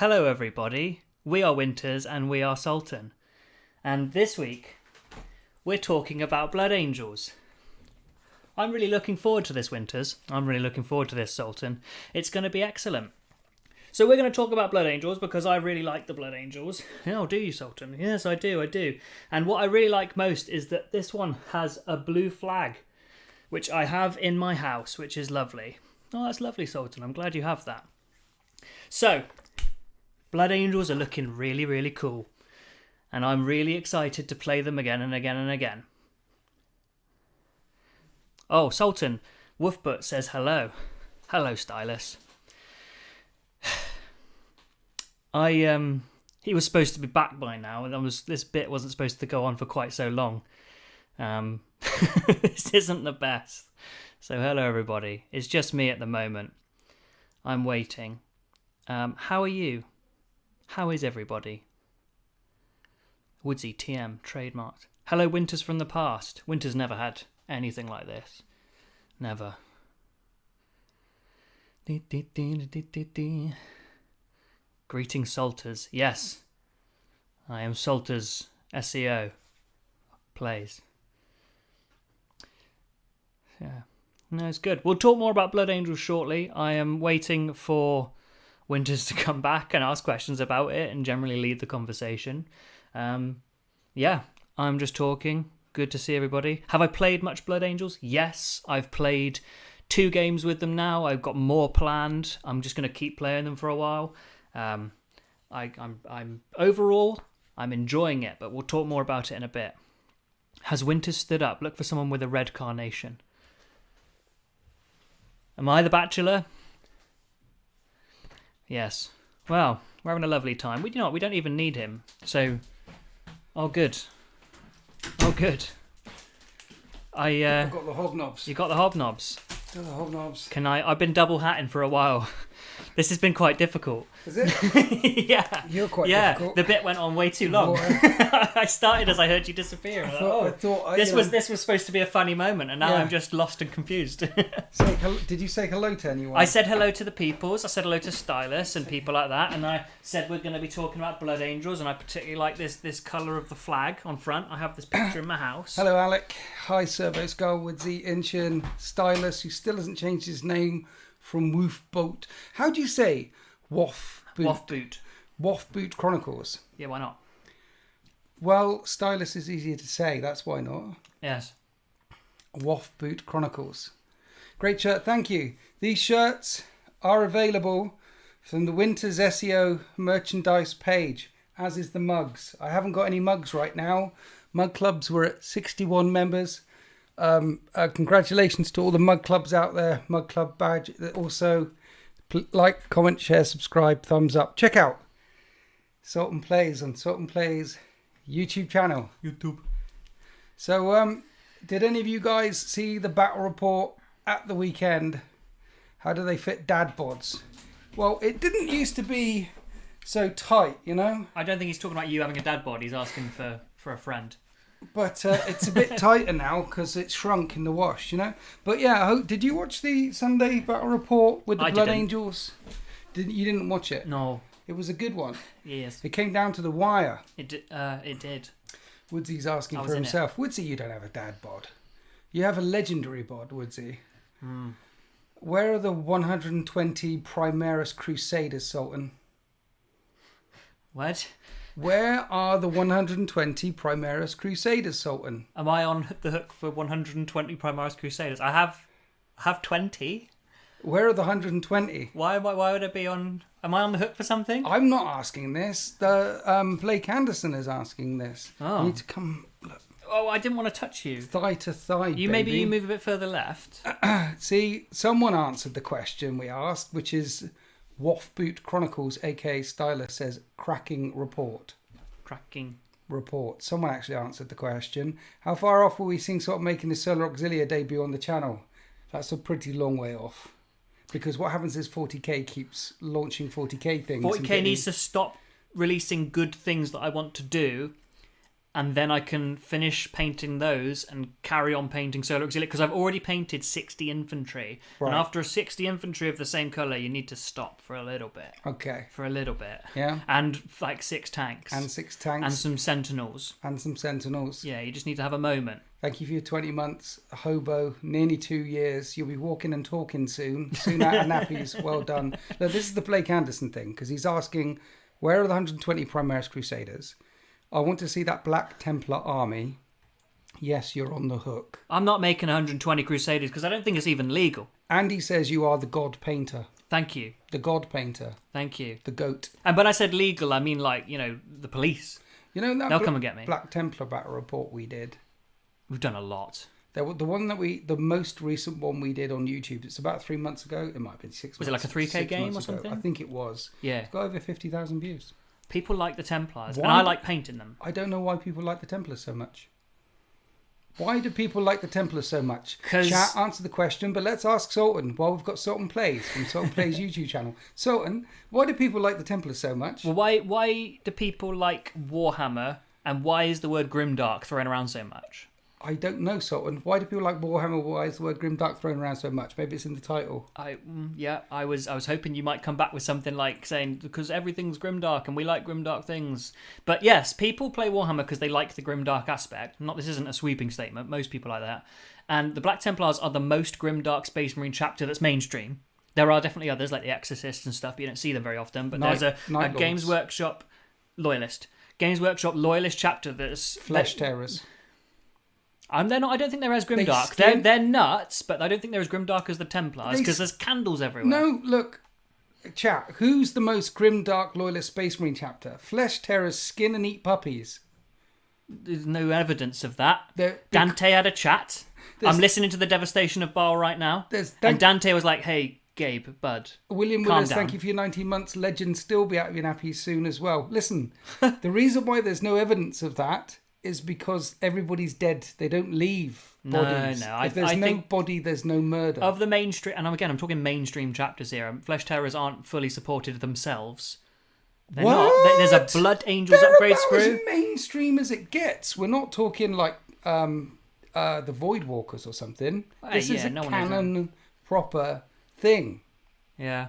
Hello everybody, we are Winters and we are Sultan. And this week, we're talking about Blood Angels. I'm really looking forward to this, Winters. I'm really looking forward to this, Sultan. It's going to be excellent. So we're going to talk about Blood Angels because I really like the Blood Angels. Oh, do you, Sultan? Yes, I do. And what I really like most is that this one has a blue flag, which I have in my house, which is lovely. Oh, that's lovely, Sultan. I'm glad you have that. So, Blood Angels are looking really, really cool. And I'm really excited to play them again and again and again. Oh, Sultan, Wolfbutt says hello. Hello, Stylus. He was supposed to be back by now, and this bit wasn't supposed to go on for quite so long. This isn't the best. So hello, everybody. It's just me at the moment. I'm waiting. How are you? How is everybody? Woodsy TM trademarked. Hello, Winters from the past. Winters never had anything like this. Never. Greetings, Salters. Yes, I am Salters SEO. Plays. Yeah. No, it's good. We'll talk more about Blood Angels shortly. I am waiting for Winters to come back and ask questions about it and generally lead the conversation. Yeah, I'm just talking. Good to see everybody. Have I played much Blood Angels? Yes, I've played 2 games with them now. I've got more planned. I'm just going to keep playing them for a while. I'm overall, I'm enjoying it, but we'll talk more about it in a bit. Has Winters stood up? Look for someone with a red carnation. Am I the bachelor? Yes. Well, we're having a lovely time. We don't even need him. So, oh good. Oh good. I've got the hobnobs. You got the hobnobs. Got the hobnobs. I've been double hatting for a while. This has been quite difficult. Is it? Yeah. You're quite difficult. The bit went on way too long. I started as I heard you disappear. I thought this was supposed to be a funny moment, and now I'm just lost and confused. Did you say hello to anyone? I said hello to the peoples. I said hello to Stylus and people like that, and I said we're going to be talking about Blood Angels, and I particularly like this colour of the flag on front. I have this picture in my house. Hello, Alec. Hi, Servo Skull, Woodsy, Inchin, Stylus, who still hasn't changed his name from Woof Boat. How do you say Waff Boot? Waff Boot. Waff Boot Chronicles. Yeah, why not? Well, Stylus is easier to say. That's why not. Yes. Waff Boot Chronicles. Great shirt. Thank you. These shirts are available from the Winters SEO merchandise page, as is the mugs. I haven't got any mugs right now. Mug clubs were at 61 members. Congratulations to all the mug clubs out there. Mug club badge. Also, like, comment, share, subscribe, thumbs up. Check out Sultan Plays on Sultan Plays YouTube channel. YouTube. So, did any of you guys see the battle report at the weekend? How do they fit dad bods? Well, it didn't used to be so tight, you know? I don't think he's talking about you having a dad bod. He's asking for a friend. But it's a bit tighter now because it's shrunk in the wash, you know? But yeah, did you watch the Sunday battle report with the Blood Angels? You didn't watch it? No. It was a good one. Yes. It came down to the wire. It did. Woodsy's asking for himself. Woodsy, you don't have a dad bod. You have a legendary bod, Woodsy. Where are the 120 Primarch Crusaders, Sultan? What? Where are the 120 Primarch Crusaders, Sultan? Am I on the hook for 120 Primarch Crusaders? I have 20. Where are the 120? Why would I be on? Am I on the hook for something? I'm not asking this. The Blake Anderson is asking this. Oh. You need to come. Look. Oh, I didn't want to touch you. Thigh to thigh, Maybe you move a bit further left. See, someone answered the question we asked, which is Waff Boot Chronicles, aka Stylus, says cracking report. Cracking report. Someone actually answered the question. How far off will we seeing sort of making the Solar Auxilia debut on the channel? That's a pretty long way off. Because what happens is 40k keeps launching 40k things. 40k needs to stop releasing good things that I want to do and then I can finish painting those and carry on painting Solar Auxiliary, because I've already painted 60 infantry. Right. And after 60 infantry of the same colour, you need to stop for a little bit. Okay. For a little bit. Yeah. And like 6 tanks. And 6 tanks. And some sentinels. And some sentinels. Yeah, you just need to have a moment. Thank you for your 20 months, hobo, nearly 2 years. You'll be walking and talking soon. Soon out of nappies. Well done. Look, this is the Blake Anderson thing, because he's asking, where are the 120 Primaris Crusaders? I want to see that Black Templar army. Yes, you're on the hook. I'm not making 120 Crusaders because I don't think it's even legal. Andy says you are the God Painter. Thank you. The God Painter. Thank you. The goat. And when I said legal, I mean like, the police. You know that They'll come and get me. Black Templar battle report we did? We've done a lot. The one the most recent one we did on YouTube, it's about 3 months ago. It might have been 6 months. Was it like a 3K game or something? I think it was. Yeah. It's got over 50,000 views. People like the Templars, Why? and I like painting them. I don't know why people like the Templars so much. Why do people like the Templars so much? Chat, answer the question, but let's ask Sultan while we've got Sultan Plays from Sultan Plays YouTube channel. Sultan, why do people like the Templars so much? Well, why do people like Warhammer, and why is the word Grimdark thrown around so much? I don't know, Sultan. Why do people like Warhammer? Why is the word Grimdark thrown around so much? Maybe it's in the title. I was hoping you might come back with something like saying, because everything's Grimdark and we like Grimdark things. But yes, people play Warhammer because they like the Grimdark aspect. This isn't a sweeping statement. Most people like that. And the Black Templars are the most Grimdark Space Marine chapter that's mainstream. There are definitely others like the Exorcists and stuff, but you don't see them very often. But there's a Games Workshop Loyalist. Games Workshop Loyalist chapter that's... Flesh Terrors. And they're not. I don't think they're as grimdark. They're nuts, but I don't think they're as grimdark as the Templars because there's candles everywhere. No, look, chat. Who's the most grimdark loyalist Space Marine chapter? Flesh Terrors, skin and eat puppies. There's no evidence of that. Dante had a chat. I'm listening to the devastation of Baal right now, and Dante was like, "Hey, Gabe, bud, William Willis, thank you for your 19 months. Legend still be out of your nappies soon as well." Listen, the reason why there's no evidence of that is because everybody's dead. They don't leave bodies. No. If there's no body, there's no murder. Of the mainstream, and again, I'm talking mainstream chapters here. Flesh Terrors aren't fully supported themselves. They're not. There's a Blood Angels upgrade sprue. As mainstream as it gets. We're not talking like the Void Walkers or something. This is a canon proper thing. Yeah.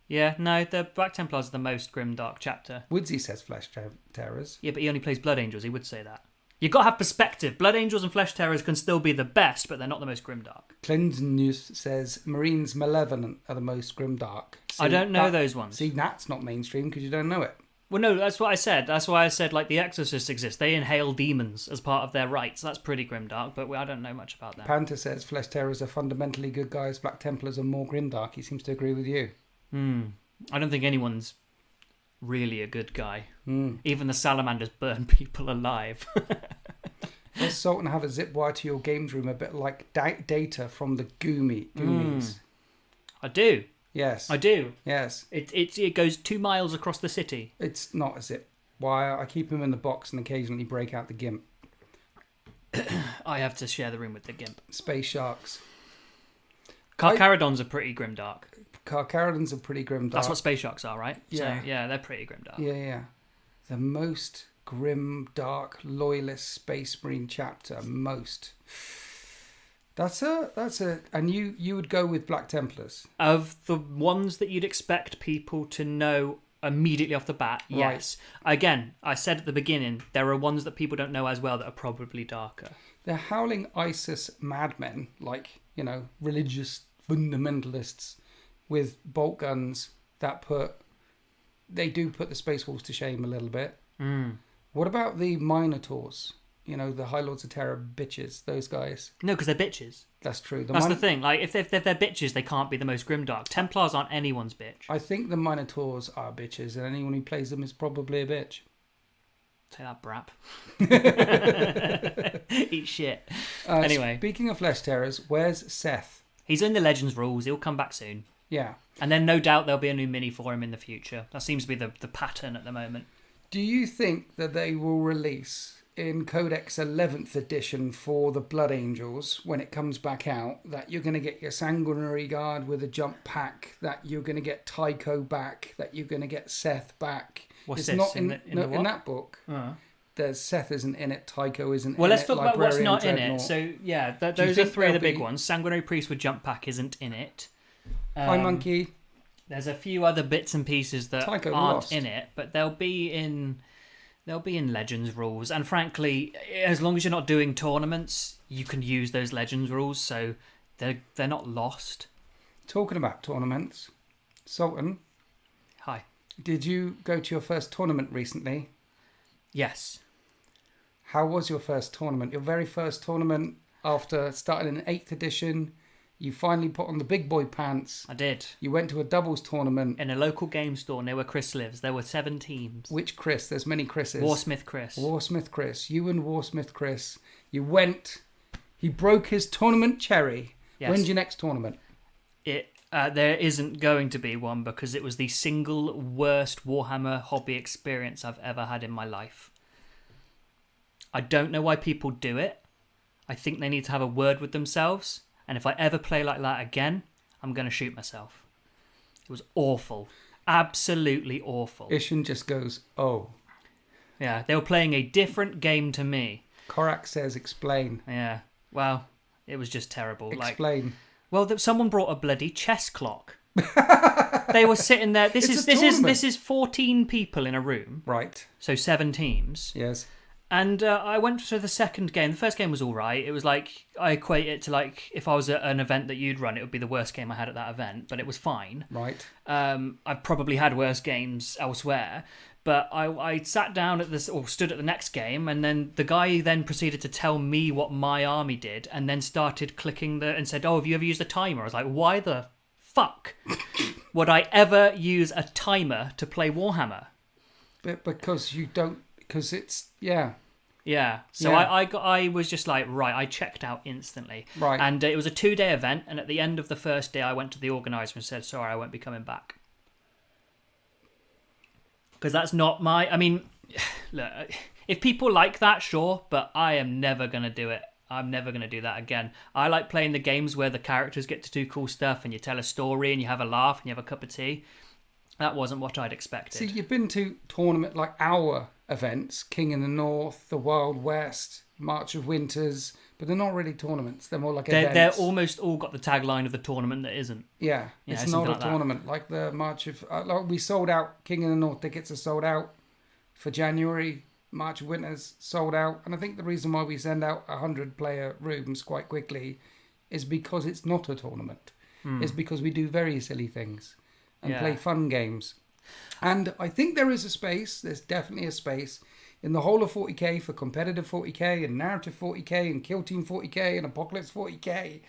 Yeah, no, the Black Templars are the most grimdark chapter. Woodsy says Flesh Terrors. Yeah, but he only plays Blood Angels, he would say that. You've got to have perspective. Blood Angels and Flesh Terrors can still be the best, but they're not the most grimdark. Cleansnews says Marines Malevolent are the most grimdark. I don't know those ones. See, that's not mainstream because you don't know it. Well, no, that's what I said. That's why I said, like, the Exorcists exist. They inhale demons as part of their rites. That's pretty grimdark, but I don't know much about that. Panther says Flesh Terrors are fundamentally good guys. Black Templars are more grimdark. He seems to agree with you. I don't think anyone's really a good guy. Even the salamanders burn people alive. Does Sultan have a zip wire to your games room a bit like data from the Goonies? I do. Yes. I do. Yes. It goes 2 miles across the city. It's not a zip wire. I keep him in the box and occasionally break out the GIMP. I have to share the room with the GIMP. Space Sharks. Carcharodons are pretty grimdark. Carcharodons are pretty grimdark. That's what Space Sharks are, right? Yeah. So, yeah, they're pretty grimdark. Yeah. The most grimdark loyalist Space Marine chapter. Most. That's a and you would go with Black Templars. Of the ones that you'd expect people to know immediately off the bat, yes. Right. Again, I said at the beginning, there are ones that people don't know as well that are probably darker. They're howling ISIS madmen, like, religious fundamentalists with bolt guns that they do put the Space Wolves to shame a little bit. What about the Minotaurs? The High Lords of Terror bitches, those guys. No, because they're bitches. That's true. That's the thing. Like, if they're bitches, they can't be the most grimdark. Templars aren't anyone's bitch. I think the Minotaurs are bitches, and anyone who plays them is probably a bitch. Say that, brap. Eat shit. Anyway. Speaking of Flesh Terrors, where's Seth? He's in the Legends rules. He'll come back soon. Yeah. And then no doubt there'll be a new mini for him in the future. That seems to be the pattern at the moment. Do you think that they will release in Codex 11th edition for the Blood Angels, when it comes back out, that you're going to get your Sanguinary Guard with a jump pack, that you're going to get Tycho back, that you're going to get Seth back? What's it's this? not in that book. there's Seth isn't in it, Tycho isn't Well, in let's it. talk about what's Librarian, not in it. Dreadnought. So, yeah, Do you those are think 3 of the there'll big be- ones. Sanguinary Priest with Jump Pack isn't in it. Hi, Monkey. There's a few other bits and pieces that Tycho aren't lost. in it, but they'll be in Legends rules. And frankly, as long as you're not doing tournaments, you can use those Legends rules, so they're not lost. Talking about tournaments, Sultan, Hi. did you go to your first tournament recently? Yes. How was your first tournament? Your very first tournament after starting in 8th edition, you finally put on the big boy pants. I did. You went to a doubles tournament. In a local game store near where Chris lives. There were 7 teams. Which Chris? There's many Chris's. Warsmith Chris. Warsmith Chris. You and Warsmith Chris. You went. He broke his tournament cherry. Yes. When's your next tournament? There isn't going to be one because it was the single worst Warhammer hobby experience I've ever had in my life. I don't know why people do it. I think they need to have a word with themselves. And if I ever play like that again, I'm going to shoot myself. It was awful. Absolutely awful. Ishan just goes, oh. Yeah, they were playing a different game to me. Korak says, explain. Yeah, well, it was just terrible. Explain. Someone brought a bloody chess clock. They were sitting there. This is 14 people in a room. Right. So 7 teams. Yes. And I went to the second game. The first game was all right. It was like, I equate it to like, if I was at an event that you'd run, it would be the worst game I had at that event, but it was fine. Right. I've probably had worse games elsewhere, but I sat down at this, or stood at the next game, and then the guy then proceeded to tell me what my army did, and then started clicking and said, oh, have you ever used a timer? I was like, why the fuck would I ever use a timer to play Warhammer? But because you don't, because it's, yeah. Yeah, so Yeah. I was just like, right, I checked out instantly. Right. And it was a 2-day event, and at the end of the first day, I went to the organiser and said, sorry, I won't be coming back. Because that's not I mean, look, if people like that, sure, but I am never going to do it. I'm never going to do that again. I like playing the games where the characters get to do cool stuff, and you tell a story, and you have a laugh, and you have a cup of tea. That wasn't what I'd expected. See, you've been to tournament like our events, King in the North, the Wild West, March of Winters, but they're not really tournaments. They're more like events. They're almost all got the tagline of the tournament that isn't. Yeah, it's not something a like that. tournament. Like the March of... like we sold out, King in the North tickets are sold out for January. March of Winters sold out. And I think the reason why we send out 100-player rooms quite quickly is because it's not a tournament. It's because we do very silly things and play fun games. And I think there is a space, there's definitely a space in the whole of 40k for competitive 40k and narrative 40k and kill team 40k and apocalypse 40k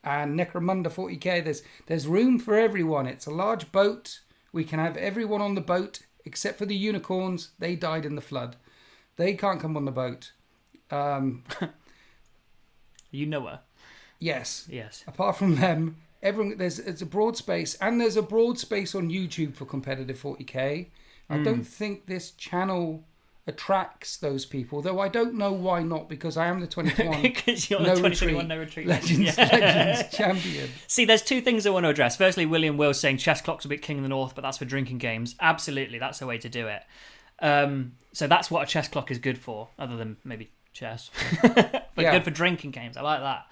and necromunda 40k. There's room for everyone. It's a large boat. We can have everyone on the boat except for the unicorns. They died in the flood. They can't come on the boat. You know her. Yes. Yes. Apart from them, everyone it's a broad space, and there's a broad space on YouTube for competitive 40k. I don't think this channel attracts those people, though I don't know why not, because I am the 2021 Because you're the 2021 No Retreat Legends champion. See, there's 2 things I want to address. Firstly, William Will's saying chess clock's a bit King of the North, but that's for drinking games. Absolutely, that's the way to do it. So that's what a chess clock is good for, other than maybe chess. But good for drinking games. I like that.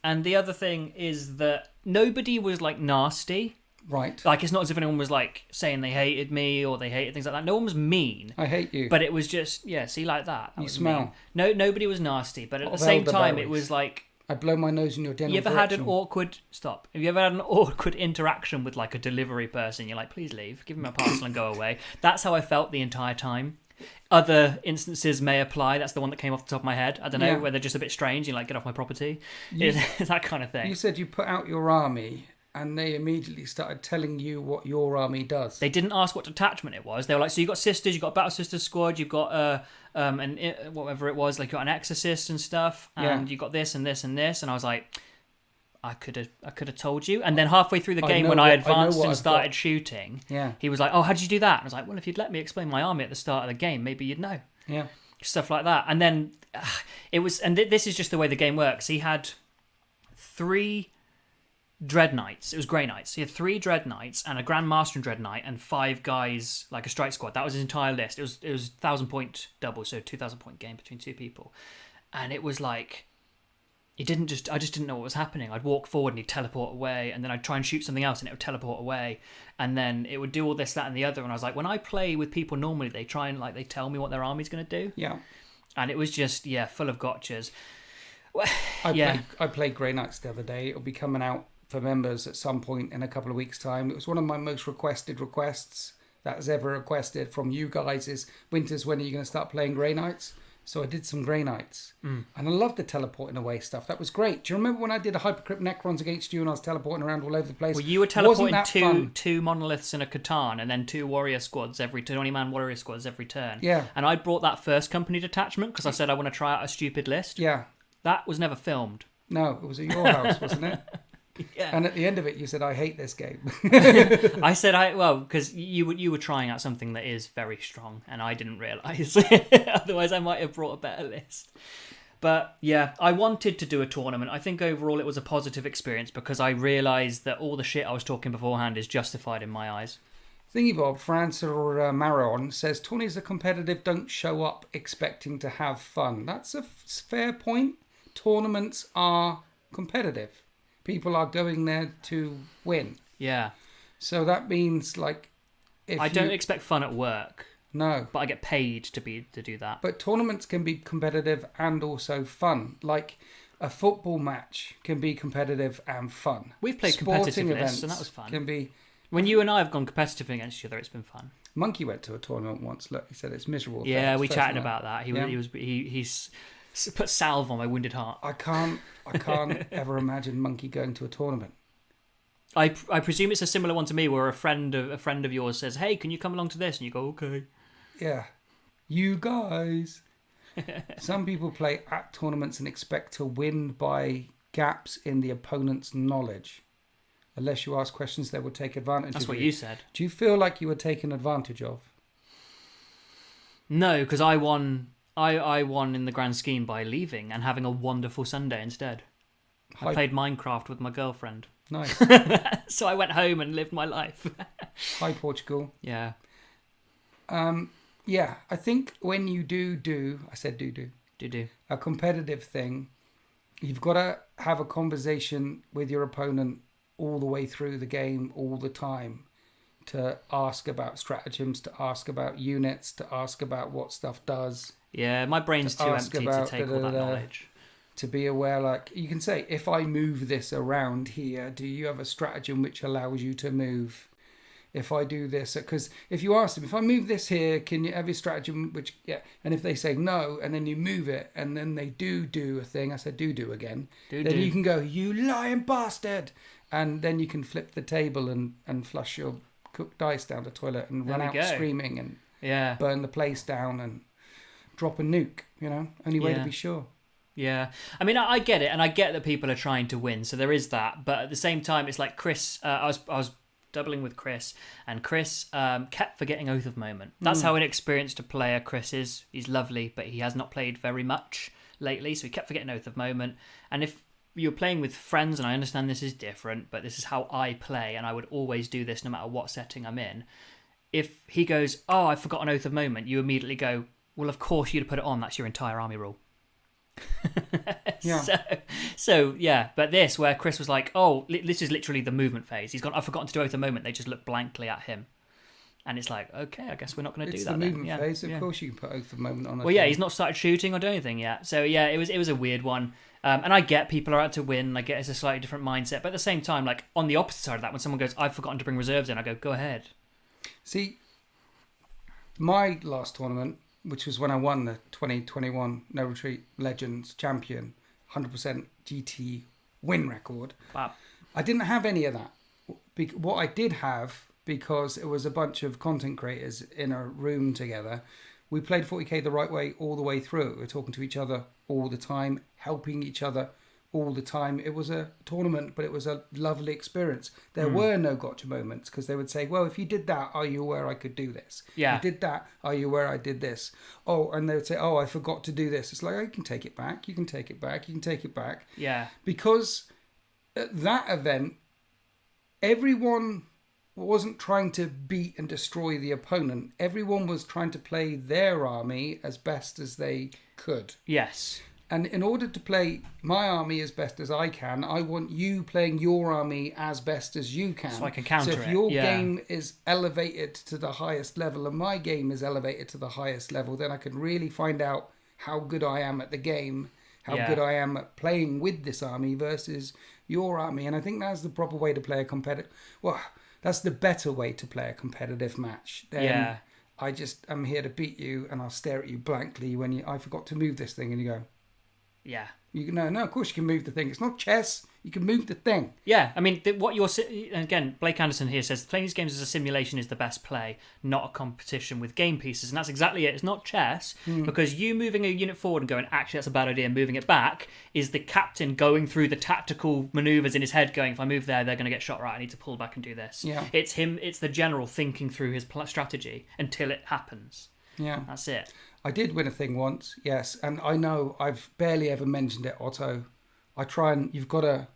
And the other thing is that nobody was like nasty. Right. Like, it's not as if anyone was like saying they hated me or they hated things like that. No one was mean. I hate you. But it was just, see, like that. You smell. Mean. No, nobody was nasty. But at the Of same time, it elderberries. was like, I blow my nose in your general you ever direction. had an awkward Have you ever had an awkward interaction with like a delivery person? You're like, please leave, give me my parcel and go away. That's how I felt the entire time. Other instances may apply. That's the one that came off the top of my head. I don't know, where they're just a bit strange. You're like, get off my property. That kind of thing. You said you put out your army, and they immediately started telling you what your army does. They didn't ask what detachment it was. They were like, so you got sisters, you got a Battle Sisters squad, you've got whatever it was, like you got an exorcist and stuff, and you got this and this and this, and I was like, I could have told you. And then halfway through the game, when I advanced and started shooting, he was like, oh, how did you do that? And I was like, well, if you'd let me explain my army at the start of the game, maybe you'd know. Yeah. Stuff like that. And then it was, and this is just the way the game works. He had 3 Dread Knights. It was Grey Knights. He had 3 Dread Knights and a Grand Master and Dread Knight and 5 guys, like a strike squad. That was his entire list. It was 1,000 point double, so 2,000 point game between 2 people. And it was like, I just didn't know what was happening. I'd walk forward and he'd teleport away, and then I'd try and shoot something else and it would teleport away, and then it would do all this, that, and the other. And I was like, when I play with people normally, they try and they tell me what their army's going to do. Yeah. And it was just full of gotchas. I played Grey Knights the other day. It'll be coming out for members at some point in a couple of weeks' time. It was one of my most requested requests that was ever requested from you guys is, Winters, when are you going to start playing Grey Knights? So I did some Grey Knights. And I loved the teleporting away stuff. That was great. Do you remember when I did a Hypercrypt Necrons against you and I was teleporting around all over the place? Well, you were teleporting two monoliths and a Catan and then 2 warrior squads 20-man warrior squads every turn. Yeah. And I brought that first company detachment because I said I want to try out a stupid list. Yeah. That was never filmed. No, it was at your house, wasn't it? Yeah. And at the end of it, you said, I hate this game. I said, because you were trying out something that is very strong, and I didn't realise. Otherwise, I might have brought a better list. But yeah, I wanted to do a tournament. I think overall it was a positive experience because I realised that all the shit I was talking beforehand is justified in my eyes. Thingy Bob, France or Maron says, tourneys are competitive, don't show up expecting to have fun. That's a fair point. Tournaments are competitive. People are going there to win. Yeah. So that means I don't expect fun at work. No. But I get paid to do that. But tournaments can be competitive and also fun. Like a football match can be competitive and fun. We've played competitive lists and that was fun. Can be. When you and I have gone competitive against each other, it's been fun. Monkey went to a tournament once. Look, he said it's miserable. Yeah, we chatted about that. He's put salve on my wounded heart. I can't ever imagine Monkey going to a tournament. I presume it's a similar one to me, where a friend of yours says, "Hey, can you come along to this?" And you go, "Okay." Yeah, you guys. Some people play at tournaments and expect to win by gaps in the opponent's knowledge. Unless you ask questions, they will take advantage of you. That's what you said. Do you feel like you were taken advantage of? No, because I won. I won in the grand scheme by leaving and having a wonderful Sunday instead. I played Minecraft with my girlfriend. Nice. So I went home and lived my life. Hi, Portugal. Yeah. Yeah, I think when you do a competitive thing, you've got to have a conversation with your opponent all the way through the game, all the time, to ask about stratagems, to ask about units, to ask about what stuff does. Yeah, my brain's too empty to take all that knowledge. To be aware, you can say, if I move this around here, do you have a stratagem which allows you to move? If I do this, because if you ask them, if I move this here, can you have a stratagem which, yeah, and if they say no, and then you move it, and then they do a thing, I said do again, then you can go, you lying bastard, and then you can flip the table and flush your cooked dice down the toilet and run out screaming and burn the place down and drop a nuke, only way to be sure. Yeah, I mean, I get it, and I get that people are trying to win, so there is that, but at the same time, it's like Chris, I was doubling with Chris, and Chris kept forgetting Oath of Moment. That's how inexperienced a player Chris is. He's lovely, but he has not played very much lately, so he kept forgetting Oath of Moment, and if you're playing with friends, and I understand this is different, but this is how I play, and I would always do this no matter what setting I'm in. If he goes, oh, I've forgotten Oath of Moment, you immediately go, well, of course you'd put it on. That's your entire army rule. Yeah. So yeah, but this, where Chris was like, oh, this is literally the movement phase. He's gone, I've forgotten to do Oath of Moment. They just look blankly at him. And it's like, okay, I guess we're not going to do that. It's the movement phase. Of course you can put Oath of Moment on. Well, yeah, he's not started shooting or doing anything yet. So yeah, it was a weird one. And I get people are out to win. I get it's a slightly different mindset. But at the same time, on the opposite side of that, when someone goes, I've forgotten to bring reserves in, I go ahead. See, my last tournament, which was when I won the 2021 No Retreat Legends Champion 100% GT win record. Wow. I didn't have any of that. What I did have, because it was a bunch of content creators in a room together, we played 40k the right way all the way through. We were talking to each other all the time, helping each other all the time. It was a tournament, but it was a lovely experience. There were no gotcha moments, because they would say, well, if you did that, are you aware I could do this? Yeah. If you did that, are you aware I did this? Oh, and they would say, oh, I forgot to do this. It's like, oh, you can take it back. You can take it back. You can take it back. Yeah. Because at that event, everyone wasn't trying to beat and destroy the opponent. Everyone was trying to play their army as best as they could. Yes. And in order to play my army as best as I can, I want you playing your army as best as you can. So I can counter it. So if your game is elevated to the highest level and my game is elevated to the highest level, then I can really find out how good I am at the game, how good I am at playing with this army versus your army. And I think that's the proper way to play a competitive... Well, that's the better way to play a competitive match. Then I just am here to beat you and I'll stare at you blankly when I forgot to move this thing and you go... Yeah. You can, no, of course you can move the thing. It's not chess. You can move the thing. Yeah, I mean, what you're... Again, Blake Anderson here says, playing these games as a simulation is the best play, not a competition with game pieces. And that's exactly it. It's not chess, because you moving a unit forward and going, actually, that's a bad idea, and moving it back, is the captain going through the tactical manoeuvres in his head, going, if I move there, they're going to get shot right. I need to pull back and do this. Yeah. It's him. It's the general thinking through his strategy until it happens. Yeah. That's it. I did win a thing once, yes. And I know I've barely ever mentioned it, Otto. I try and... You've got to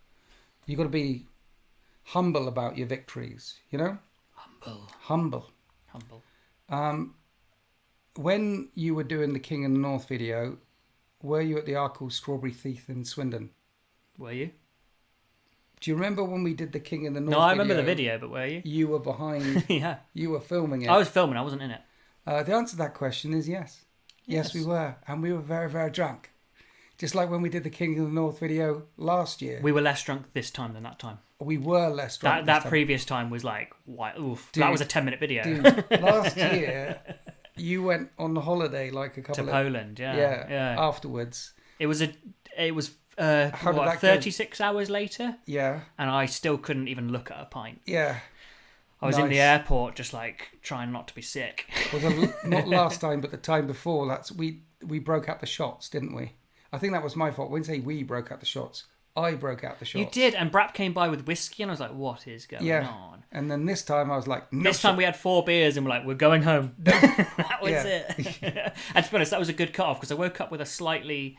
be humble about your victories, you know? Humble. When you were doing the King in the North video, were you at the Arkle Strawberry Thief in Swindon? Were you? Do you remember when we did the King in the North No, I remember the video, but were you? You were behind... Yeah. You were filming it. I was filming, I wasn't in it. The answer to that question is yes. Yes, we were. And we were very, very drunk. Just like when we did the King of the North video last year. We were less drunk this time than that time. We were less drunk That previous time was like, oof. Dude, that was a 10-minute video. Dude, last year, you went on holiday like a couple to of... Poland, yeah. Afterwards. It was 36 hours later? Yeah. And I still couldn't even look at a pint. Yeah. I was in the airport just like trying not to be sick. Well, not last time, but the time before, we broke out the shots, didn't we? I think that was my fault. When you say we broke out the shots, I broke out the shots. You did, and Brap came by with whiskey, and I was like, what is going on? And then this time I was like, no. This time we had 4 beers, and we're like, we're going home. That was it. And to be honest, that was a good cut-off, because I woke up with a slightly...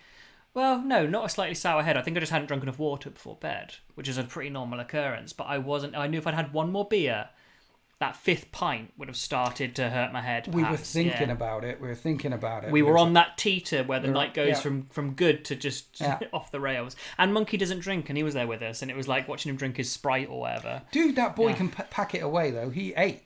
Well, no, not a slightly sour head. I think I just hadn't drunk enough water before bed, which is a pretty normal occurrence. But I knew if I'd had one more beer... That 5th pint would have started to hurt my head. Perhaps. We were thinking about it. We were on that teeter where the night goes from good to just off the rails. And Monkey doesn't drink, and he was there with us, and it was like watching him drink his Sprite or whatever. Dude, that boy can pack it away, though. He ate.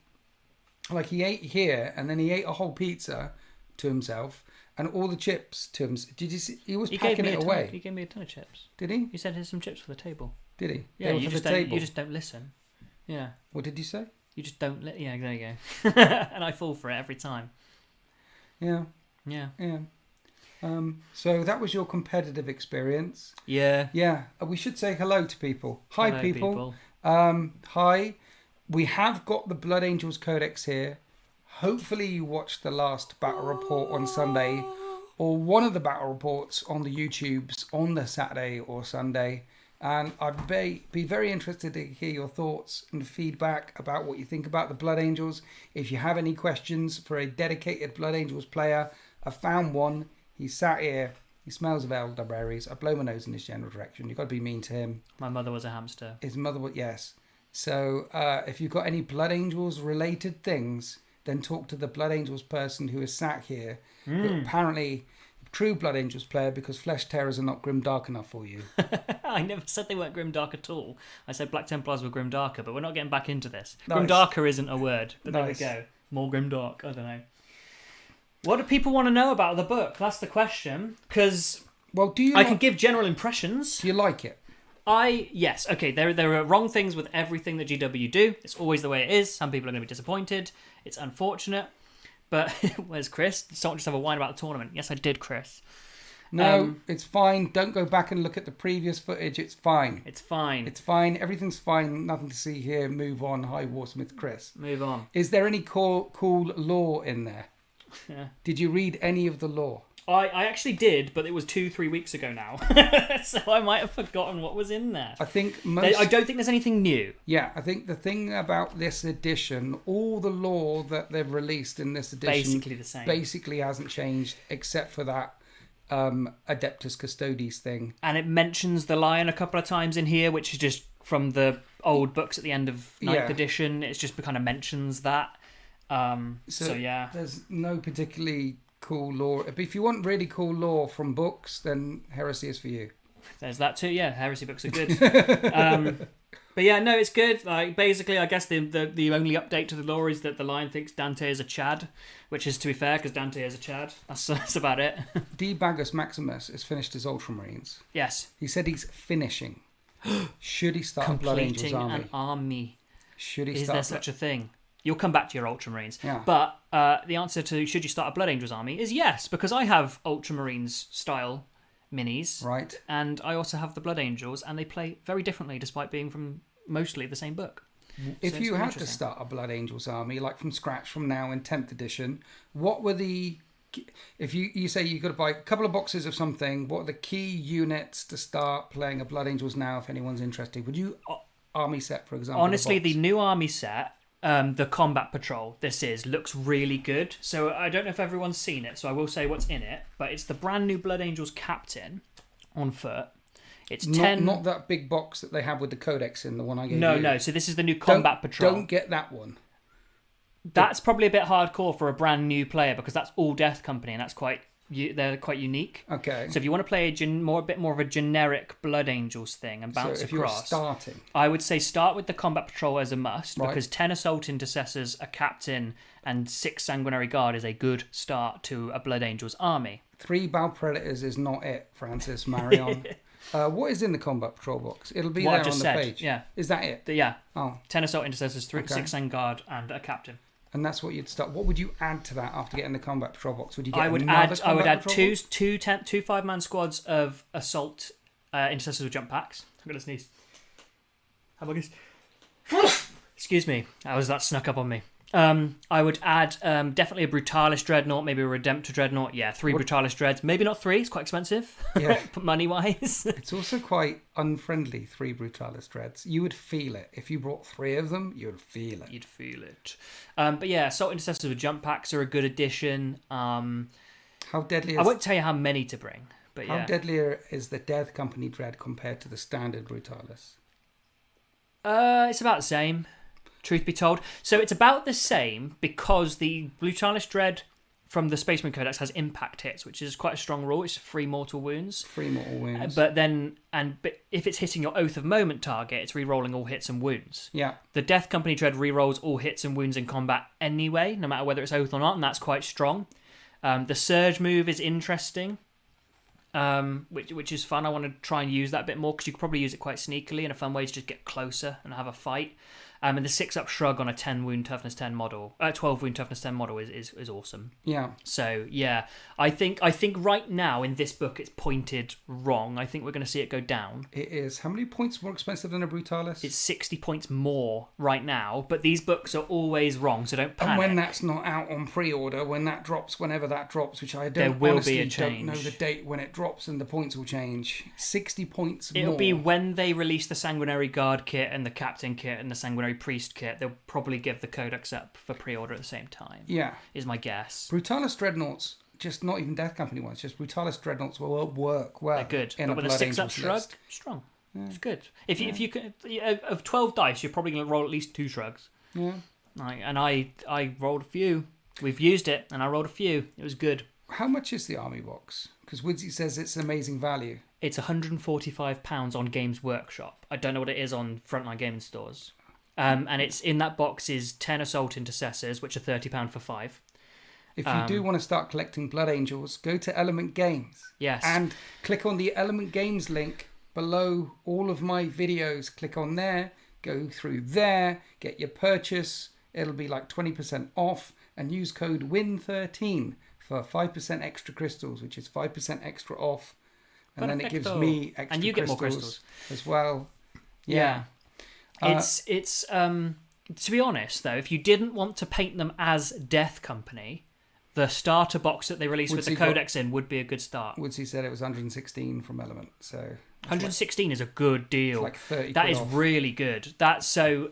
Like, he ate here, and then he ate a whole pizza to himself, and all the chips to himself. Did you see? He was packing it away. He gave me a ton of chips. Did he? He said, here's some chips for the table. Did he? Yeah, you just don't listen. Yeah. What did you say? You just don't let... Yeah, there you go. And I fall for it every time. Yeah. So that was your competitive experience. Yeah. Yeah. We should say hello to people. Hi, people. Hi. We have got the Blood Angels Codex here. Hopefully you watched the last battle report on Sunday, or one of the battle reports on the YouTubes on the Saturday or Sunday. And I'd be very interested to hear your thoughts and feedback about what you think about the Blood Angels. If you have any questions for a dedicated Blood Angels player, I found one. He's sat here. He smells of elderberries. I blow my nose in his general direction. You've got to be mean to him. My mother was a hamster. His mother was, yes. So if you've got any Blood Angels related things, then talk to the Blood Angels person who is sat here. Who apparently... True Blood Angels player, because Flesh Terrors are not Grimdark enough for you. I never said they weren't Grimdark at all. I said Black Templars were Grimdarker, but we're not getting back into this. Nice. Grimdarker isn't a word, but there we go. More Grimdark, I don't know. What do people want to know about the book? That's the question. Because I can give general impressions. Do you like it? Yes. Okay, there are wrong things with everything that GW do. It's always the way it is. Some people are going to be disappointed. It's unfortunate. But where's Chris? Don't just have a whine about the tournament. Yes, I did, Chris. No, it's fine. Don't go back and look at the previous footage. It's fine. It's fine. It's fine. Everything's fine. Nothing to see here. Move on. Hi, Warsmith Chris. Move on. Is there any cool lore in there? Yeah. Did you read any of the lore? I actually did, but it was 2-3 weeks ago now. So I might have forgotten what was in there. I think I don't think there's anything new. Yeah, I think the thing about this edition, all the lore that they've released in this edition... Basically the same. Basically hasn't changed, except for that Adeptus Custodes thing. And it mentions the lion a couple of times in here, which is just from the old books at the end of ninth Yeah. edition. It's just kind of mentions that. So yeah, There's no particularly cool lore. If you want really cool lore from books, then Heresy is for you. there's that too. Yeah, heresy books are good. But yeah, no, it's good. Like basically, I guess the only update to the lore is that the Lion thinks Dante is a Chad, which is, to be fair, because Dante is a Chad. That's about it. D. Bagus Maximus has finished his Ultramarines. Yes. He said he's finishing. Should he start a Blood Angels Completing army? an army. Should he Is start? there such a thing? You'll come back to your Ultramarines. Yeah. But the answer to should you start a Blood Angels army is yes, because I have Ultramarines style minis. Right. And I also have the Blood Angels, and they play very differently despite being from mostly the same book. If So you it's had to interesting. start a Blood Angels army, like from scratch from now in 10th edition, what were the... If you say you got to buy a couple of boxes of something, what are the key units to start playing a Blood Angels now if anyone's interested? Would you... Army set, for example. Honestly, a box? the new army set, the Combat Patrol, looks really good. So I don't know if everyone's seen it, so I will say what's in it. But it's the brand new Blood Angels Captain on foot. It's 10... Not that big box that they have with the codex in, the one I gave you. No. So this is the new Combat Patrol. Don't get that one. That's probably a bit hardcore for a brand new player because that's all Death Company and that's they're quite unique. Okay. So if you want to play a bit more of a generic Blood Angels thing and bounce so if across, you're starting, I would say start with the Combat Patrol as a must Right. because 10 Assault Intercessors, a Captain, and 6 Sanguinary Guard is a good start to a Blood Angels army. 3 Bow Predators is not it, Francis Marion. What is in the Combat Patrol box? It'll be What there I've just on the said, page. yeah. Is that it? Yeah. Oh, 10 Assault Intercessors, Okay. 6 Guard, and a Captain. and that's what you'd start. What would you add to that after getting the Combat Patrol box? Would you get I would another add Combat Patrol box? two 5-man squads of Assault Intercessors with jump packs. I'm going to sneeze. How about this? Excuse me. That snuck up on me. I would add definitely a Brutalis Dreadnought, maybe a Redemptor Dreadnought. Yeah, 3 Brutalis Dreads. Maybe not 3, it's quite expensive. Yeah. Money-wise. It's also quite unfriendly, 3 Brutalis Dreads. You would feel it. If you brought 3 of them, you would feel it. You'd feel it. But yeah, Assault Intercessors with jump packs are a good addition. How deadly I is... won't tell you how many to bring, but How yeah. deadlier is the Death Company Dread compared to the standard Brutalis? It's about the same, truth be told. So it's about the same because the Brutalis Dread from the Spaceman Codex has impact hits, which is quite a strong rule. It's 3 mortal wounds. 3 mortal wounds. But if it's hitting your Oath of Moment target, it's re-rolling all hits and wounds. Yeah. The Death Company Dread re-rolls all hits and wounds in combat anyway, no matter whether it's Oath or not, and that's quite strong. The Surge move is interesting, which is fun. I want to try and use that a bit more because you could probably use it quite sneakily and a fun way to just get closer and have a fight. And the 6-up shrug on a 10 wound toughness 10 model, 12 wound toughness 10 model is awesome. Yeah. So yeah, I think right now in this book it's pointed wrong. I think we're going to see it go down. It is. How many points more expensive than a Brutalis? It's 60 points more right now, but these books are always wrong, so don't panic. And when that's not out on pre-order, when that drops, whenever that drops, which I There don't will honestly be a don't know change. the date when it drops and the points will change. 60 points It'll more. be when they release the Sanguinary Guard kit and the Captain kit and the Sanguinary Priest kit. They'll probably give the Codex up for pre-order at the same time. Yeah. Is my guess. Brutalis Dreadnoughts, just not even Death Company ones, just Brutalis Dreadnoughts will work well. They're good. In But a with a Blood 6-up Angels shrug, list. strong. It's good. If you can, of 12 dice, you're probably going to roll at least 2 shrugs. Yeah. And I rolled a few. We've used it, and I rolled a few. It was good. How much is the army box? Because Woodsy says it's an amazing value. It's £145 on Games Workshop. I don't know what it is on Frontline Gaming Stores. And it's in that box is 10 Assault Intercessors, which are £30 for 5. If you do want to start collecting Blood Angels, go to Element Games. Yes. And click on the Element Games link below all of my videos. Click on there, go through there, get your purchase. It'll be like 20% off and use code WIN13 for 5% extra crystals, which is 5% extra off. And then it gives Perfecto. me extra And you get more crystals as well. Yeah. It's to be honest though, if you didn't want to paint them as Death Company, the starter box that they released with the Codex in would be a good start. Woodsy said it was 116 from Element, so 116 is a good deal. like 30 That quid is off. really good. That's so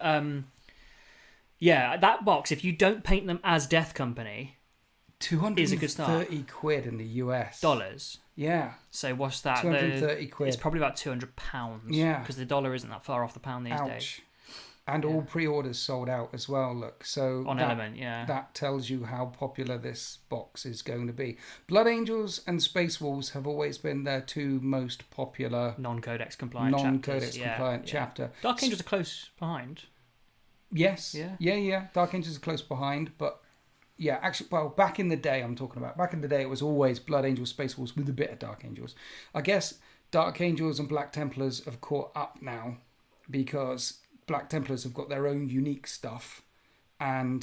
yeah, that box, if you don't paint them as Death Company, is a good start. 230 quid in the US. dollars. Yeah. So what's that? 230 quid. It's probably about £200. Yeah. Because the dollar isn't that far off the pound these days. Ouch. And all pre-orders sold out as well, look. So On Element, yeah. That tells you how popular this box is going to be. Blood Angels and Space Wolves have always been their two most popular non-codex compliant chapter. Dark Angels are close behind. Yes. Yeah. Dark Angels are close behind, but yeah, actually, well, back in the day, it was always Blood Angels, Space Wolves with a bit of Dark Angels. I guess Dark Angels and Black Templars have caught up now because Black Templars have got their own unique stuff, and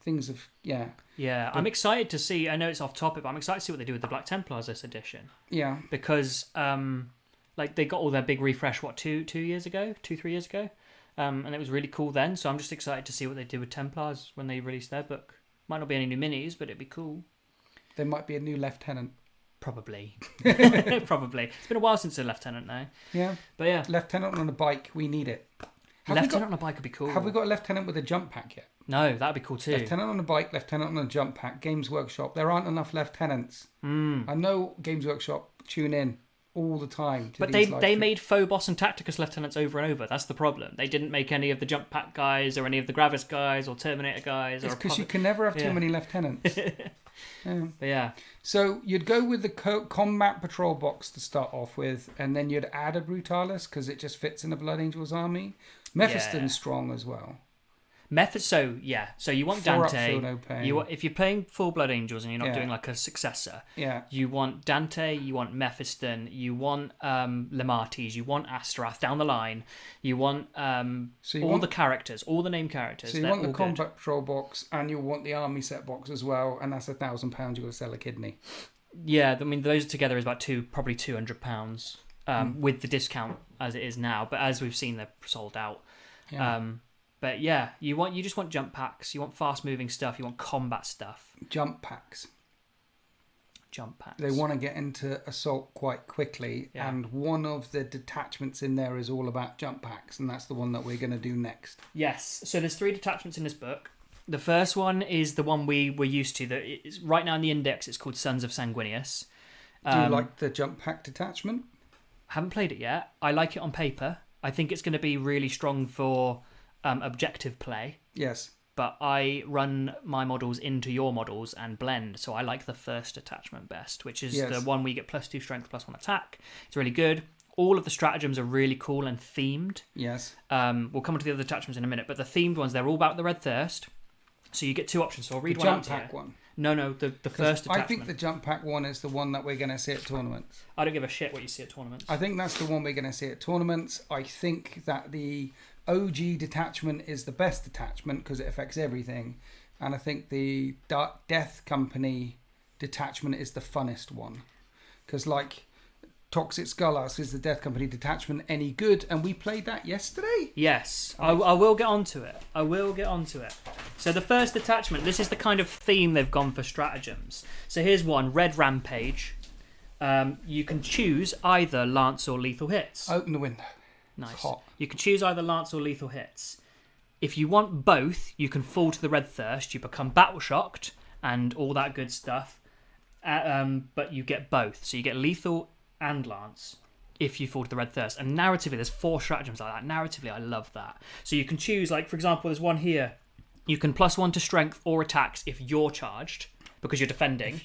things have Yeah, I'm excited to see. I know it's off topic, but I'm excited to see what they do with the Black Templars this edition. Yeah, because they got all their big refresh 3 years ago, and it was really cool then. So I'm just excited to see what they do with Templars when they release their book. Might not be any new minis, but it'd be cool. There might be a new lieutenant. Probably. Probably. It's been a while since a lieutenant now. Yeah. But yeah. Lieutenant on a bike, we need it. Lieutenant on a bike would be cool. Have we got a lieutenant with a jump pack yet? No, that'd be cool too. Lieutenant on a bike, lieutenant on a jump pack, Games Workshop. There aren't enough lieutenants. I know Games Workshop tune in all the time. But they made Phobos and Tacticus lieutenants over and over. That's the problem. They didn't make any of the jump pack guys or any of the Gravis guys or Terminator guys. It's because you can never have too many lieutenants. Yeah. So you'd go with the combat patrol box to start off with, and then you'd add a Brutalis because it just fits in the Blood Angels army. Mephiston's strong as well. So you want Dante. No pain. If you're playing full Blood Angels and you're not doing like a Successor, you want Dante, you want Mephiston, you want Lemates, you want Astaroth down the line, you want the characters, all the named characters. So you want the combat patrol box, and you want the army set box as well, and that's £1,000. You've got to sell a kidney. Yeah, I mean those together is about probably £200 with the discount as it is now. But as we've seen, they're sold out. Yeah. But yeah, you just want jump packs, you want fast moving stuff, you want combat stuff. Jump packs. They want to get into assault quite quickly, and one of the detachments in there is all about jump packs, and that's the one that we're going to do next. Yes, so there's 3 detachments in this book. The first one is the one we were used to. That is right now in the index. It's called Sons of Sanguinius. Do you like the jump pack detachment? Haven't played it yet. I like it on paper. I think it's going to be really strong for objective play. Yes. But I run my models into your models and blend, so I like the first attachment best, which is the one where you get +2 strength, +1 attack. It's really good. All of the stratagems are really cool and themed. Yes. We'll come on to the other attachments in a minute, but the themed ones, they're all about the Red Thirst. So you get 2 options. So I'll read one out to you. Jump pack one. No, the first attachment. I think the jump pack one is the one that we're going to see at tournaments. I don't give a shit what you see at tournaments. I think that's the one we're going to see at tournaments. I think that the OG detachment is the best detachment because it affects everything. And I think the Death Company detachment is the funnest one. Because like Toxic Skullask is the Death Company detachment any good? And we played that yesterday? Yes, I will get onto it. So the first detachment, this is the kind of theme they've gone for stratagems. So here's one, Red Rampage. You can choose either lance or lethal hits. Open the window. Nice. It's hot. You can choose either lance or lethal hits. If you want both, you can fall to the Red Thirst. You become battle shocked and all that good stuff. But you get both. So you get lethal and lance if you fall to the Red Thirst. And narratively, there's 4 stratagems like that. Narratively, I love that. So you can choose, like, for example, there's one here. You can +1 to strength or attacks if you're charged, because you're defending.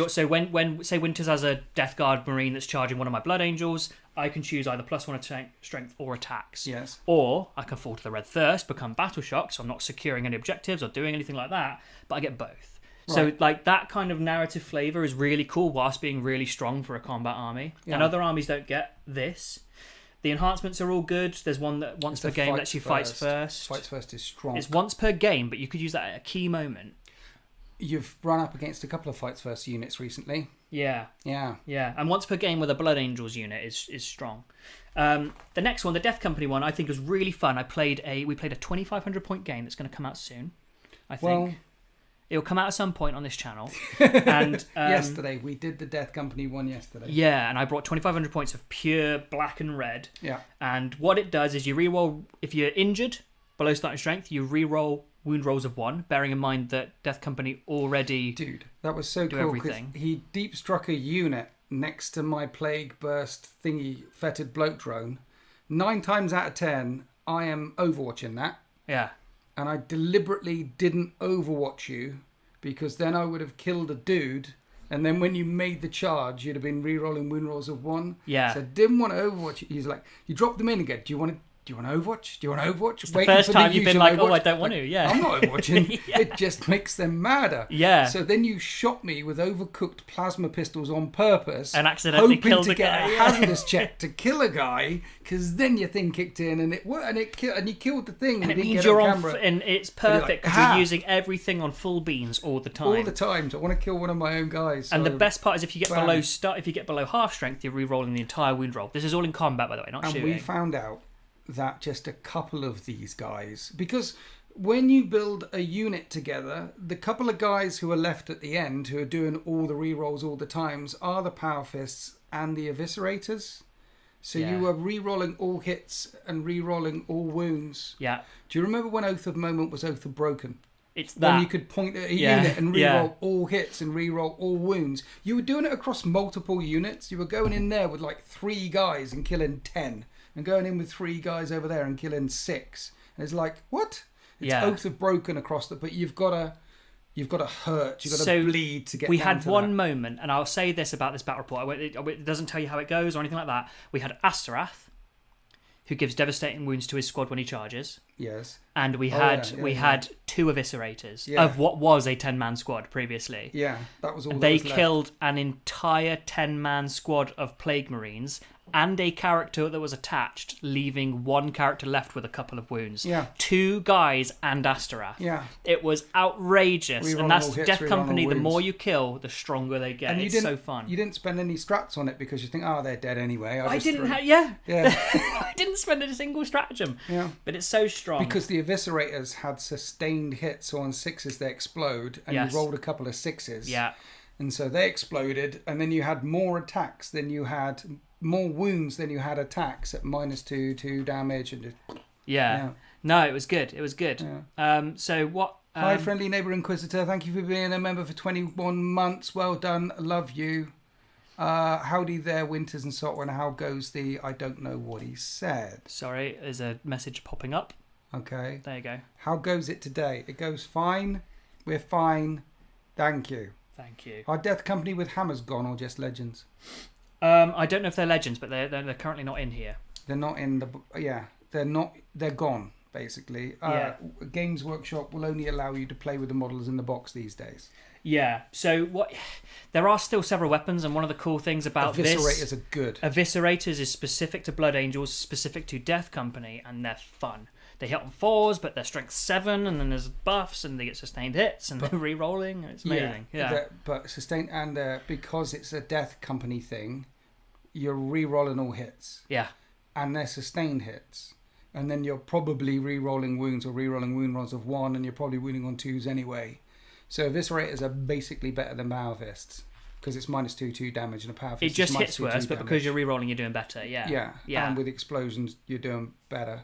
So when say Winters has a Death Guard Marine that's charging one of my Blood Angels, I can choose either +1 to strength or attacks. Yes. Or I can fall to the Red Thirst, become battle shocked, so I'm not securing any objectives or doing anything like that, but I get both. Right. So like that kind of narrative flavour is really cool whilst being really strong for a combat army. Yeah. And other armies don't get this. The enhancements are all good. There's one that once per game lets you fight first. Fights first is strong. It's once per game, but you could use that at a key moment. You've run up against a couple of fights first units recently. Yeah. And once per game with a Blood Angels unit is strong. The next one, the Death Company one, I think was really fun. We played a 2,500 point game that's going to come out soon. I think it'll come out at some point on this channel. And yesterday we did the Death Company one yesterday. Yeah, and I brought 2,500 points of pure black and red. Yeah. And what it does is you reroll if you're injured below starting strength, you reroll wound rolls of 1, bearing in mind that Death Company already that was so cool because he deep struck a unit next to my Plague Burst thingy fetid bloat drone. 9 times out of 10, I am overwatching that. Yeah. And I deliberately didn't overwatch you because then I would have killed a dude. And then when you made the charge, you'd have been re-rolling wound rolls of 1. Yeah. So I didn't want to overwatch you. He's like, you drop them in again. Do you want to overwatch? Do you want to overwatch? It's the first time you've been like, oh, I don't want to. Yeah. I'm not overwatching. Yeah. It just makes them madder. Yeah. So then you shot me with overcooked plasma pistols on purpose. And accidentally hoping killed to a get guy. a hazardous check to kill a guy, because then your thing kicked in and it worked, and you killed the thing. And it didn't means get you're on on, camera. and it's And you're perfect like, because you're using everything on full beans all the time. all the time. So I want to kill one of my own guys. And the so- best part is if you get bam. if you get below half strength, you're re-rolling the entire wound roll. This is all in combat, by the way, not And shooting. we found out that just a couple of these guys, because when you build a unit together, the couple of guys who are left at the end, who are doing all the re-rolls all the times, are the Power Fists and the Eviscerators. So Yeah. you are re-rolling all hits and re-rolling all wounds. Yeah, Do you remember when Oath of Moment was Oath of Broken? it's that. When you could point at a Yeah, unit and re-roll yeah. all hits and re-roll all wounds. You were doing it across multiple units. You were going in there with like 3 guys and killing 10. And going in with 3 guys over there and killing 6. And it's like, what? It's Yeah. Oath of Broken across the... But you've got to hurt. You've got to So bleed to get we down had to one that. moment, and I'll say this about this battle report. It doesn't tell you how it goes or anything like that. We had Asterath, who gives devastating wounds to his squad when he charges. Yes. And we Oh, had yeah, we yeah. had 2 Eviscerators Yeah. of what was a 10-man squad previously. Yeah, that was all They that was left. killed an entire 10-man squad of Plague Marines and a character that was attached, leaving 1 character left with a couple of wounds. Yeah. 2 guys and Asterath. Yeah. It was outrageous. Reroll And that's all hits, Death reroll Company. all The more wounds. you kill, the stronger they get. And you It's didn't, so fun. You didn't spend any strats on it because you think, oh, they're dead anyway. I didn't have... Yeah. Yeah. I didn't spend a single stratagem. Yeah. But it's so strong. Because the Eviscerators had sustained hits, so on 6s they explode, and Yes. you rolled a couple of 6s. Yeah. And so they exploded, and then you had more attacks than you had, more wounds than you had attacks at -2 damage. And just, Yeah. No, it was good. It was good. Yeah. So what... Hi, friendly neighbour Inquisitor. Thank you for being a member for 21 months. Well done. Love you. Howdy there, Winters and Saltwater. How goes the... I don't know what he said. Sorry, there's a message popping up. Okay. There you go. How goes it today? It goes fine. We're fine. Thank you. Thank you. Are Death Company with Hammers gone or just Legends? I don't know if they're legends, but they're currently not in here. They're not in the... Yeah. They're not... They're gone, basically. Yeah. Games Workshop will only allow you to play with the models in the box these days. Yeah. So what? There are still several weapons, and one of the cool things about Eviscerators are good. Eviscerators is specific to Blood Angels, specific to Death Company, and they're fun. They hit on 4s, but they're strength 7, and then there's buffs, and they get sustained hits, and they're re-rolling, and it's amazing. Yeah. But sustain and because it's a Death Company thing, you're re-rolling all hits. Yeah. And they're sustained hits. And then you're probably re-rolling wounds or re-rolling wound rolls of 1, and you're probably wounding on 2s anyway. So Eviscerators are basically better than Power Fists because it's -2 damage, and a Power Fist It just is hits -2 worse, but damage. because you're re-rolling, you're doing better. Yeah. Yeah, Yeah. and with explosions, you're doing better.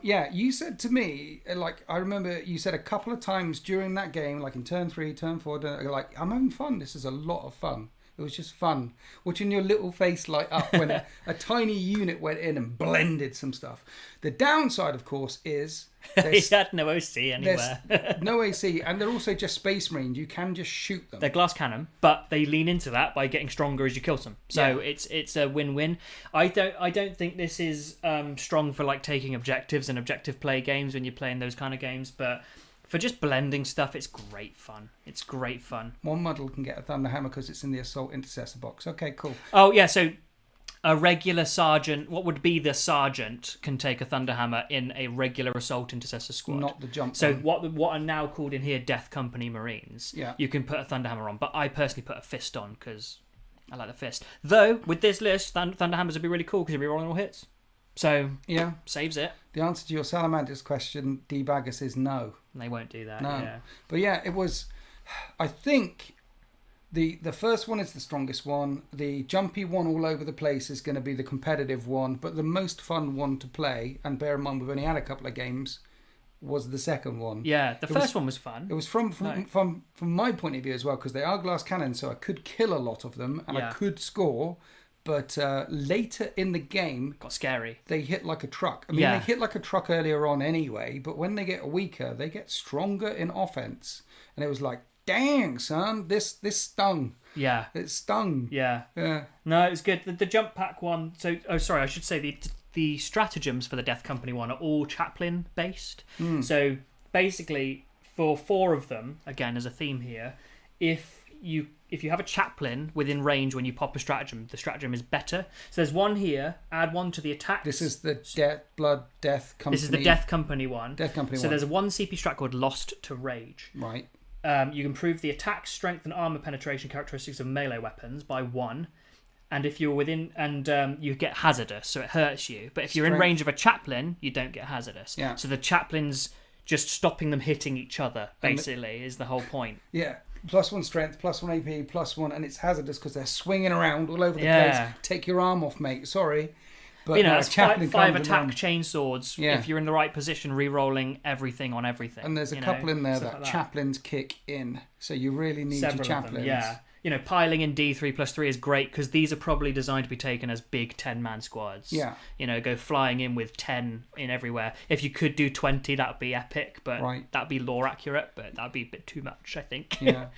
Yeah, you said to me, like, I remember you said a couple of times during that game, like in turn 3, turn 4, like, I'm having fun. This is a lot of fun. It was just fun watching your little face light up when a tiny unit went in and blended some stuff. The downside, of course, is He there's, had no OC anywhere. there's no AC, and they're also just Space Marines. You can just shoot them. They're glass cannon, but they lean into that by getting stronger as you kill them. So Yeah. it's a win-win. I don't think this is strong for like taking objectives and objective play games when you're playing those kind of games, but for just blending stuff, it's great fun. It's great fun. One model can get a Thunderhammer because it's in the Assault Intercessor box. Okay, cool. Oh yeah, so a regular sergeant, what would be the sergeant, can take a Thunderhammer in a regular Assault Intercessor squad. Not the jump So one. what are now called in here Death Company Marines. Yeah. You can put a Thunderhammer on, but I personally put a fist on because I like the fist. Though with this list, Thunderhammers would be really cool because you'll be rolling all hits. So Yeah. saves it. The answer to your Salamanders question, Debaggus, is no. And they won't do that. No. Yeah. But yeah, it was... I think the first one is the strongest one. The jumpy one all over the place is going to be the competitive one. But the most fun one to play, and bear in mind we've only had a couple of games, was the second one. Yeah, the first one was fun. It was from my point of view as well, because they are glass cannons, so I could kill a lot of them, and I Yeah. could score. But later in the game, Got scary. they hit like a truck. I mean, Yeah. they hit like a truck earlier on anyway, but when they get weaker, they get stronger in offense. And it was like, dang, son, this stung. Yeah. It stung. Yeah. Yeah. No, it was good. The jump pack one. So, I should say the stratagems for the Death Company one are all chaplain based. So basically, for 4 of them, again as a theme here, if you have a chaplain within range when you pop a stratagem, the stratagem is better. So there's one here. Add 1 to the attack. This is the Death Company. This is the Death Company one. Death Company so one. there's a 1 CP strat called Lost to Rage. Right. You improve the attack, strength, and armor penetration characteristics of melee weapons by 1. And if you're within, you get hazardous, so it hurts you. But if you're in Strength. range of a chaplain, you don't get hazardous. Yeah. So the chaplain's just stopping them hitting each other, basically, is the whole point. Yeah. +1 strength, +1 AP, +1, and it's hazardous because they're swinging around all over the Yeah. place. Take your arm off, mate. Sorry. But You know, no, it's chaplain five comes attack along. chainswords. Yeah. If you're in the right position, re-rolling everything on everything. And there's a you couple know, in there stuff that like chaplains kick in. So you really need Several your of chaplains. them, yeah. You know, piling in D3+3 is great because these are probably designed to be taken as big 10-man squads. Yeah. You know, go flying in with 10 in everywhere. If you could do 20, that would be epic, but Right. that'd be lore accurate, but that'd be a bit too much, I think. Yeah.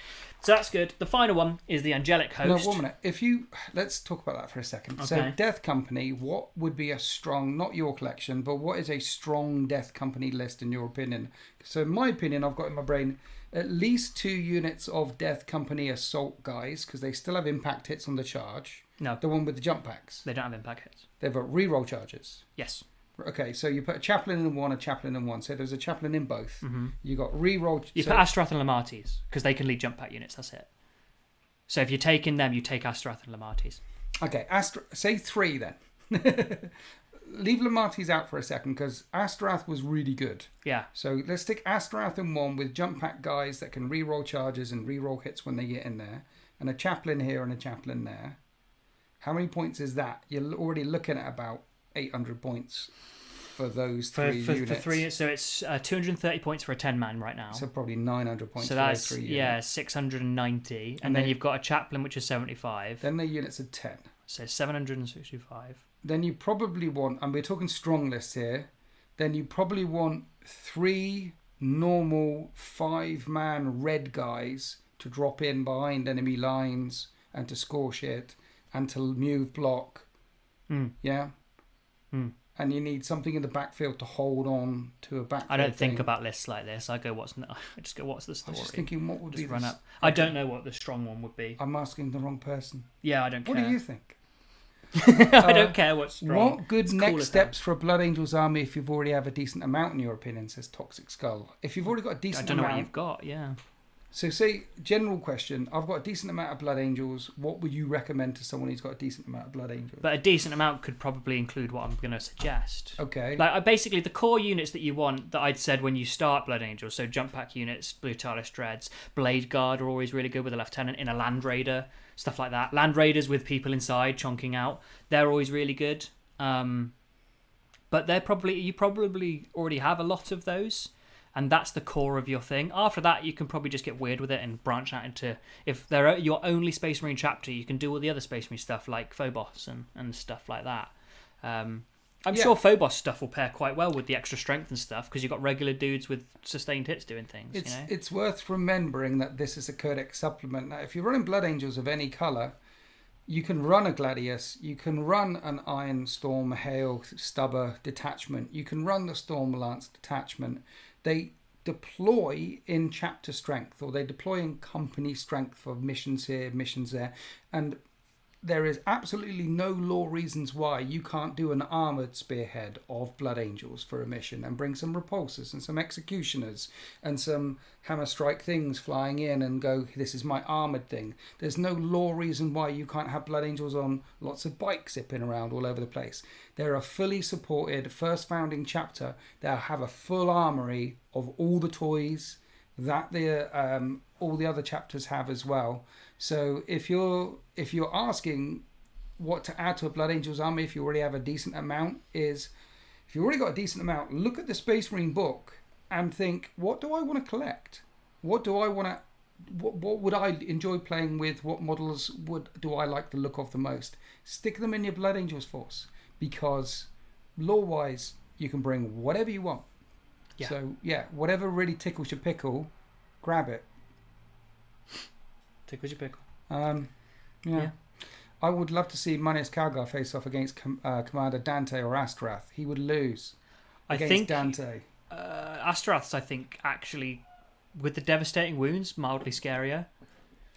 So that's good. The final one is the Angelic Host. No, 1 minute. Let's talk about that for a second. So Okay. Death Company, what would be a strong, not your collection, but what is a strong Death Company list in your opinion? So in my opinion, I've got in my brain at least 2 units of Death Company assault guys, because they still have impact hits on the charge. No, The one with the jump packs. they don't have impact hits. They've got reroll charges. Yes. Okay, so you put a chaplain in one, a chaplain in one. So there's a chaplain in both. Mm-hmm. You got reroll. You so, put Astaroth and Lamartes because they can lead jump pack units, that's it. So if you're taking them, you take Astaroth and Lamartes. Okay, say 3 then. Leave Lamartes out for a second because Astaroth was really good. Yeah. So let's stick Astaroth in one with jump pack guys that can reroll charges and reroll hits when they get in there, and a chaplain here and a chaplain there. How many points is that? You're already looking at about 800 points for those 3 units. For 3, so it's 230 points for a 10-man right now. So probably 900 points So for that's, those 3 units. yeah, 690. And then you've got a chaplain, which is 75. Then the units are 10. So 765. Then you probably want, and we're talking strong lists here, then you probably want 3 normal 5-man red guys to drop in behind enemy lines and to score shit and to move block. Yeah? And you need something in the backfield to hold on to a backfield. I don't think thing. about lists like this. I just go, what's the I story? was just thinking, what would Just be run this? up. I don't know what the strong one would be. I'm asking the wrong person. Yeah, I don't care. What do you think? I don't care what's strong. What good It's cool next as steps for a Blood Angels army if you've already have a decent amount in your opinion, says Toxic Skull. If you've already got a hell. I decent don't know amount. what you've got, yeah. So say, general question, I've got a decent amount of Blood Angels. What would you recommend to someone who's got a decent amount of Blood Angels? But a decent amount could probably include what I'm going to suggest. Okay. Like, basically, the core units that you want that I'd said when you start Blood Angels, so jump pack units, Brutalis Dreads, Blade Guard are always really good with a Lieutenant in a Land Raider, stuff like that. Land Raiders with people inside chonking out, they're always really good. But you probably already have a lot of those, and that's the core of your thing. After that, you can probably just get weird with it and branch out into, if they're your only Space Marine chapter, you can do all the other Space Marine stuff like Phobos and stuff like that. I'm sure Phobos stuff will pair quite well with the extra strength and stuff because you've got regular dudes with sustained hits doing things. It's worth remembering that this is a codex supplement. Now, if you're running Blood Angels of any colour, you can run a Gladius, you can run an Iron Storm, Hail, Stubber detachment, you can run the Storm Lance detachment. They deploy in chapter strength, or they deploy in company strength for missions here, missions there, and there is absolutely no law reasons why you can't do an armoured spearhead of Blood Angels for a mission and bring some repulsors and some executioners and some hammer strike things flying in and go, this is my armoured thing. There's no law reason why you can't have Blood Angels on lots of bikes zipping around all over the place. They're a fully supported first founding chapter. They'll have a full armoury of all the toys that all the other chapters have as well. So if you're asking what to add to a Blood Angels army, if you already have a decent amount, if you've already got a decent amount, look at the Space Marine book and think, what do I want to collect? What do I want to what would I enjoy playing with? What models do I like the look of the most? Stick them in your Blood Angels force, because lore-wise, you can bring whatever you want. Yeah. So, whatever really tickles your pickle, grab it. Tickles your pickle. Yeah. I would love to see Manius Calgar face off against Commander Dante or Astrath. He would lose against Dante. Astrath's, I think, actually, with the devastating wounds, mildly scarier.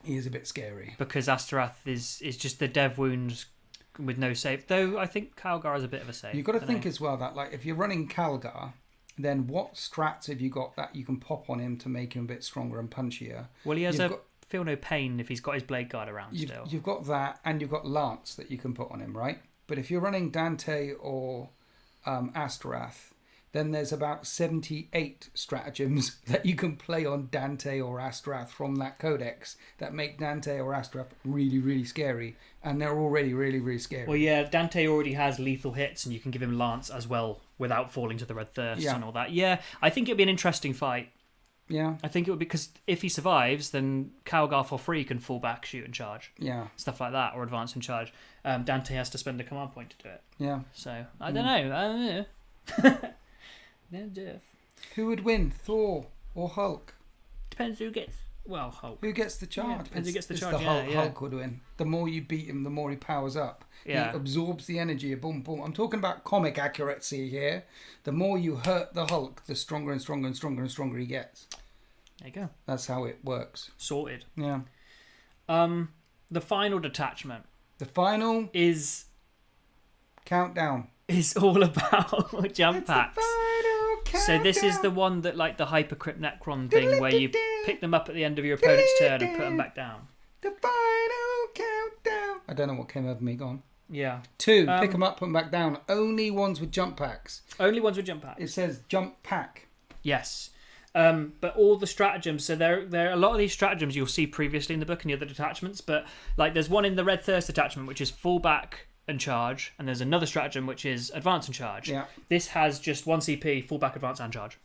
He is a bit scary. Because Astrath is just the dev wounds with no save. Though I think Calgar is a bit of a save. You've got to think as well that, like, if you're running Calgar, then what strats have you got that you can pop on him to make him a bit stronger and punchier? Well, he has feel no pain if he's got his blade guard around still. You've got that, and you've got Lance that you can put on him, right? But if you're running Dante or Astrath, then there's about 78 stratagems that you can play on Dante or Astrath from that codex that make Dante or Astrath really, really scary. And they're already really, really scary. Well, yeah, Dante already has lethal hits, and you can give him Lance as well without falling to the Red Thirst and all that. Yeah, I think it'd be an interesting fight. Yeah. I think it would, because if he survives, then Calgar for free can fall back, shoot and charge. Yeah. Stuff like that, or advance and charge. Dante has to spend a command point to do it. Yeah. So, I don't know. No diff. Who would win, Thor or Hulk? Depends who gets... Well, Hulk. Who gets the charge? Yeah, depends who gets the charge, Hulk would win. The more you beat him, the more he powers up. Yeah. He absorbs the energy. Boom, boom. I'm talking about comic accuracy here. The more you hurt the Hulk, the stronger and stronger and stronger and stronger he gets. There you go. That's how it works. Sorted. Yeah. The final detachment. The final is countdown. Is all about jump packs. So this is the one that, like the Hypercrypt Necron thing, where you pick them up at the end of your opponent's turn and put them back down. The final countdown. I don't know what came over me. Go on. Yeah. 2. Pick them up, put them back down. Only ones with jump packs. Only ones with jump packs. It says jump pack. Yes. But all the stratagems, so there are a lot of these stratagems you'll see previously in the book and the other detachments, but like there's one in the Red Thirst detachment which is fall back and charge, and there's another stratagem which is advance and charge. Yeah. This has just 1 CP, fall back, advance and charge.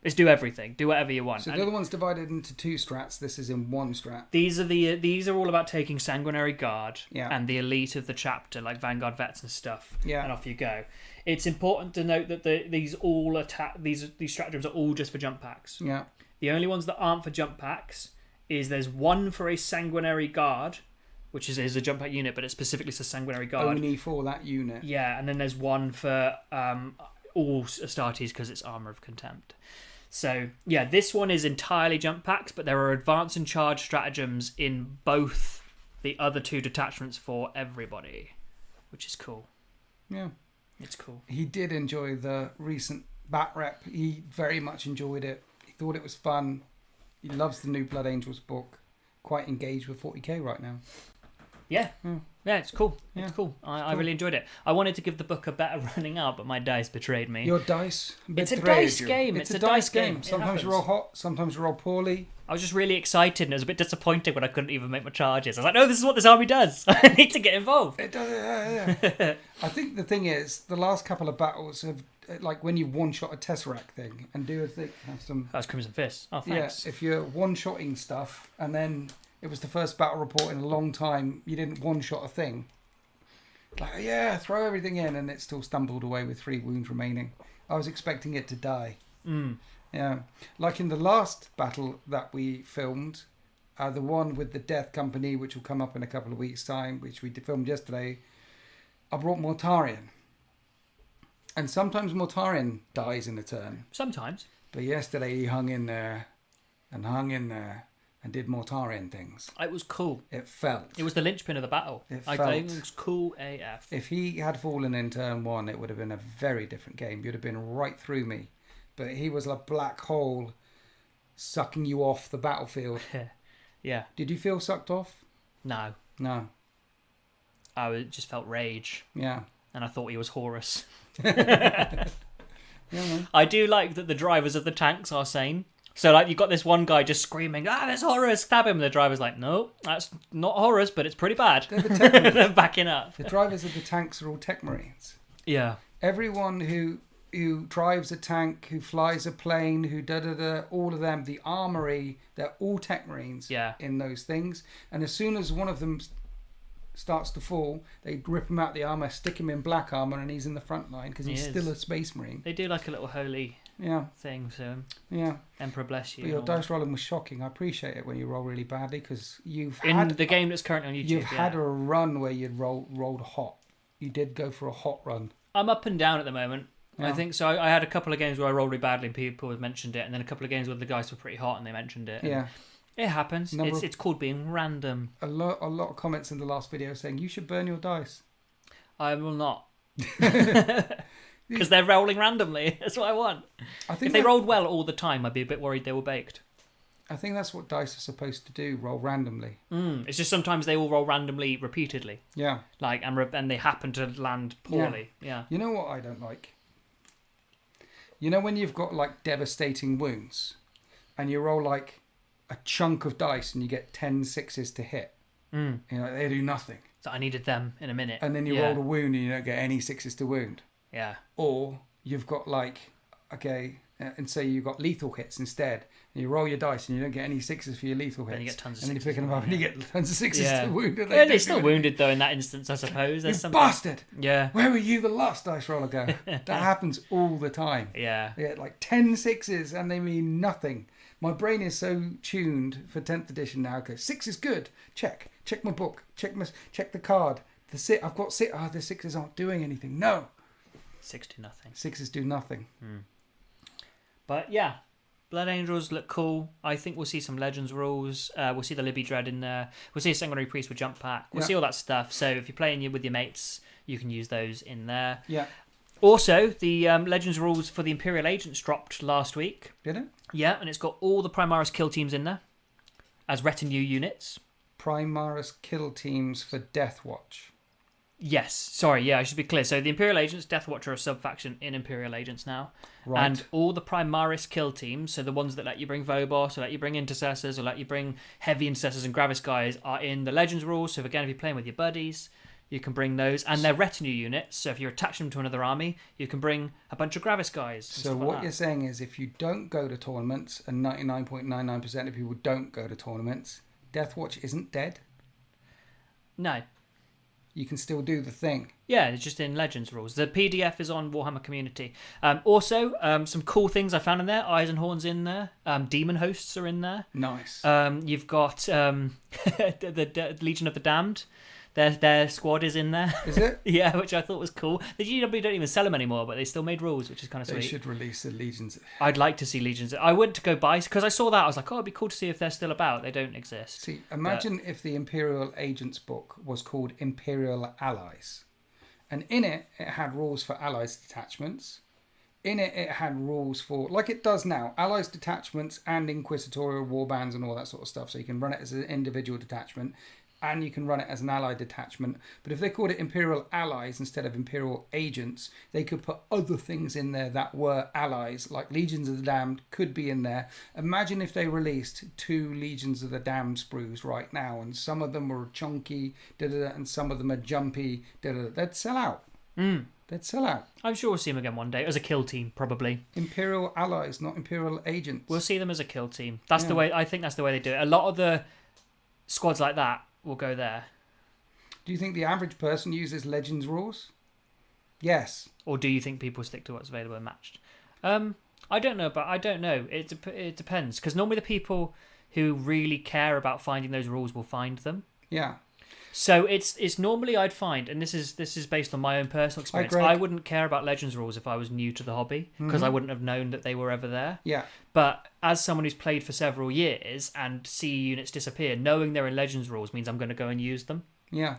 It's do everything, do whatever you want. So the other one's divided into 2 strats. This is in 1 strat. These are all about taking Sanguinary Guard and the elite of the chapter, like Vanguard vets and stuff. Yeah. And off you go. It's important to note that these stratagems are all just for jump packs. Yeah. The only ones that aren't for jump packs is there's one for a Sanguinary Guard, which is a jump pack unit, but it specifically says Sanguinary Guard. Only for that unit. Yeah, and then there's one for all Astartes because it's Armour of Contempt. So, yeah, this one is entirely jump packs, but there are advance and charge stratagems in both the other 2 detachments for everybody, which is cool. Yeah. It's cool. He did enjoy the recent bat rep. He very much enjoyed it. He thought it was fun. He loves the new Blood Angels book. Quite engaged with 40k right now. Yeah. Yeah, it's cool. Yeah. It's cool. I really enjoyed it. I wanted to give the book a better running out, but my dice betrayed me. Your dice It's a dice game. It's a dice game. Sometimes happens. you roll hot, sometimes you roll poorly. I was just really excited and it was a bit disappointing when I couldn't even make my charges. I was like, no, this is what this army does. I need to get involved. It does, yeah. I think the thing is, the last couple of battles have, like when you one-shot a Tesseract thing and do a thing, have some... That was Crimson Fist. Oh, thanks. Yeah, if you're one-shotting stuff and then it was the first battle report in a long time, you didn't one-shot a thing. Like, yeah, throw everything in, and it still stumbled away with 3 wounds remaining. I was expecting it to die. Yeah, like in the last battle that we filmed, the one with the Death Company, which will come up in a couple of weeks' time, which we filmed yesterday, I brought Mortarion. And sometimes Mortarion dies in a turn. Sometimes. But yesterday he hung in there and did Mortarion things. It was cool. It felt. It was the linchpin of the battle. It I felt. think it was cool AF. If he had fallen in turn 1, it would have been a very different game. You'd have been right through me. But he was like a black hole sucking you off the battlefield. Yeah. Did you feel sucked off? No. No. Just felt rage. Yeah. And I thought he was Horus. Yeah, man. I do like that the drivers of the tanks are sane. So, like, you've got this one guy just screaming, there's Horus, stab him. And the driver's like, no, that's not Horus, but it's pretty bad. They're the tech They're backing up. The drivers of the tanks are all tech marines. Yeah. Everyone who who drives a tank, who flies a plane, who da-da-da, all of them, the armory, they're all tech marines in those things. And as soon as one of them starts to fall, they rip him out the armor, stick him in black armor, and he's in the front line because he's still a space marine. They do like a little holy thing, so Emperor bless you. But your dice rolling was shocking. I appreciate it when you roll really badly because you've in had the game that's currently on YouTube. You've had a run where you'd rolled hot. You did go for a hot run. I'm up and down at the moment. I think so. I had a couple of games where I rolled really badly and people have mentioned it, and then a couple of games where the dice were pretty hot and they mentioned it. Yeah. It happens. It's called being random. A lot of comments in the last video saying you should burn your dice. I will not. Because they're rolling randomly. That's what I want. If they rolled well all the time, I'd be a bit worried they were baked. I think that's what dice are supposed to do, roll randomly. It's just sometimes they all roll randomly repeatedly. Yeah. And they happen to land poorly. Yeah. You know what I don't like? You know when you've got like devastating wounds and you roll like a chunk of dice and you get 10 sixes to hit. You know, they do nothing. So I needed them in a minute. And then you roll a wound and you don't get any sixes to wound. Yeah. Or you've got like, and say you've got lethal hits instead. And you roll your dice and you don't get any sixes for your lethal hits. And you get tons of sixes. And then you pick them up and you get tons of sixes to wound. Yeah, they're still wounded though in that instance, I suppose. You bastard! Yeah. Where were you the last dice roll ago? That happens all the time. Yeah. You get like 10 sixes and they mean nothing. My brain is so tuned for 10th edition now. Okay, 6 is good. Check my book. Check the card. I've got 6. The sixes aren't doing anything. No. 6 do nothing. Sixes do nothing. But yeah, Blood Angels look cool. I think we'll see some Legends rules. We'll see the Libby Dread in there. We'll see a Sanguinary Priest with Jump Pack. We'll see all that stuff. So if you're playing with your mates, you can use those in there. Yeah. Also, the Legends rules for the Imperial Agents dropped last week. Did it? Yeah, and it's got all the Primaris kill teams in there as retinue units. Primaris kill teams for Death Watch. Yes, sorry, yeah, I should be clear. So the Imperial Agents, Death Watch are a sub-faction in Imperial Agents now. Right. And all the Primaris kill teams, so the ones that let you bring Vobos, or let you bring Intercessors, or let you bring Heavy Intercessors and Gravis guys, are in the Legends rules. So again, if you're playing with your buddies, you can bring those. And they're retinue units, so if you attach them to another army, you can bring a bunch of Gravis guys. So what you're saying is if you don't go to tournaments, and 99.99% of people don't go to tournaments, Death Watch isn't dead? No. You can still do the thing. Yeah, it's just in Legends rules. The PDF is on Warhammer Community. Also, some cool things I found in there. Eyes and Horns in there. Demon Hosts are in there. Nice. You've got the Legion of the Damned. Their squad is in there. Is it? Yeah, which I thought was cool. The GW don't even sell them anymore, but they still made rules, which is kind of sweet. They should release the Legions. I'd like to see Legions. I went to go buy, because I saw that. I was like, oh, it'd be cool to see if they're still about. They don't exist. See, imagine if the Imperial Agents book was called Imperial Allies. And in it had rules for Allies detachments. In it had rules for, like it does now, Allies detachments and Inquisitorial warbands and all that sort of stuff. So you can run it as an individual detachment. And you can run it as an allied detachment. But if they called it Imperial Allies instead of Imperial Agents, they could put other things in there that were allies, like Legions of the Damned could be in there. Imagine if they released 2 Legions of the Damned sprues right now, and some of them were chunky, and some of them are jumpy. They'd sell out. They'd sell out. I'm sure we'll see them again one day, as a kill team, probably. Imperial Allies, not Imperial Agents. We'll see them as a kill team. That's the way. I think that's the way they do it. A lot of the squads like that will go there. Do you think the average person uses Legends rules? Yes. Or do you think people stick to what's available and matched? I don't know, but I don't know. It depends, because normally the people who really care about finding those rules will find them. Yeah. So it's normally I'd find, and this is based on my own personal experience. I wouldn't care about Legends rules if I was new to the hobby, because I wouldn't have known that they were ever there. Yeah. But as someone who's played for several years and see units disappear, knowing they're in Legends rules means I'm going to go and use them. Yeah.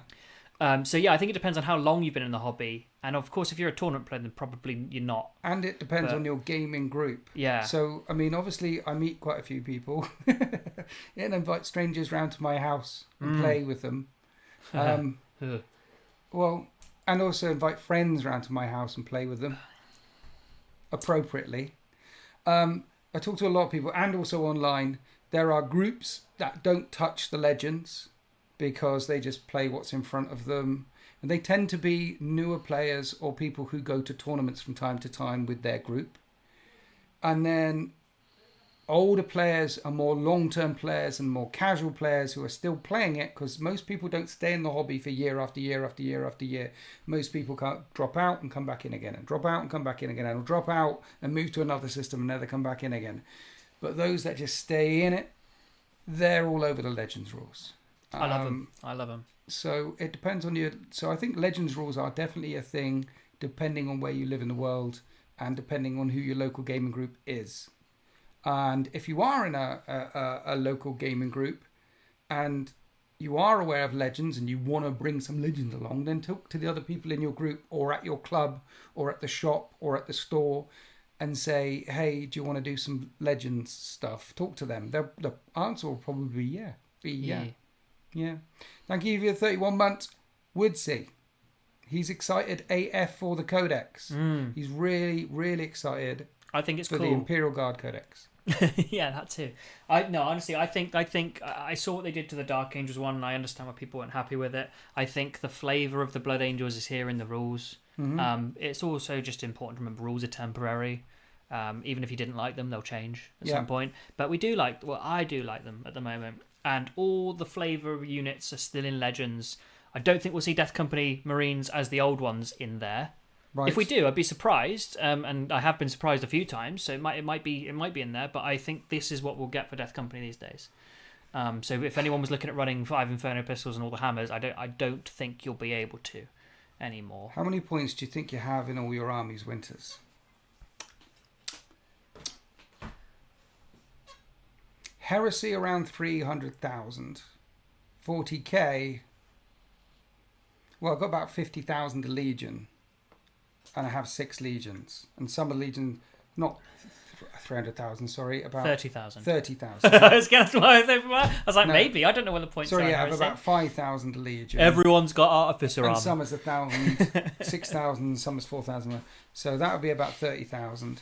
So yeah, I think it depends on how long you've been in the hobby, and of course, if you're a tournament player, then probably you're not. And it depends on your gaming group. Yeah. So I mean, obviously, I meet quite a few people and invite strangers round to my house and play with them. Well, and also invite friends round to my house and play with them appropriately. I talk to a lot of people, and also online. There are groups that don't touch the Legends because they just play what's in front of them. And they tend to be newer players or people who go to tournaments from time to time with their group. And then older players are more long-term players and more casual players who are still playing it, because most people don't stay in the hobby for year after year after year after year. Most people can't drop out and come back in again, and drop out and come back in again, and drop out and move to another system and never come back in again. But those that just stay in it, they're all over the Legends rules. I love them. So it depends on your... So I think Legends rules are definitely a thing depending on where you live in the world and depending on who your local gaming group is. And if you are in a local gaming group and you are aware of Legends and you want to bring some Legends along, then talk to the other people in your group or at your club or at the shop or at the store and say, hey, do you want to do some Legends stuff? Talk to them. The answer will probably be yeah. Yeah. Thank you for your 31 months. Woodsy. He's excited AF for the codex. He's really, really excited. I think it's for cool. the Imperial Guard codex. Yeah, that too. Honestly, I think I saw what they did to the Dark Angels one, and I understand why people weren't happy with it. I think the flavour of the Blood Angels is here in the rules. Mm-hmm. It's also just important to remember rules are temporary. Even if you didn't like them, they'll change at some point. But I do like them at the moment. And all the flavour units are still in Legends. I don't think we'll see Death Company Marines as the old ones in there. Right. If we do, I'd be surprised, and I have been surprised a few times. So it might be in there, but I think this is what we'll get for Death Company these days. So if anyone was looking at running 5 Inferno pistols and all the hammers, I don't think you'll be able to anymore. How many points do you think you have in all your armies, Winters? Heresy around 300,000. 40k. Well, I've got about 50,000 a legion. And I have 6 legions. And some of the legion, not 300,000, sorry, about 30,000. 30,000. I was like, no, maybe. I don't know what the points are. Sorry, I have about 5,000 a legion. Everyone's got artificer armor. And some is 1,000, 6,000, some is 4,000. So that would be about 30,000.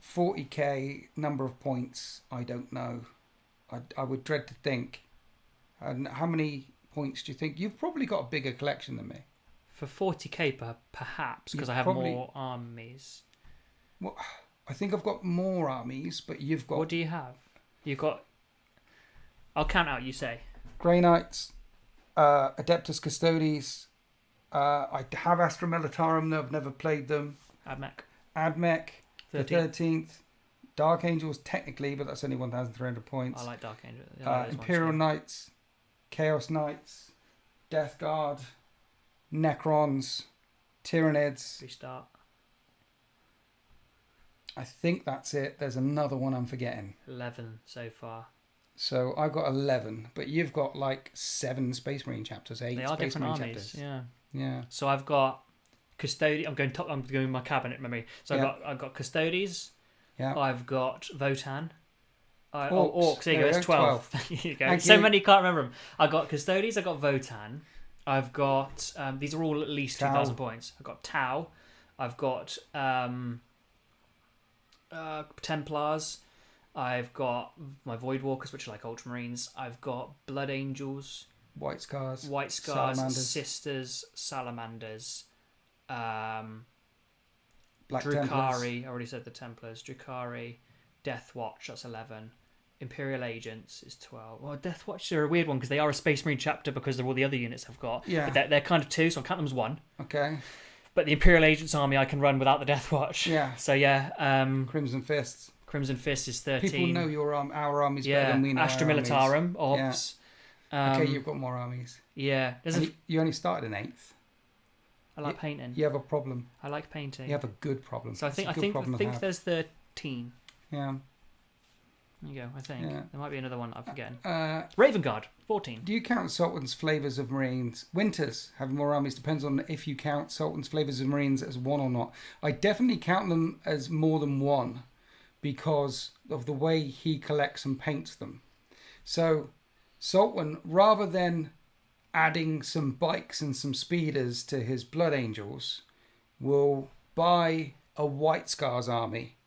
40k number of points, I don't know. I would dread to think. And how many points do you think? You've probably got a bigger collection than me. For 40k, perhaps, because I have more armies. Well, I think I've got more armies, but you've got... What do you have? You've got... I'll count out, you say. Grey Knights, Adeptus Custodes. I have Astra Militarum, though I've never played them. Admech. The 13th. Dark Angels, technically, but that's only 1,300 points. I like Dark Angels. Imperial Knights, Chaos Knights, Death Guard, Necrons, Tyranids. Restart. I think that's it. There's another one I'm forgetting. 11 so far. So I've got 11, but you've got like 7 Space Marine chapters, 8 they are Space Marine armies, chapters. Yeah. So I've got Custodian. I'm going my cabinet memory. So I've got Custodes. Yeah. I've got Votan. Orcs. There you go. It's 12. There you go. So many you can't remember them. I've got Custodes. I've got Votan. I've got these are all at least 2,000 points. I've got Tau. I've got Templars. I've got my Void Walkers, which are like Ultramarines. I've got Blood Angels, White Scars, Salamanders. Sisters, Salamanders, Black Drukhari. Templars. I already said the Templars. Drukhari, Death Watch. That's 11. Imperial Agents is 12. Well, Death Watch are a weird one because they are a Space Marine chapter because they're all the other units I've got. Yeah. But they're kind of 2, so I'll count them as 1. Okay. But the Imperial Agents army I can run without the Death Watch. Yeah. So yeah. Crimson Fists. Crimson Fist is 13. People know our armies better than we know Astra our Militarum, armies. Ops. Yeah. Okay, you've got more armies. Yeah. You only started in 8th. I like painting. You have a problem. I like painting. You have a good problem. So I think there's 13. Yeah. There you go, I think. Yeah. There might be another one I'm forgetting. Raven Guard, 14. Do you count Sultan's Flavours of Marines? Winters have more armies. Depends on if you count Sultan's Flavours of Marines as 1 or not. I definitely count them as more than 1 because of the way he collects and paints them. So Sultan, rather than adding some bikes and some speeders to his Blood Angels, will buy a White Scars army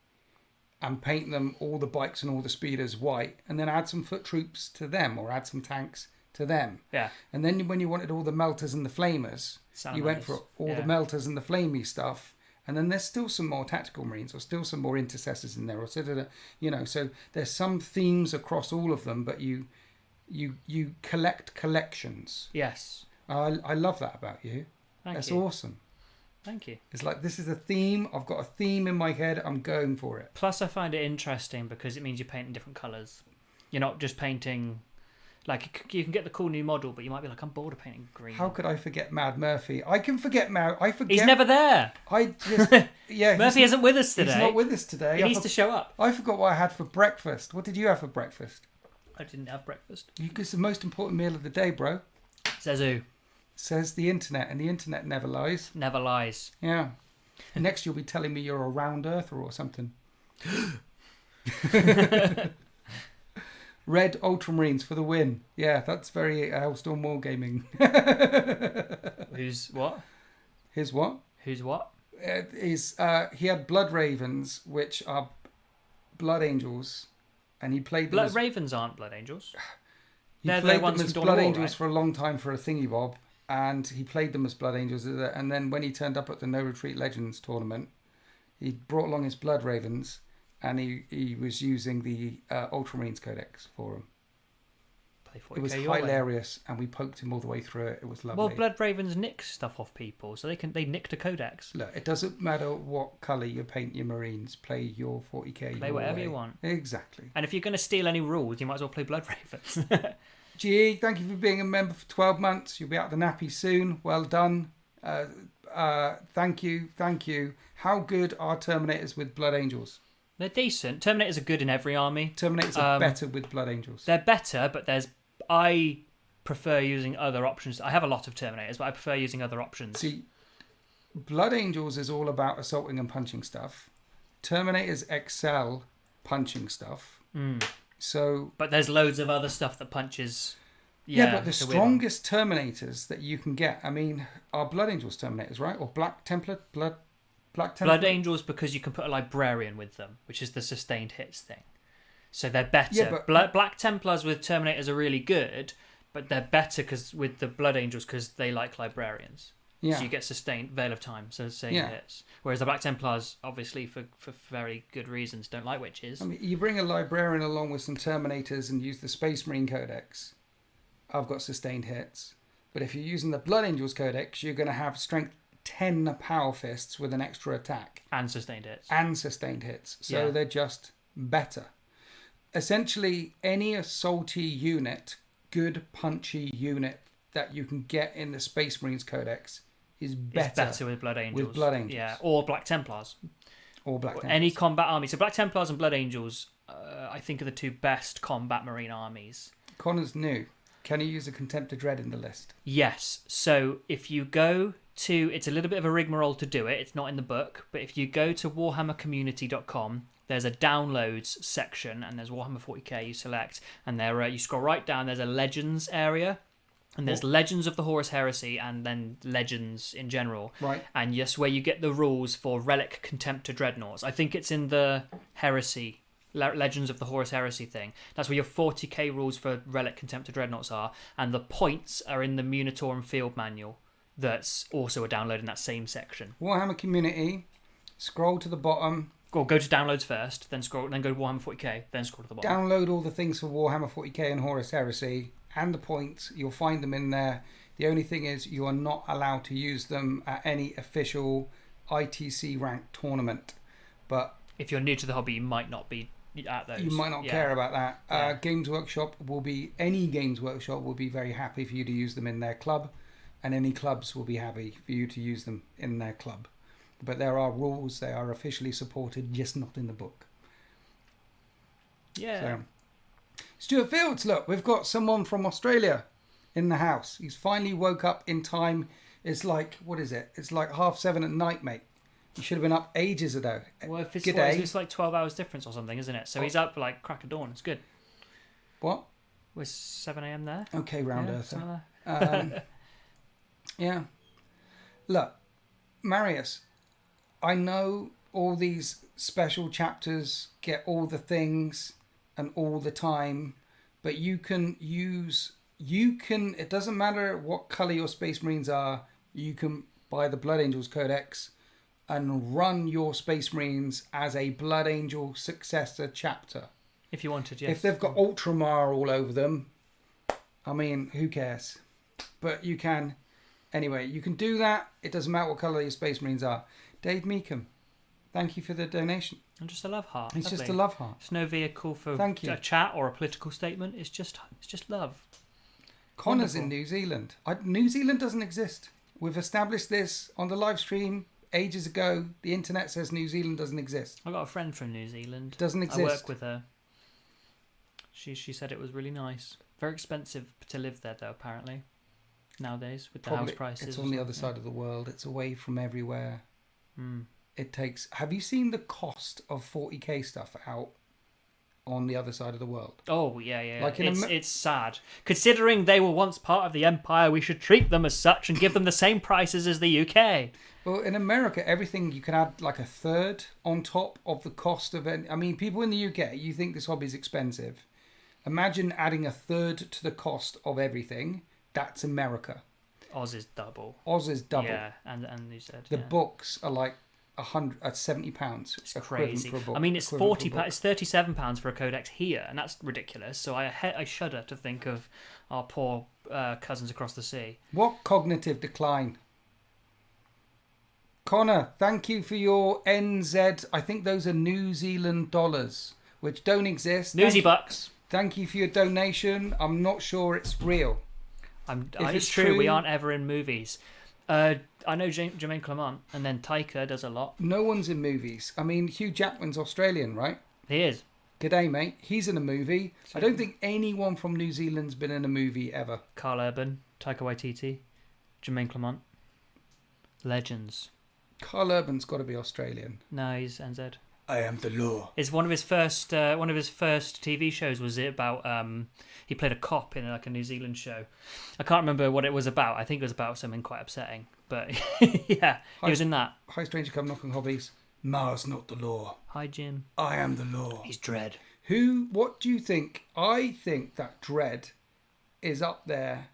and paint them, all the bikes and all the speeders, white, and then add some foot troops to them or add some tanks to them. Yeah. And then when you wanted all the melters and the flamers, you went for all the melters and the flamey stuff. And then there's still some more tactical marines, or still some more intercessors in there, or so there's some themes across all of them, but you collect collections. Yes. I love that about you. That's awesome. Thank you. It's like, this is a theme. I've got a theme in my head. I'm going for it. Plus, I find it interesting because it means you're painting different colours. You're not just painting... Like, you can get the cool new model, but you might be like, I'm bored of painting green. How could I forget Mad Murphy? I can forget He's never there. Murphy isn't with us today. He's not with us today. He needs to show up. I forgot what I had for breakfast. What did you have for breakfast? I didn't have breakfast. It's the most important meal of the day, bro. Says who? Says the internet, and the internet never lies. Never lies. Yeah. Next, you'll be telling me you're a round earther or something. Red Ultramarines for the win. Yeah, that's very Hellstorm Wargaming. Who's what? His what? Who's what? He had Blood Ravens, which are Blood Angels, and he played them Blood Ravens aren't Blood Angels. He played them as Blood Angels for a long time for a thingy bob, and he played them as Blood Angels. And then when he turned up at the No Retreat Legends tournament, he brought along his Blood Ravens, and he was using the Ultramarines Codex for him. It was hilarious, and we poked him all the way through it. It was lovely. Well, Blood Ravens nick stuff off people, so they nicked a Codex. Look, it doesn't matter what colour you paint your Marines. Play your 40k. Play whatever you want. Exactly. And if you're going to steal any rules, you might as well play Blood Ravens. Gee, thank you for being a member for 12 months. You'll be out the nappy soon. Well done. Thank you. How good are Terminators with Blood Angels? They're decent. Terminators are good in every army. Terminators are better with Blood Angels. They're better, but I prefer using other options. I have a lot of Terminators, but I prefer using other options. See, Blood Angels is all about assaulting and punching stuff. Terminators excel punching stuff. But there's loads of other stuff that punches. Yeah, but the strongest Terminators that you can get, are Blood Angels Terminators, right? Or Black Templar? Black Templar? Blood Angels, because you can put a Librarian with them, which is the sustained hits thing. So they're better. Yeah, but Black Templars with Terminators are really good, but they're better with the Blood Angels because they like Librarians. Yeah. So you get sustained Veil of Time, so sustained hits. Whereas the Black Templars, obviously for very good reasons, don't like witches. You bring a Librarian along with some Terminators and use the Space Marine Codex. I've got sustained hits. But if you're using the Blood Angels Codex, you're going to have strength 10 Power Fists with an extra attack. And sustained hits. So they're just better. Essentially, any assaulty unit, good punchy unit that you can get in the Space Marines Codex is better with Blood Angels. Yeah, or Black Templars. Any combat army. So Black Templars and Blood Angels, I think, are the two best combat Marine armies. Connor's new. Can you use a Contempt of Dread in the list? Yes. So if you go to... It's a little bit of a rigmarole to do it. It's not in the book. But if you go to warhammercommunity.com, there's a downloads section, and there's Warhammer 40k you select, and there you scroll right down, there's a Legends area, and there's Legends of the Horus Heresy, and then Legends in general. Right. And yes, where you get the rules for Relic Contemptor Dreadnoughts. I think it's in the Heresy... Legends of the Horus Heresy thing. That's where your 40k rules for Relic Contemptor Dreadnoughts are, and the points are in the Munitorum and Field Manual. That's also a download in that same section. Warhammer Community. Scroll to the bottom. Go to downloads first, then go to Warhammer 40k, then scroll to the bottom. Download all the things for Warhammer 40k and Horus Heresy and the points. You'll find them in there. The only thing is you are not allowed to use them at any official ITC ranked tournament. But if you're new to the hobby, you might not be at those. You might not care about that. Games Workshop will be very happy for you to use them in their club, and any clubs will be happy for you to use them in their club. But there are rules, they are officially supported, just not in the book. Yeah. So, Stuart Fields, look, we've got someone from Australia in the house. He's finally woke up in time. It's like, what is it? It's like 7:30 at night, mate. You should have been up ages ago. Well, if it's like 12 hours difference or something, isn't it? So he's up like crack of dawn. It's good. What? We're 7 a.m. there. Okay, round earther. Yeah. Look, Marius, I know all these special chapters get all the things and all the time, but you can use you can. It doesn't matter what color your Space Marines are. You can buy the Blood Angels Codex and run your Space Marines as a Blood Angel Successor chapter. If you wanted, yes. If they've got Ultramar all over them, I mean, who cares? But you can. Anyway, you can do that. It doesn't matter what colour your Space Marines are. Dave Meekham, thank you for the donation. And just a love heart. It's Lovely. just a love heart. It's no vehicle for Thank you. a chat or a political statement. It's just love. Connor's Wonderful. in New Zealand. New Zealand doesn't exist. We've established this on the live stream ages ago. The internet says New Zealand doesn't exist. I got a friend from New Zealand. Doesn't exist. I work with her. She said it was really nice. Very expensive to live there though, apparently. Nowadays with the house prices. It's on the other side of the world. It's away from everywhere. Mm. It takes. Have you seen the cost of 40k stuff out on the other side of the world? Oh yeah. Like it's sad. Considering they were once part of the empire, we should treat them as such and give them the same prices as the UK. Well, in America, everything you can add like a third on top of the cost of it. I mean, people in the UK, you think this hobby is expensive. Imagine adding a third to the cost of everything. That's America. Oz is double. Oz is double. Yeah, and you said the books are like £70. It's crazy. For a book. I mean, it's £40. It's £37 for a codex here, and that's ridiculous. So I shudder to think of our poor cousins across the sea. What cognitive decline? Connor, thank you for your NZ. I think those are New Zealand dollars, which don't exist. Newsy bucks. Thank you for your donation. I'm not sure it's real. It's true. We aren't ever in movies. I know Jermaine Clement, and then Taika does a lot. No one's in movies. I mean, Hugh Jackman's Australian, right? He is. G'day, mate. He's in a movie. I don't think anyone from New Zealand's been in a movie ever. Carl Urban, Taika Waititi, Jermaine Clement. Legends. Carl Urban's got to be Australian. No, he's NZ. I am the law. It's one of his first TV shows. Was it about he played a cop in like a New Zealand show. I can't remember what it was about. I think it was about something quite upsetting. But yeah, he was in that. Hi, stranger, come knocking hobbies. Mars not the law. Hi, Jim. I am the law. He's Dread. What do you think? I think that Dread is up there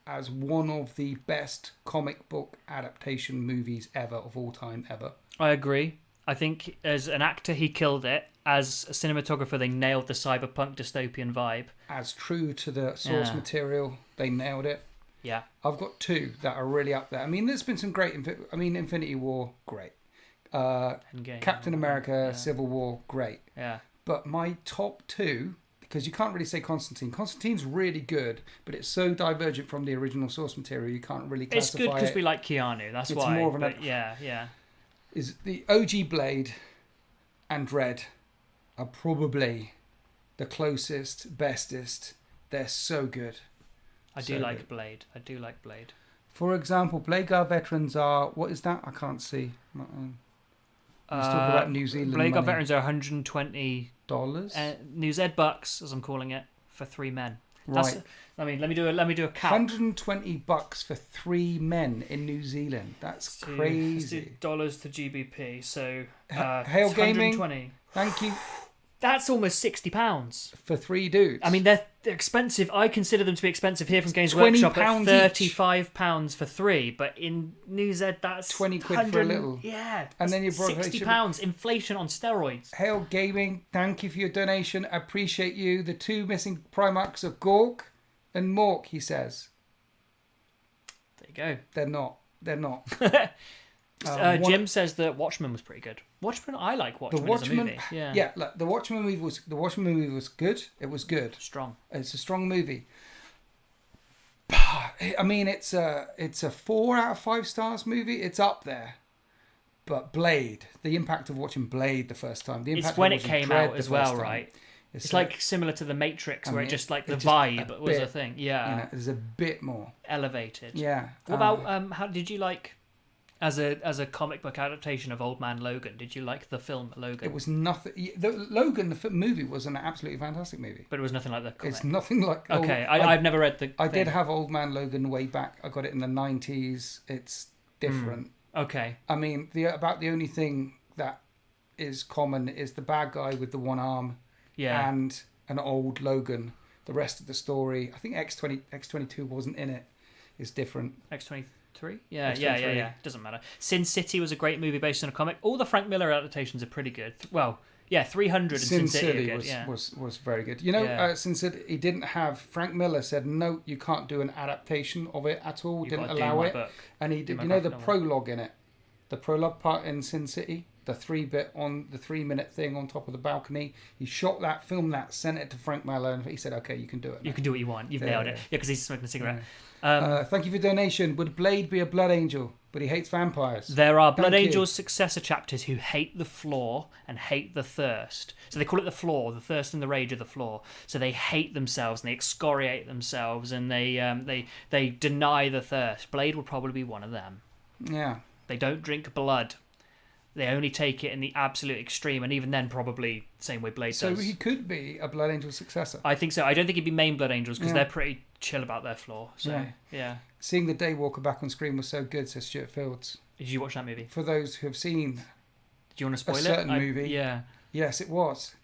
as one of the best comic book adaptation movies ever, of all time ever. I agree. I think as an actor, he killed it. As a cinematographer, they nailed the cyberpunk dystopian vibe. As true to the source material, they nailed it. Yeah. I've got two that are really up there. I mean, there's been some great... Infinity War, great. Captain America, Civil War, great. Yeah. But my top two, because you can't really say Constantine. Constantine's really good, but it's so divergent from the original source material, you can't really classify it. It's good because we like Keanu, that's why. It's more of an... Yeah. Is the OG Blade and Dread are probably the closest, bestest. They're so good. I do like Blade. For example, Blade Guard veterans are... What is that? I can't see. Let's talk about New Zealand Blade Guard money. veterans are $120. New Z bucks, as I'm calling it, for 3 men. Right. Let me do a count. $120 for 3 men in New Zealand. That's crazy. Let's do dollars to GBP. So Hail Gaming. 120. Thank you. That's almost £60 for 3 dudes. I mean, they're expensive. I consider them to be expensive here from Games £20 Workshop at £35 for 3. But in New Z, that's 20 quid for a little. Yeah, and then you brought £60. Inflation on steroids. Hail Gaming, thank you for your donation. I appreciate you. The 2 missing Primarchs are Gork and Mork, he says. There you go. They're not. Jim says that Watchmen was pretty good. I like Watchmen as a movie. Yeah. Look, the Watchmen movie was good. It was good. Strong. It's a strong movie. I mean, it's a 4 out of 5 stars movie. It's up there. But Blade, the impact of watching Blade the first time, it's when it came out as well, right? It's like similar to The Matrix, where it just like the vibe was a thing. Yeah, there's a bit more elevated. Yeah. What about how did you like? As a comic book adaptation of Old Man Logan, did you like the film Logan? It was nothing. Logan, the movie, was an absolutely fantastic movie. But it was nothing like the comic. It's nothing like... Okay, I've never read the... I did have Old Man Logan way back. I got it in the 90s. It's different. Okay. I mean, about the only thing that is common is the bad guy with the one arm and an old Logan. the rest of the story. I think X22 wasn't in it. It's different. X-23? Yeah. Doesn't matter. Sin City was a great movie based on a comic. All the Frank Miller adaptations are pretty good. Well, yeah, 300 and Sin City was very good. You know, Sin City, he didn't have... Frank Miller said, no, you can't do an adaptation of it at all. Didn't allow it. Book. And he did, you know, the prologue in it? The prologue part in Sin City? The 3-minute thing on top of the balcony. He shot that, filmed that, sent it to Frank Miller, and he said, okay, you can do it. You can do what you want. You've nailed it. Yeah, because he's smoking a cigarette. Yeah. Thank you for donation. Would Blade be a blood angel? But he hates vampires. There are Blood Angels Successor chapters who hate the Flaw and hate the Thirst. So they call it the Flaw, the Thirst and the Rage of the Flaw. So they hate themselves and they excoriate themselves and they deny the thirst. Blade would probably be one of them. Yeah. They don't drink blood. They only take it in the absolute extreme, and even then, probably the same way Blade does. So he could be a Blood Angel Successor. I think so. I don't think he'd be main Blood Angels because they're pretty chill about their Flaw. So yeah. Seeing the Daywalker back on screen was so good, says Stuart Fields. Did you watch that movie? For those who have seen, do you want to spoil a certain movie? Yeah. Yes, it was.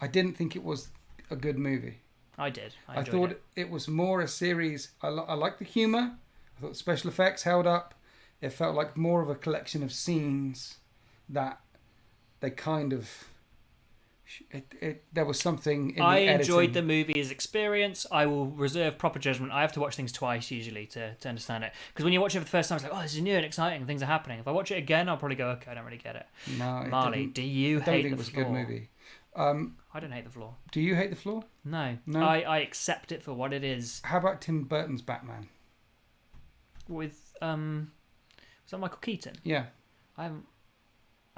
I didn't think it was a good movie. I did. I thought it was more a series. I liked the humour. I thought the special effects held up. It felt like more of a collection of scenes that they kind of... there was something in the editing. I enjoyed the movie's experience. I will reserve proper judgment. I have to watch things twice usually to understand it. Because when you watch it for the first time, it's like, oh, this is new and exciting. Things are happening. If I watch it again, I'll probably go, okay, I don't really get it. No, Marley, do you hate the Flaw? I don't think it was a good movie. I don't hate the Flaw. Do you hate the Flaw? No. I accept it for what it is. How about Tim Burton's Batman? With, was that Michael Keaton? Yeah.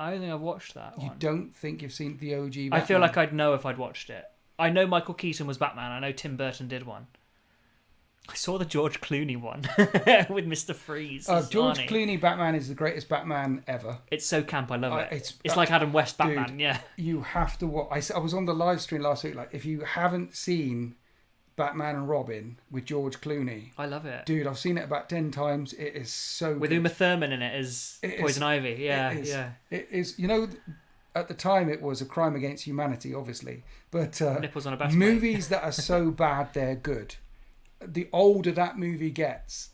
I don't think I've watched that one. You don't think you've seen the OG Batman? I feel like I'd know if I'd watched it. I know Michael Keaton was Batman. I know Tim Burton did one. I saw the George Clooney one with Mr. Freeze. George Clooney Batman is the greatest Batman ever. It's so camp. I love it. It's like Adam West Batman. Dude, yeah. You have to watch. I was on the live stream last week. Like, if you haven't seen Batman and Robin with George Clooney, I love it. Dude, I've seen it about 10 times. It is so with good. Uma Thurman in it as Poison Ivy. Yeah, It is. You know, at the time it was a crime against humanity, obviously. But nipples on a best movies that are so bad they're good. The older that movie gets,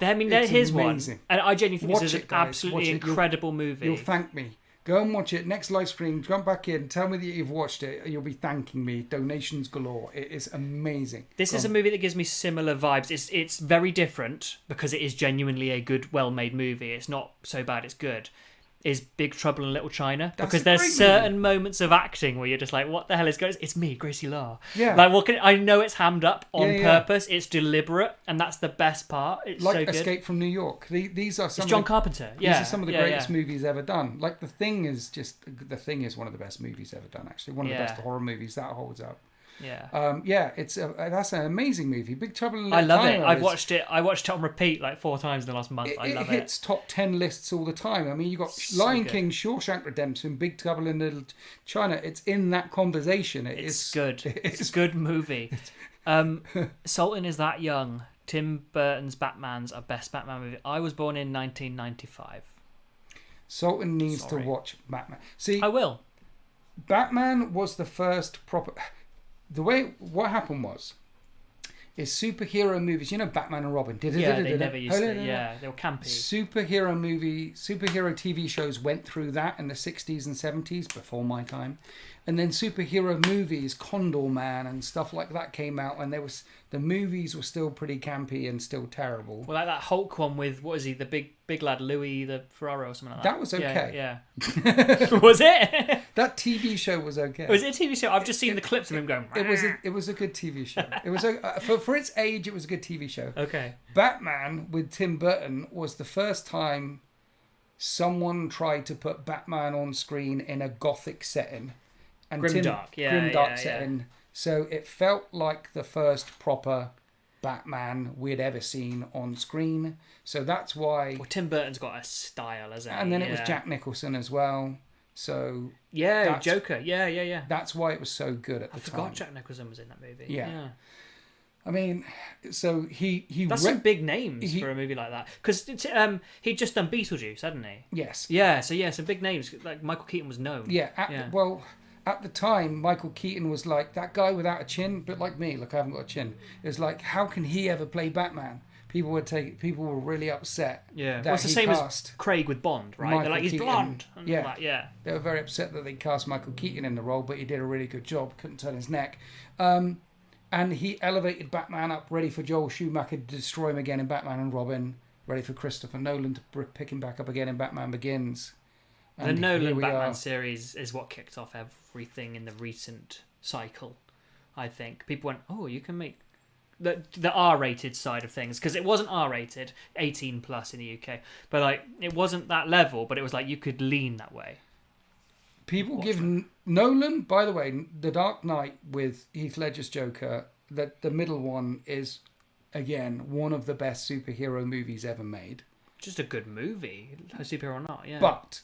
here's one, and I genuinely think this is an absolutely incredible movie. You'll thank me. Go and watch it. Next live stream, jump back in. Tell me that you've watched it. You'll be thanking me. Donations galore. It is amazing. This is a movie that gives me similar vibes. It's very different because it is genuinely a good, well-made movie. It's not so bad. It's good. Is Big Trouble in Little China? Because there's certain moments of acting where you're just like, what the hell is going on? It's me, Gracie Law. Yeah. Like, I know it's hammed up on purpose. It's deliberate, and that's the best part. It's like so good. Escape from New York. These are some. It's John Carpenter. These are some of the greatest movies ever done. Like The Thing is one of the best movies ever done. Actually, one of the best horror movies that holds up. Yeah. That's an amazing movie. Big Trouble in Little China. I love it. I watched it on repeat like 4 times in the last month. I love it. It hits top 10 lists all the time. I mean, you got Lion King, Shawshank Redemption, Big Trouble in Little China. It's in that conversation. It's good. It's a good movie. Sultan is that young. Tim Burton's Batman's our best Batman movie. I was born in 1995. Sultan needs to watch Batman. See, I will. Batman was the first proper... What happened is superhero movies, you know, Batman and Robin. They never used to. Yeah, they were campy. Superhero TV shows went through that in the 60s and 70s, before my time. And then superhero movies, Condor Man and stuff like that came out, and the movies were still pretty campy and still terrible. Well, like that Hulk one with, what is he, the big lad, Louis the Ferraro or something like that. That was okay. Yeah. Was it? That TV show was okay. Was it a TV show? I've just seen the clips of him going... It was a good TV show. It was for its age, it was a good TV show. Okay. Batman with Tim Burton was the first time someone tried to put Batman on screen in a gothic setting. And Grimdark setting. Yeah. So it felt like the first proper Batman we'd ever seen on screen. So that's why... Well, Tim Burton's got a style, hasn't he? And then it was Jack Nicholson as well. So... Yeah, Joker. Yeah. That's why it was so good at the time. I forgot Jack Nicholson was in that movie. Yeah. I mean, so he that's some big names for a movie like that. Because he'd just done Beetlejuice, hadn't he? Yes. Yeah, so some big names. Like Michael Keaton was known. Well... at the time, Michael Keaton was like that guy without a chin, but like me, like I haven't got a chin. It was like, how can he ever play Batman? People were really upset. Yeah, that well, it's the he same cast as Craig with Bond, right? Michael They're like, he's Keaton. blonde. And Yeah. all that, yeah. They were very upset that they cast Michael Keaton in the role, but he did a really good job. Couldn't turn his neck. And he elevated Batman up, ready for Joel Schumacher to destroy him again in Batman and Robin, ready for Christopher Nolan to pick him back up again in Batman Begins. The Nolan Batman series is what kicked off everything in the recent cycle, I think. People went, oh, you can make the R-rated side of things, because it wasn't R-rated, 18 plus in the UK, but like it wasn't that level, but it was like you could lean that way. People give Nolan, by the way, The Dark Knight with Heath Ledger's Joker, that the middle one is, again, one of the best superhero movies ever made. Just a good movie, a superhero or not, yeah. But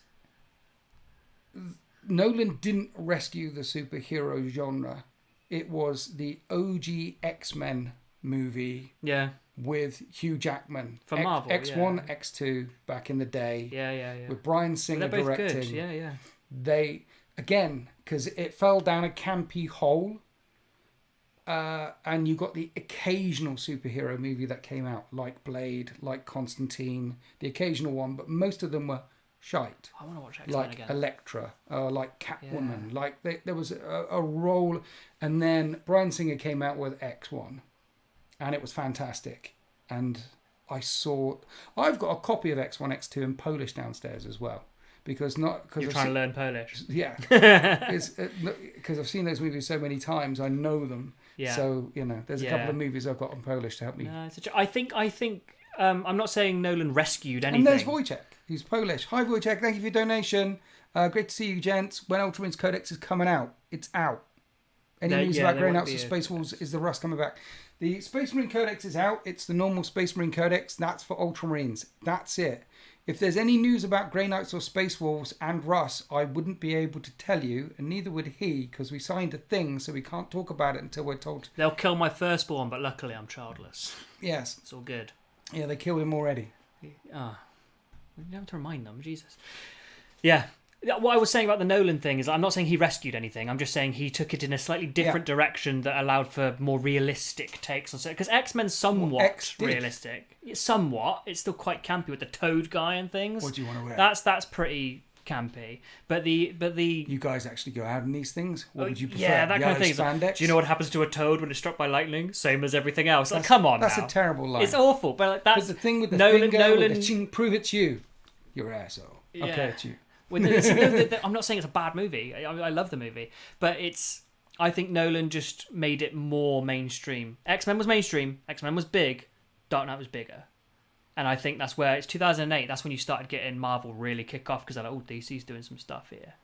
Nolan didn't rescue the superhero genre. It was the OG X-Men movie, yeah, with Hugh Jackman for Marvel, X1, X2 back in the day, yeah, with Bryan Singer they're both directing. good. Yeah. They, again, because it fell down a campy hole, and you got the occasional superhero movie that came out, like Blade, like Constantine, the occasional one, but most of them were shite. I want to watch X-Men like again. Elektra, like Catwoman, like there was a role, and then Bryan Singer came out with X1, and it was fantastic. And I've got a copy of X1, X2 in Polish downstairs as well, because you're trying to learn Polish. Yeah, because I've seen those movies so many times, I know them. Yeah. So there's a couple of movies I've got in Polish to help me. No, I think. I'm not saying Nolan rescued anything. And there's Wojciech, who's Polish. Hi Wojciech, thank you for your donation. Great to see you, gents. When Ultramarines Codex is coming out, it's out. Any news about Grey Knights or Space Wolves? Is the Rust coming back? The Space Marine Codex is out. It's the normal Space Marine Codex. That's for Ultramarines. That's it. If there's any news about Grey Knights or Space Wolves and Russ, I wouldn't be able to tell you, and neither would he, because we signed a thing, so we can't talk about it until we're told. They'll kill my firstborn, but luckily I'm childless. Yes. It's all good. Yeah, they killed him already. We have to remind them, Jesus. Yeah. What I was saying about the Nolan thing is I'm not saying he rescued anything. I'm just saying he took it in a slightly different direction that allowed for more realistic takes on it. Because X-Men's somewhat realistic. Somewhat. It's still quite campy with the Toad guy and things. What do you want to wear? That's pretty campy. But the you guys actually go out in these things? What would you prefer? Yeah, that kind of thing. Spandex? Do you know what happens to a toad when it's struck by lightning? Same as everything else. Like, come on, that's now. a terrible line. It's awful, but that's the thing with the Nolan. with the ching, prove it's you. You're an asshole. Yeah. Okay, it's you. I'm not saying it's a bad movie. I love the movie, but I think Nolan just made it more mainstream. X-Men was mainstream. X-Men was big. Dark Knight was bigger. And I think that's where it's 2008. That's when you started getting Marvel really kick off, because they're like, oh, DC's doing some stuff here,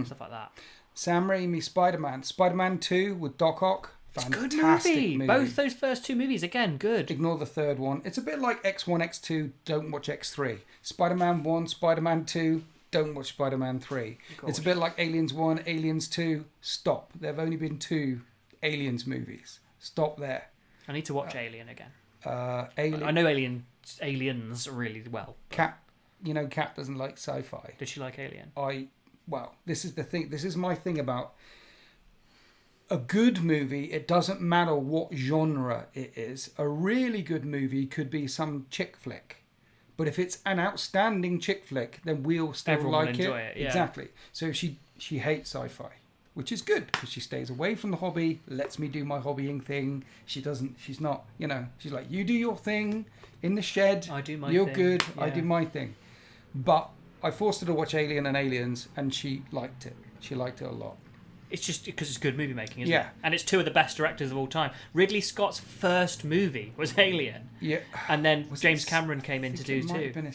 stuff like that. Sam Raimi, Spider-Man 2 with Doc Ock. Fantastic. It's a good movie. Both those first two movies, again, good. Ignore the third one. It's a bit like X1, X2. Don't watch X3. Spider-Man 1, Spider-Man 2. Don't watch Spider-Man 3. It's a bit like Aliens 1, Aliens 2. Stop. There have only been 2 Aliens movies. Stop there. I need to watch Alien again. Alien. I know Aliens really well. Kat doesn't like sci-fi. Did she like Alien? This is the thing. This is my thing about a good movie. It doesn't matter what genre it is. A really good movie could be some chick flick. But if it's an outstanding chick flick, then we'll still Everyone like will enjoy it. Yeah. Exactly. So she hates sci-fi, which is good because she stays away from the hobby, lets me do my hobbying thing. She's not, she's like, you do your thing in the shed. I do my You're thing. good. Yeah. I do my thing. But I forced her to watch Alien and Aliens, and she liked it. She liked it a lot. It's just because it's good movie making, isn't Yeah. it? And it's two of the best directors of all time. Ridley Scott's first movie was Alien. Yeah. And then James Cameron came in to do it might too. have been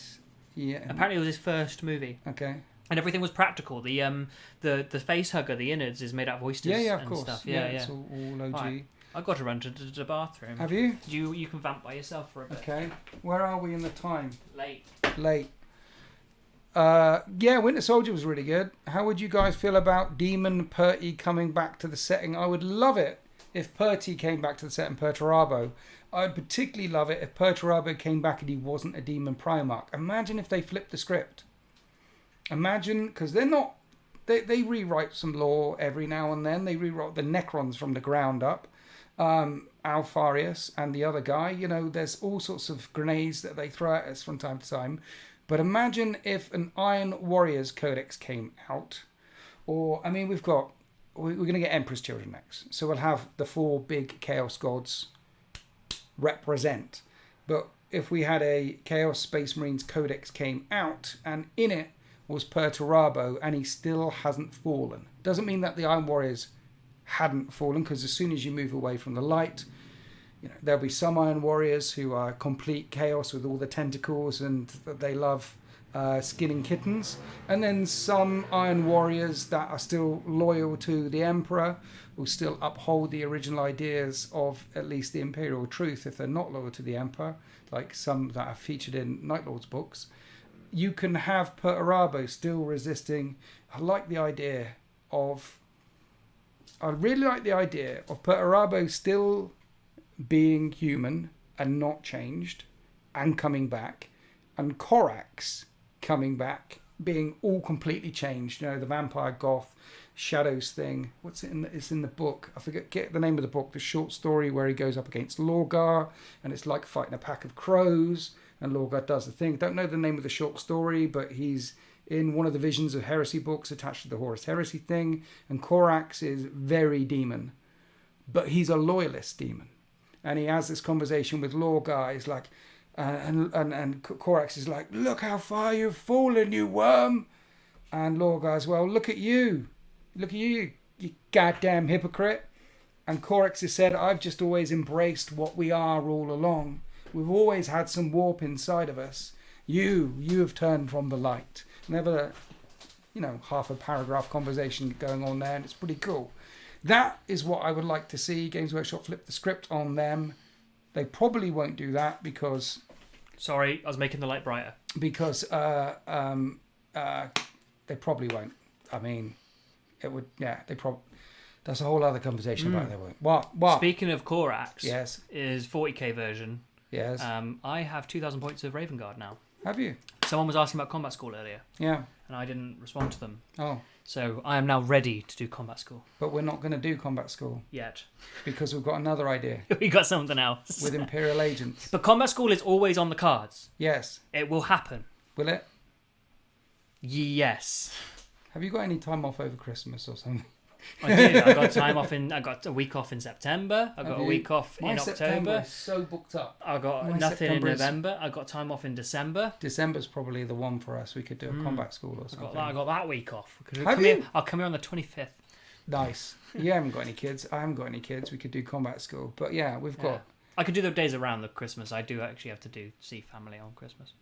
yeah. Apparently it was his first movie. Okay. And everything was practical. The face hugger, the innards, is made out of oysters of and course. stuff. It's all OG. Right. I've got to run to the bathroom. Have you? You can vamp by yourself for a bit. Okay. Where are we in the time? Late. Winter Soldier was really good. How would you guys feel about Demon Perty coming back to the setting? I would love it if Perty came back to the set and Perturabo. I'd particularly love it if Perturabo came back and he wasn't a demon Primarch. Imagine if they flipped the script. Imagine, because they're not they rewrite some lore every now and then. They rewrite the Necrons from the ground up. Alfarius and the other guy, there's all sorts of grenades that they throw at us from time to time. But imagine if an Iron Warriors Codex came out, or we're going to get Emperor's Children next, so we'll have the 4 big Chaos Gods represent. But if we had a Chaos Space Marines Codex came out, and in it was Perturabo, and he still hasn't fallen, doesn't mean that the Iron Warriors hadn't fallen, because as soon as you move away from the light, there'll be some Iron Warriors who are complete chaos with all the tentacles and they love skinning kittens, and then some Iron Warriors that are still loyal to the Emperor, will still uphold the original ideas of at least the Imperial truth if they're not loyal to the Emperor, like some that are featured in Night Lord's books. You can have Perturabo still resisting. I really like the idea of Perturabo still being human and not changed and coming back, and Corax coming back being all completely changed. The vampire goth shadows thing. What's it in? It's in the book. I forget the name of the book. The short story where he goes up against Lorgar, and it's like fighting a pack of crows, and Lorgar does the thing. Don't know the name of the short story, but he's in one of the Visions of Heresy books attached to the Horus Heresy thing, and Corax is very demon, but he's a loyalist demon. And he has this conversation with Lorgar. He's like, and Corax is like, "Look how far you've fallen, you worm." And Lorgar's, "Well, look at you, you goddamn hypocrite." And Corax has said, "I've just always embraced what we are all along. We've always had some warp inside of us. You have turned from the light." Never, half a paragraph conversation going on there, and it's pretty cool. That is what I would like to see. Games Workshop flip the script on them. They probably won't do that because... Sorry, I was making the light brighter. Because they probably won't. It would... Yeah, they probably... That's a whole other conversation about it. They won't. What? Speaking of Corax, yes, is 40k version. Yes. I have 2,000 points of Raven Guard now. Have you? Someone was asking about combat school earlier. Yeah. And I didn't respond to them. Oh. So I am now ready to do combat school. But we're not going to do combat school. Yet. Because we've got another idea. We got something else. With Imperial agents. But combat school is always on the cards. Yes. It will happen. Will it? Yes. Have you got any time off over Christmas or something? I do. I got a week off in September. I got a week off in October. September is so booked up. I got nothing in November. I got time off in December. December's probably the one for us. We could do a combat school or something. I got that week off. I'll come here on the 25th. Nice. You haven't got any kids. I haven't got any kids. We could do combat school. But yeah, we've got... I could do the days around the Christmas. I do actually have to see family on Christmas.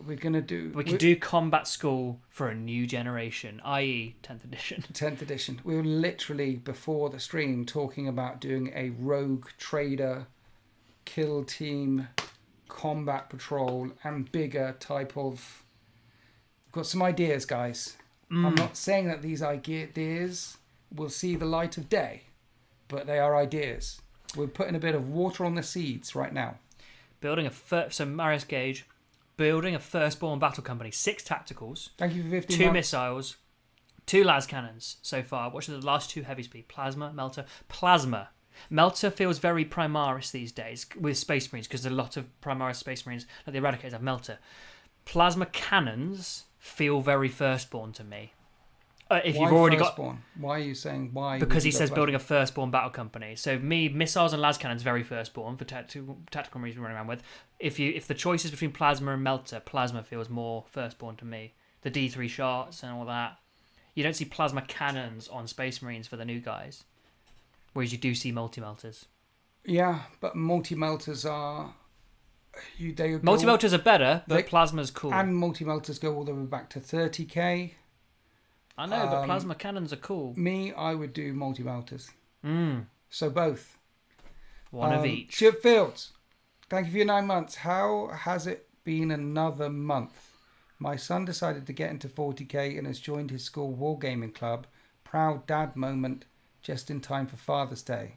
We're going to do... We could do combat school for a new generation, i.e. 10th edition. 10th edition. We were literally, before the stream, talking about doing a rogue trader, kill team, combat patrol, and bigger type of... We've got some ideas, guys. I'm not saying that these ideas will see the light of day, but they are ideas. We're putting a bit of water on the seeds right now. So Marius Gage, building a firstborn battle company, 6 tacticals. Thank you for 15 2 missiles, 2 las cannons so far. What are the last 2 heavy speed? Plasma, Melter. Plasma. Melter feels very Primaris these days with Space Marines because a lot of Primaris Space Marines, like the Eradicators, have Melter. Plasma cannons feel very firstborn to me. If you've already firstborn? Why are you saying why? Because he says building a firstborn battle company. So missiles and las cannons very firstborn for tactical marines running around with. If the choice is between plasma and melter, plasma feels more firstborn to me. The D3 shots and all that. You don't see plasma cannons on Space Marines for the new guys, whereas you do see multi-melters. Yeah, but multi-melters are... Multi-melters are better, but plasma's cool. And multi-melters go all the way back to 30k. I know, but plasma cannons are cool. I would do multi-melters. So both. One of each. Chip Fields, thank you for your 9 months. How has it been another month? My son decided to get into 40k and has joined his school wargaming club. Proud dad moment just in time for Father's Day.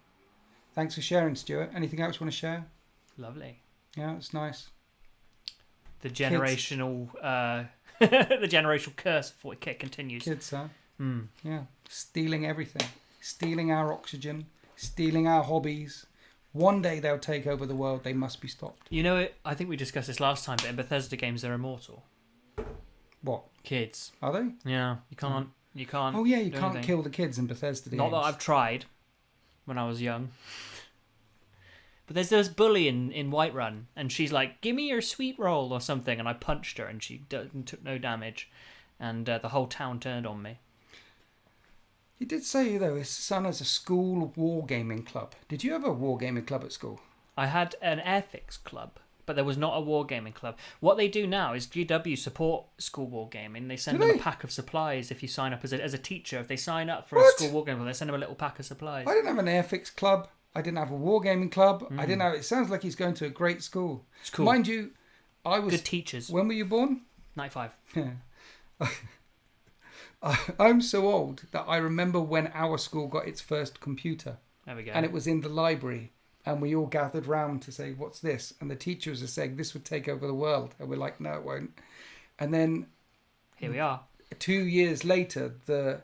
Thanks for sharing, Stuart. Anything else you want to share? Lovely. Yeah, it's nice. The generational... the generational curse of 40k continues. Kids, huh? Yeah, stealing everything, stealing our oxygen, stealing our hobbies. One day they'll take over the world. They must be stopped. You know, I think we discussed this last time, but in Bethesda games, they're immortal. What? Kids. Are they? Yeah, you can't. You can't. Oh yeah, you do can't anything. kill the kids in Bethesda games. Not that I've tried when I was young. But there's this bully in Whiterun, and she's like, "Give me your sweet roll" or something, and I punched her, and she took no damage, and the whole town turned on me. He did say, though, his son has a school wargaming club. Did you have a wargaming club at school? I had an Airfix club, but there was not a wargaming club. What they do now is GW support school wargaming. They send them a pack of supplies if you sign up as a teacher. If they sign up for a school wargaming club, they send them a little pack of supplies. I didn't have an Airfix club. I didn't have a wargaming club. I didn't have... It sounds like he's going to a great school. It's cool. Mind you, I was... Good teachers. When were you born? 95. Yeah. I'm so old that I remember when our school got its first computer. There we go. And it was in the library. And we all gathered round to say, what's this? And the teachers were saying, this would take over the world. And we're like, no, it won't. And then... Here we are. 2 years later, the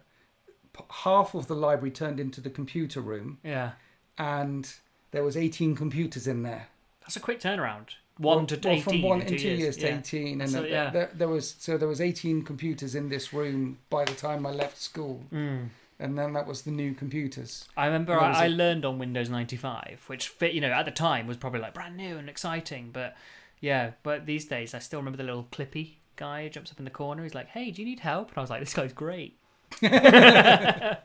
half of the library turned into the computer room. Yeah. And there was 18 computers in there. That's a quick turnaround. 1 to 18 from 1 in in 2 years to Yeah. 18, and So, there was 18 computers in this room by the time I left school, and then that was the new computers. I remember I learned on Windows 95, which fit, at the time was probably like brand new and exciting, but these days I still remember the little Clippy guy who jumps up in the corner. He's like, "Hey, do you need help?" And I was like, "This guy's great." Yeah.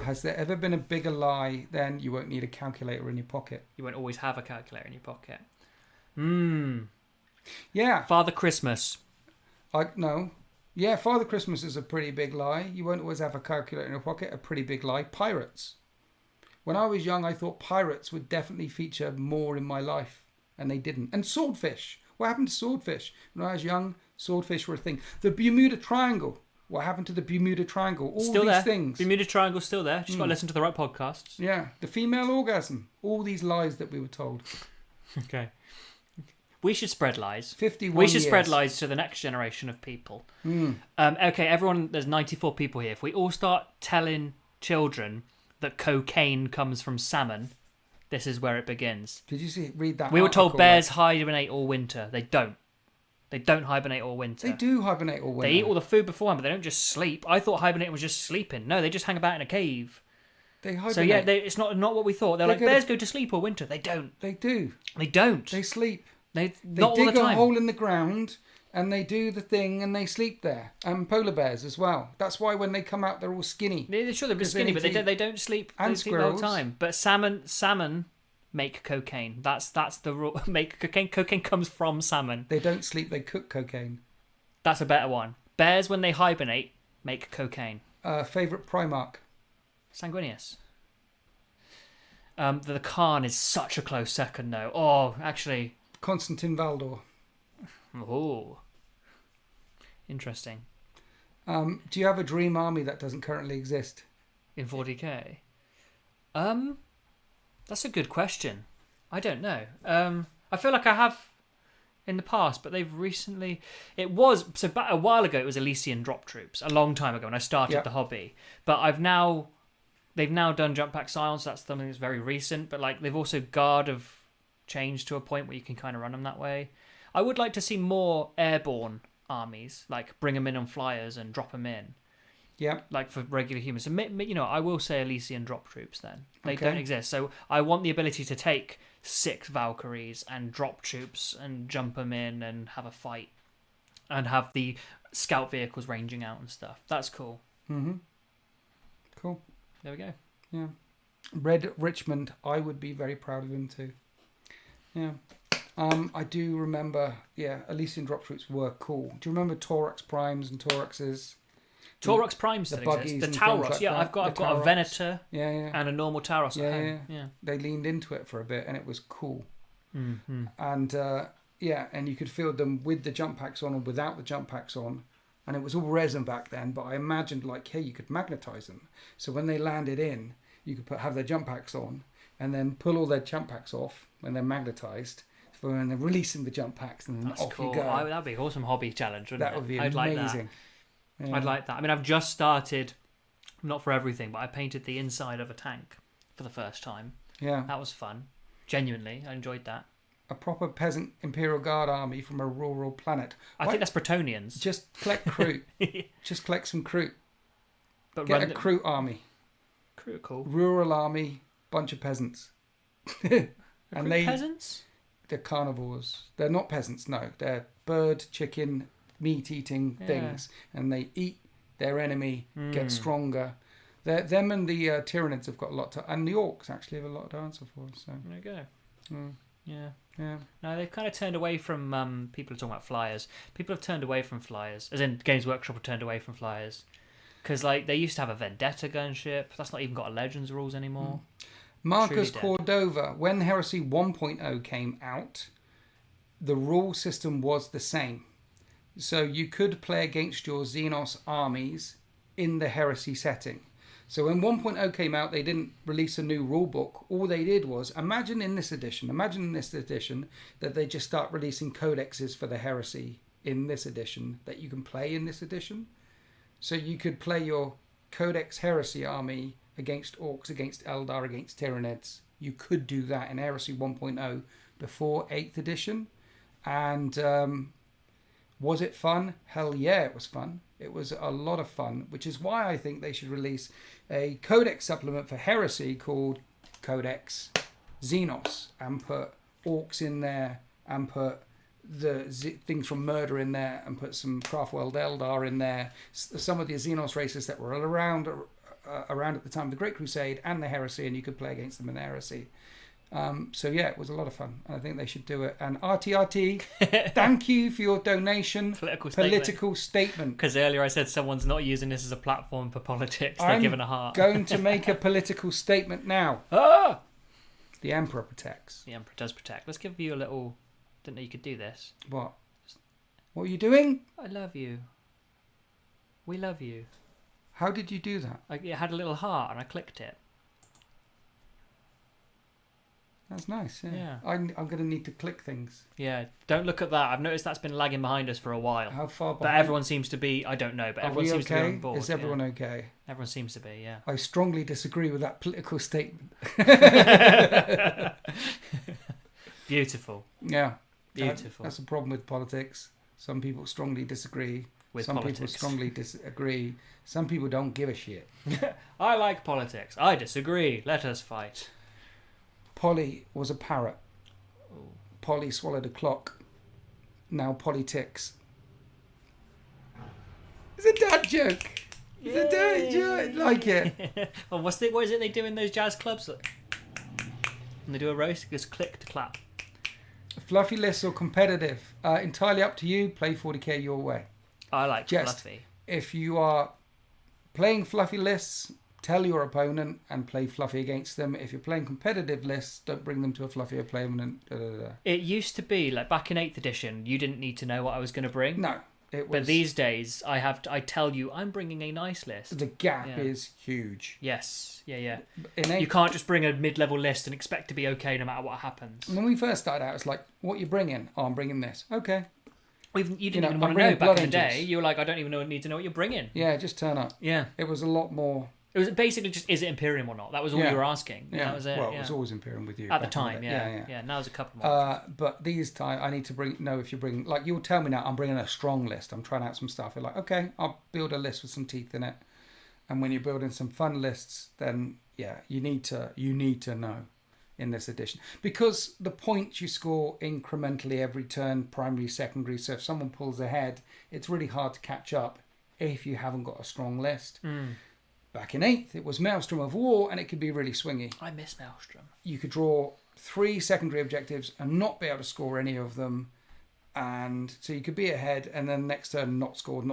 Has there ever been a bigger lie than you won't need a calculator in your pocket? You won't always have a calculator in your pocket. Yeah. Father Christmas. No. Yeah, Father Christmas is a pretty big lie. You won't always have a calculator in your pocket. A pretty big lie. Pirates. When I was young, I thought pirates would definitely feature more in my life, and they didn't. And swordfish. What happened to swordfish? When I was young, swordfish were a thing. The Bermuda Triangle. What happened to the Bermuda Triangle? All still these there. things. Bermuda Triangle's still there. Just got to listen to the right podcasts. Yeah. The female orgasm. All these lies that we were told. Okay. We should spread lies. 51 We should years. spread lies to the next generation of people. Okay, everyone, there's 94 people here. If we all start telling children that cocaine comes from salmon, this is where it begins. Did you read that? We were told article, bears hibernate all winter. They don't. They don't hibernate all winter. They do hibernate all winter. They eat all the food beforehand, but they don't just sleep. I thought hibernating was just sleeping. No, they just hang about in a cave. They hibernate. So yeah, it's not what we thought. They're like, bears go to sleep all winter. They don't. They do. They don't. They sleep. They They not all the dig a time. hole in the ground and they do the thing and they sleep there. And polar bears as well. That's why when they come out, they're all skinny. They're sure they're 'Cause skinny, they but need to they don't sleep. and They sleep the whole squirrels. time. But salmon make cocaine. That's the rule. Make cocaine. Cocaine comes from salmon. They don't sleep. They cook cocaine. That's a better one. Bears, when they hibernate, make cocaine. Favorite Primarch. Sanguinius. The Khan is such a close second, though. Oh, actually. Constantine Valdor. Oh. Interesting. Do you have a dream army that doesn't currently exist? In 40k? That's a good question. I don't know. I feel like I have in the past, but they've recently... a while ago it was Elysian drop troops, a long time ago when I started the hobby. But they've now done jump pack silence. That's something that's very recent, but like they've also Guard have changed to a point where you can kind of run them that way. I would like to see more airborne armies, like bring them in on flyers and drop them in. Yeah. Like for regular humans. So, I will say Elysian drop troops then. They don't exist. So I want the ability to take 6 Valkyries and drop troops and jump them in and have a fight. And have the scout vehicles ranging out and stuff. That's cool. Mm-hmm. Cool. There we go. Yeah. Red Richmond, I would be very proud of him too. Yeah. I do remember, Elysian drop troops were cool. Do you remember Torax Primes and Toraxes? Taurox Prime still exists. The Tauros, like I've got a Taurox. Venator Yeah. and a normal Tauros at home. Yeah. They leaned into it for a bit and it was cool. Mm-hmm. And and you could field them with the jump packs on or without the jump packs on. And it was all resin back then, but I imagined you could magnetize them. So when they landed in, you could have their jump packs on and then pull all their jump packs off when they're magnetized, and then releasing the jump packs, and then That's off cool. you go. That'd be an awesome hobby challenge, wouldn't That it? would be I'd amazing. like that. Yeah. I'd like that. I mean, I've just started, not for everything, but I painted the inside of a tank for the first time. Yeah. That was fun. Genuinely, I enjoyed that. A proper peasant Imperial Guard army from a rural planet. I think that's Bretonians. Just collect crew. Just collect some crew. But Get a crew army. Crew are cool. Rural army, bunch of peasants. And Peasants? They're carnivores. They're not peasants, no. They're bird, chicken, meat-eating things. And they eat their enemy, get stronger. Them and the Tyranids have got a lot to... And the Orcs actually have a lot to answer for. So There you go. Yeah. Yeah. No, they've kind of turned away from... people are talking about flyers. People have turned away from flyers. As in, Games Workshop have turned away from flyers. Because like they used to have a Vendetta gunship. That's not even got a Legends rules anymore. Marcus Cordova, when Heresy 1.0 came out, the rule system was the same. So you could play against your Xenos armies in the Heresy setting. So when 1.0 came out, they didn't release a new rule book. All they did was, imagine in this edition that they just start releasing codexes for the Heresy in this edition that you can play in this edition. So you could play your Codex Heresy army against Orcs, against Eldar, against Tyranids. You could do that in Heresy 1.0 before 8th edition. And was it fun? Hell yeah, it was fun. It was a lot of fun, which is why I think they should release a Codex supplement for Heresy called Codex Xenos and put Orcs in there and put the things from Murder in there and put some Craftworld Eldar in there. Some of the Xenos races that were around at the time of the Great Crusade and the Heresy, and you could play against them in the Heresy. So yeah, it was a lot of fun. I think they should do it. And RTRT, thank you for your donation. Political statement. Because earlier I said someone's not using this as a platform for politics. They're given a heart. I'm going to make a political statement now. Ah! The Emperor protects. The Emperor does protect. Let's give you a little... Didn't know you could do this. What? What are you doing? I love you. We love you. How did you do that? It had a little heart and I clicked it. That's nice. Yeah. Yeah. I'm going to need to click things. Yeah. Don't look at that. I've noticed that's been lagging behind us for a while. How far behind? But everyone seems to be... I don't know, but everyone seems to be on board. Is everyone okay? Everyone seems to be, yeah. I strongly disagree with that political statement. Beautiful. Yeah. Beautiful. That's a problem with politics. Some people strongly disagree. With Some politics. people strongly disagree. Some people don't give a shit. I like politics. I disagree. Let us fight. Polly was a parrot. Polly swallowed a clock. Now Polly ticks. It's a dad joke. It's a dad joke. I like it. Well, what is it they do in those jazz clubs? And they do a roast, just click to clap. Fluffy lists or competitive? Entirely up to you. Play 40k your way. I like Just, fluffy. If you are playing fluffy lists, tell your opponent and play fluffy against them. If you're playing competitive lists, don't bring them to a fluffier opponent. It used to be, like back in 8th edition, you didn't need to know what I was going to bring. No. But these days, I tell you, I'm bringing a nice list. The gap is huge. Yes. Yeah. In You can't just bring a mid-level list and expect to be okay no matter what happens. When we first started out, it's like, what you bringing? Oh, I'm bringing this. Okay. You didn't even want to know back in the day. You were like, I don't even need to know what you're bringing. Yeah, just turn up. Yeah. It was a lot more... It was basically just, is it Imperium or not? That was all you were asking. Yeah. That was it. Well, it was always Imperium with you. At the time, yeah. Now there's a couple more. But these time, I need to know if you bring... Like, you'll tell me now, I'm bringing a strong list. I'm trying out some stuff. You're like, okay, I'll build a list with some teeth in it. And when you're building some fun lists, then, yeah, you need to know in this edition. Because the points you score incrementally every turn, primary, secondary. So if someone pulls ahead, it's really hard to catch up if you haven't got a strong list. Back in 8th, it was Maelstrom of War, and it could be really swingy. I miss Maelstrom. You could draw 3 secondary objectives and not be able to score any of them. And so you could be ahead, and then next turn not score.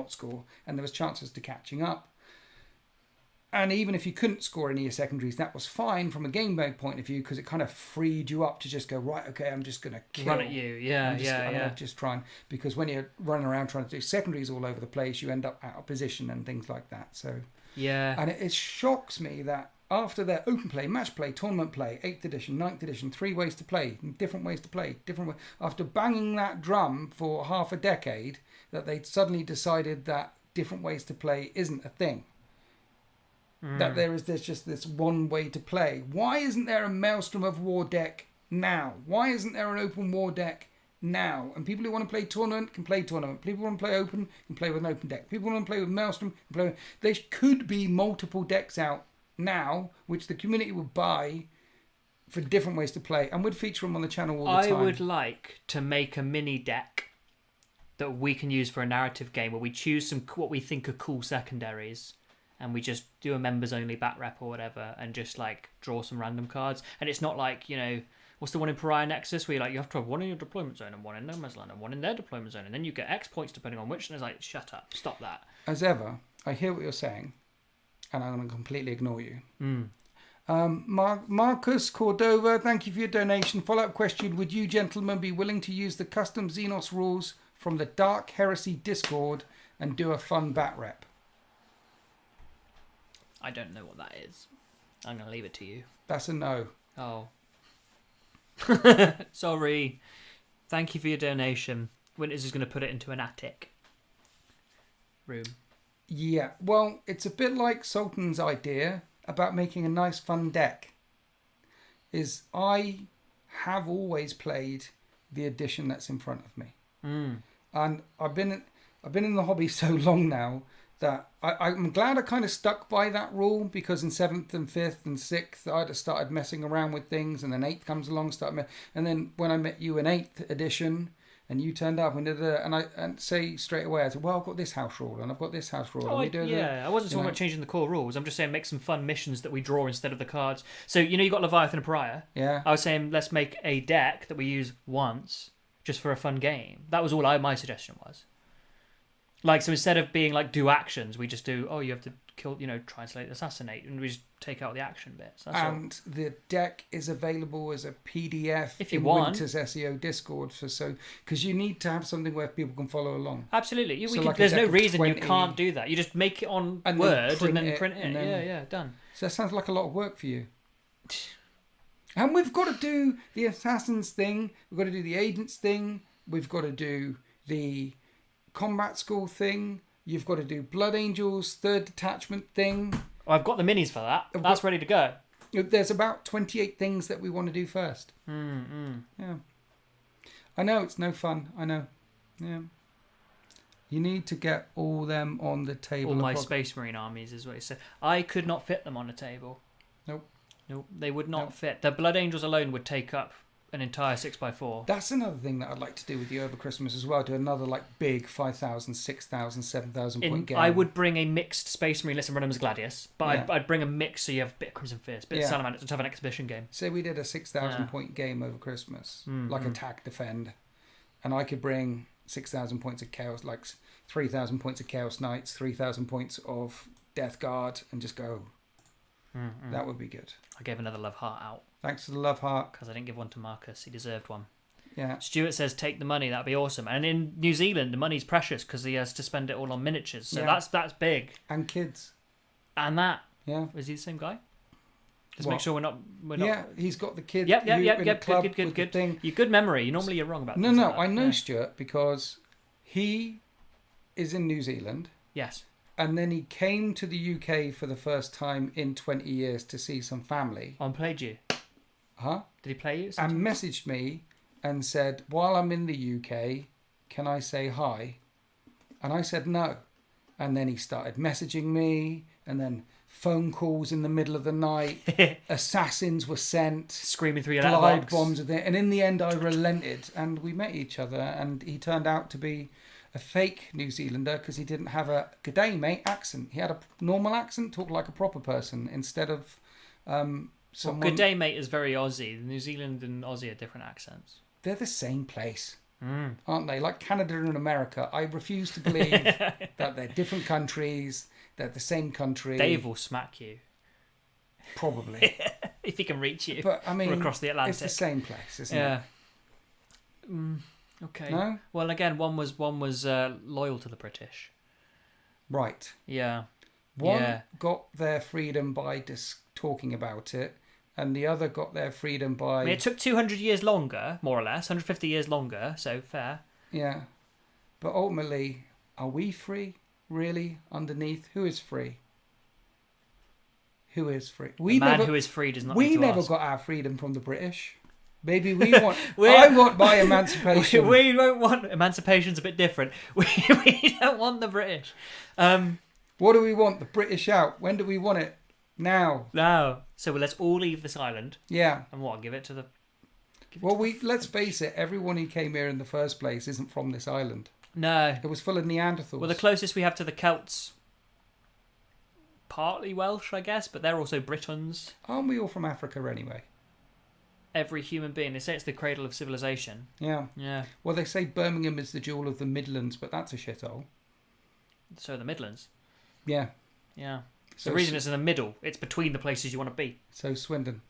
And there was chances to catching up. And even if you couldn't score any of your secondaries, that was fine from a game mode point of view, because it kind of freed you up to just go, right, okay, I'm just going to kill. Run at you, I'm gonna just try and... Because when you're running around trying to do secondaries all over the place, you end up out of position and things like that. So... Yeah. And it shocks me that after their open play, match play, tournament play, 8th edition, 9th edition, 3 ways to play, different ways to play, after banging that drum for half a decade, that they suddenly decided that different ways to play isn't a thing. That there's just this one way to play. Why isn't there a Maelstrom of War deck now? Why isn't there an open war deck now? And people who want to play tournament can play tournament. People who want to play open can play with an open deck. People who want to play with Maelstrom can play with... There could be multiple decks out now, which the community would buy for different ways to play, and would feature them on the channel all the time. I would like to make a mini deck that we can use for a narrative game where we choose some what we think are cool secondaries, and we just do a members only bat rep or whatever, and just like draw some random cards. And it's not like, you know, what's the one in Pariah Nexus where you have to have one in your deployment zone and one in no man's land and one in their deployment zone, and then you get X points depending on which. And it's like, shut up, stop that. As ever, I hear what you're saying, and I'm going to completely ignore you. Marcus Cordova, thank you for your donation. Follow-up question: would you gentlemen be willing to use the custom Xenos rules from the Dark Heresy Discord and do a fun bat rep? I don't know what that is. I'm going to leave it to you. That's a no. Oh. Sorry. Thank you for your donation. Winters is going to put it into an attic room. Yeah, well, it's a bit like Sultan's idea about making a nice fun deck. Is I have always played the edition that's in front of me. And I've been in the hobby so long now that I'm glad I kind of stuck by that rule, because in 7th and 5th and 6th I'd have started messing around with things, and then 8th comes along, and then when I met you in 8th edition and you turned up and and say straight away, I said, well, I've got this house rule and I've got this house rule. Oh, I wasn't talking about changing the core rules. I'm just saying make some fun missions that we draw instead of the cards. So, you know, you got Leviathan and Pariah. Yeah. I was saying let's make a deck that we use once just for a fun game. That was all my suggestion was. Like, so instead of being like do actions, we just do, you have to kill, translate, assassinate, and we just take out the action bits. That's all. The deck is available as a PDF if you in want. Winter's SEO Discord because you need to have something where people can follow along. Absolutely. There's no reason you can't do that. You just make it on Word and then print it. Yeah, done. So that sounds like a lot of work for you. And we've got to do the assassins thing. We've got to do the agents thing. We've got to do the combat school thing. You've got to do Blood Angels, 3rd detachment thing. I've got the minis for that. That's ready to go. There's about 28 things that we want to do first. Yeah. I know, it's no fun. I know. Yeah. You need to get all them on the table. All my Space Marine armies is what he said. I could not fit them on a table. Nope. They would not fit. The Blood Angels alone would take up an entire 6x4. That's another thing that I'd like to do with you over Christmas as well. Do another big 5,000, 6,000, 7,000 point game. I would bring a mixed Space Marine list and run them as Gladius, but I'd bring a mix so you have a bit of Crimson Fist, bit of Salamanders, to have an exhibition game. Say we did a 6,000 point game over Christmas, like attack, defend, and I could bring 6,000 points of Chaos, 3,000 points of Chaos Knights, 3,000 points of Death Guard, and just go. That would be good. I gave another love heart out. Thanks for the love heart. Because I didn't give one to Marcus. He deserved one. Yeah. Stuart says, take the money. That'd be awesome. And in New Zealand, the money's precious because he has to spend it all on miniatures. So that's big. And kids. And that. Yeah. Is he the same guy? Just make sure we're not. Yeah, he's got the kid. Yep. Good. Thing. You're good memory. Normally you're wrong about No, things no. like that. I know Stuart because he is in New Zealand. Yes. And then he came to the UK for the first time in 20 years to see some family. Played you? Huh? Did he play you? And messaged me and said, while I'm in the UK, can I say hi? And I said no. And then he started messaging me, and then phone calls in the middle of the night. Assassins were sent. Screaming through your glide letterbox. Bombs were there. And in the end, I relented, and we met each other. And he turned out to be a fake New Zealander because he didn't have a "good day, mate" accent. He had a normal accent, talked like a proper person instead of someone. Well, "good day, mate" is very Aussie. New Zealand and Aussie are different accents. They're the same place, aren't they? Like Canada and America. I refuse to believe that they're different countries. They're the same country. Dave will smack you. Probably. If he can reach you. But I mean, from across the Atlantic. It's the same place, isn't it? Okay. No? Well, again, one was loyal to the British. Right. Yeah. One got their freedom by talking about it, and the other got their freedom by... I mean, it took 200 years longer, more or less, 150 years longer, so fair. Yeah. But ultimately, are we free, really, underneath? Who is free? Who is free? The man who is free does not need to We never ask. got our freedom from the British. Maybe we want... I want my emancipation. We don't want... Emancipation's a bit different. We don't want the British. What do we want? The British out. When do we want it? Now. No. So let's all leave this island. Yeah. And what? Give it to the... Let's face it. Everyone who came here in the first place isn't from this island. No. It was full of Neanderthals. Well, the closest we have to the Celts... Partly Welsh, I guess, but they're also Britons. Aren't we all from Africa anyway? Every human being. They say it's the cradle of civilization. Yeah. Yeah. Well, they say Birmingham is the jewel of the Midlands, but that's a shithole. So the Midlands. Yeah. Yeah. So the reason it's in the middle. It's between the places you want to be. So Swindon.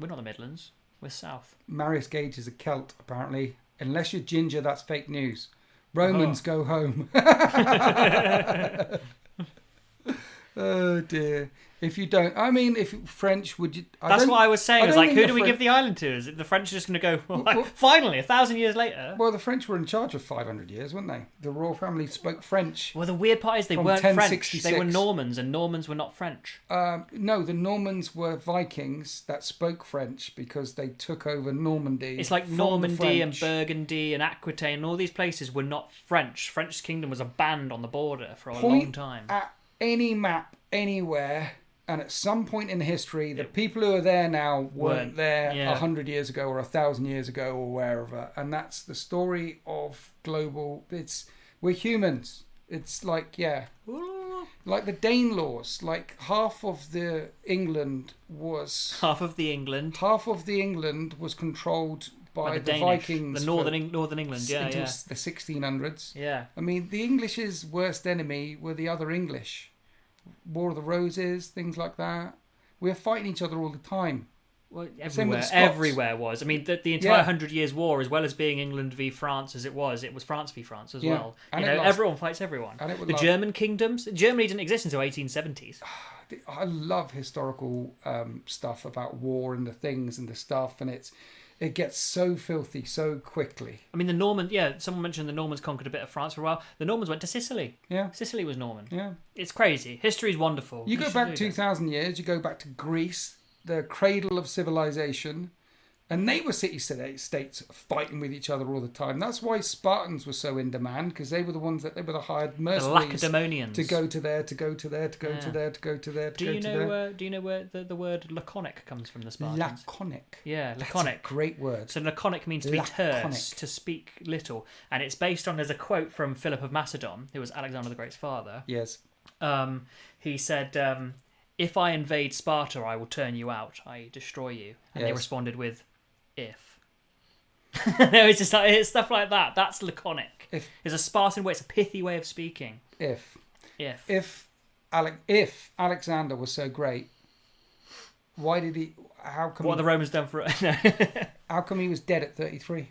We're not the Midlands. We're south. Marius Gage is a Celt, apparently. Unless you're ginger, that's fake news. Romans go home. Oh dear. If you don't, I mean, if French, would you? That's what I was saying. I was like, who do we French... give the island to? Is it the French are just going to go, finally, 1,000 years later? Well, the French were in charge of 500 years, weren't they? The royal family spoke French. Well, the weird part is they weren't French. They were Normans, and Normans were not French. No, the Normans were Vikings that spoke French because they took over Normandy. It's like Normandy and Burgundy and Aquitaine and all these places were not French. French kingdom was a band on the border for a long time. At any map, anywhere... And at some point in history, the people who are there now weren't there 100 years ago or 1,000 years ago or wherever. And that's the story of global... We're humans. It's like, like the Danelaws. Like half of the England was... Half of the England was controlled by the Danish, Vikings. The northern England, into the 1600s. Yeah. I mean, the English's worst enemy were the other English. War of the Roses, things like that. We were fighting each other all the time. Well, everywhere was. I mean, the entire 100 Years' War, as well as being England v France as it was France v France as well. And everyone fights everyone. And German kingdoms. Germany didn't exist until 1870s. I love historical stuff about war and the things and the stuff, and it gets so filthy so quickly. I mean, someone mentioned the Normans conquered a bit of France for a while. The Normans went to Sicily. Yeah. Sicily was Norman. Yeah. It's crazy. History's wonderful. You go back 2,000 years, you go back to Greece, the cradle of civilization, and they were city-states fighting with each other all the time. That's why Spartans were so in demand, because they were the ones they were the hired mercenaries. The Lacedaemonians. To go to there, to go to there, to go to there, to go to there, to go to there. Do you know where the word laconic comes from, the Spartans? Laconic. Yeah, laconic. That's a great word. So laconic means to be terse, to speak little. And it's based on, there's a quote from Philip of Macedon, who was Alexander the Great's father. Yes. He said, if I invade Sparta, I will turn you out, i.e. destroy you. And they responded with, if. No, it's just like, it's stuff like that. That's laconic. It's a Spartan way. It's a pithy way of speaking. If Alexander was so great, why did he? How come? What have the Romans done for it? How come he was dead at 33?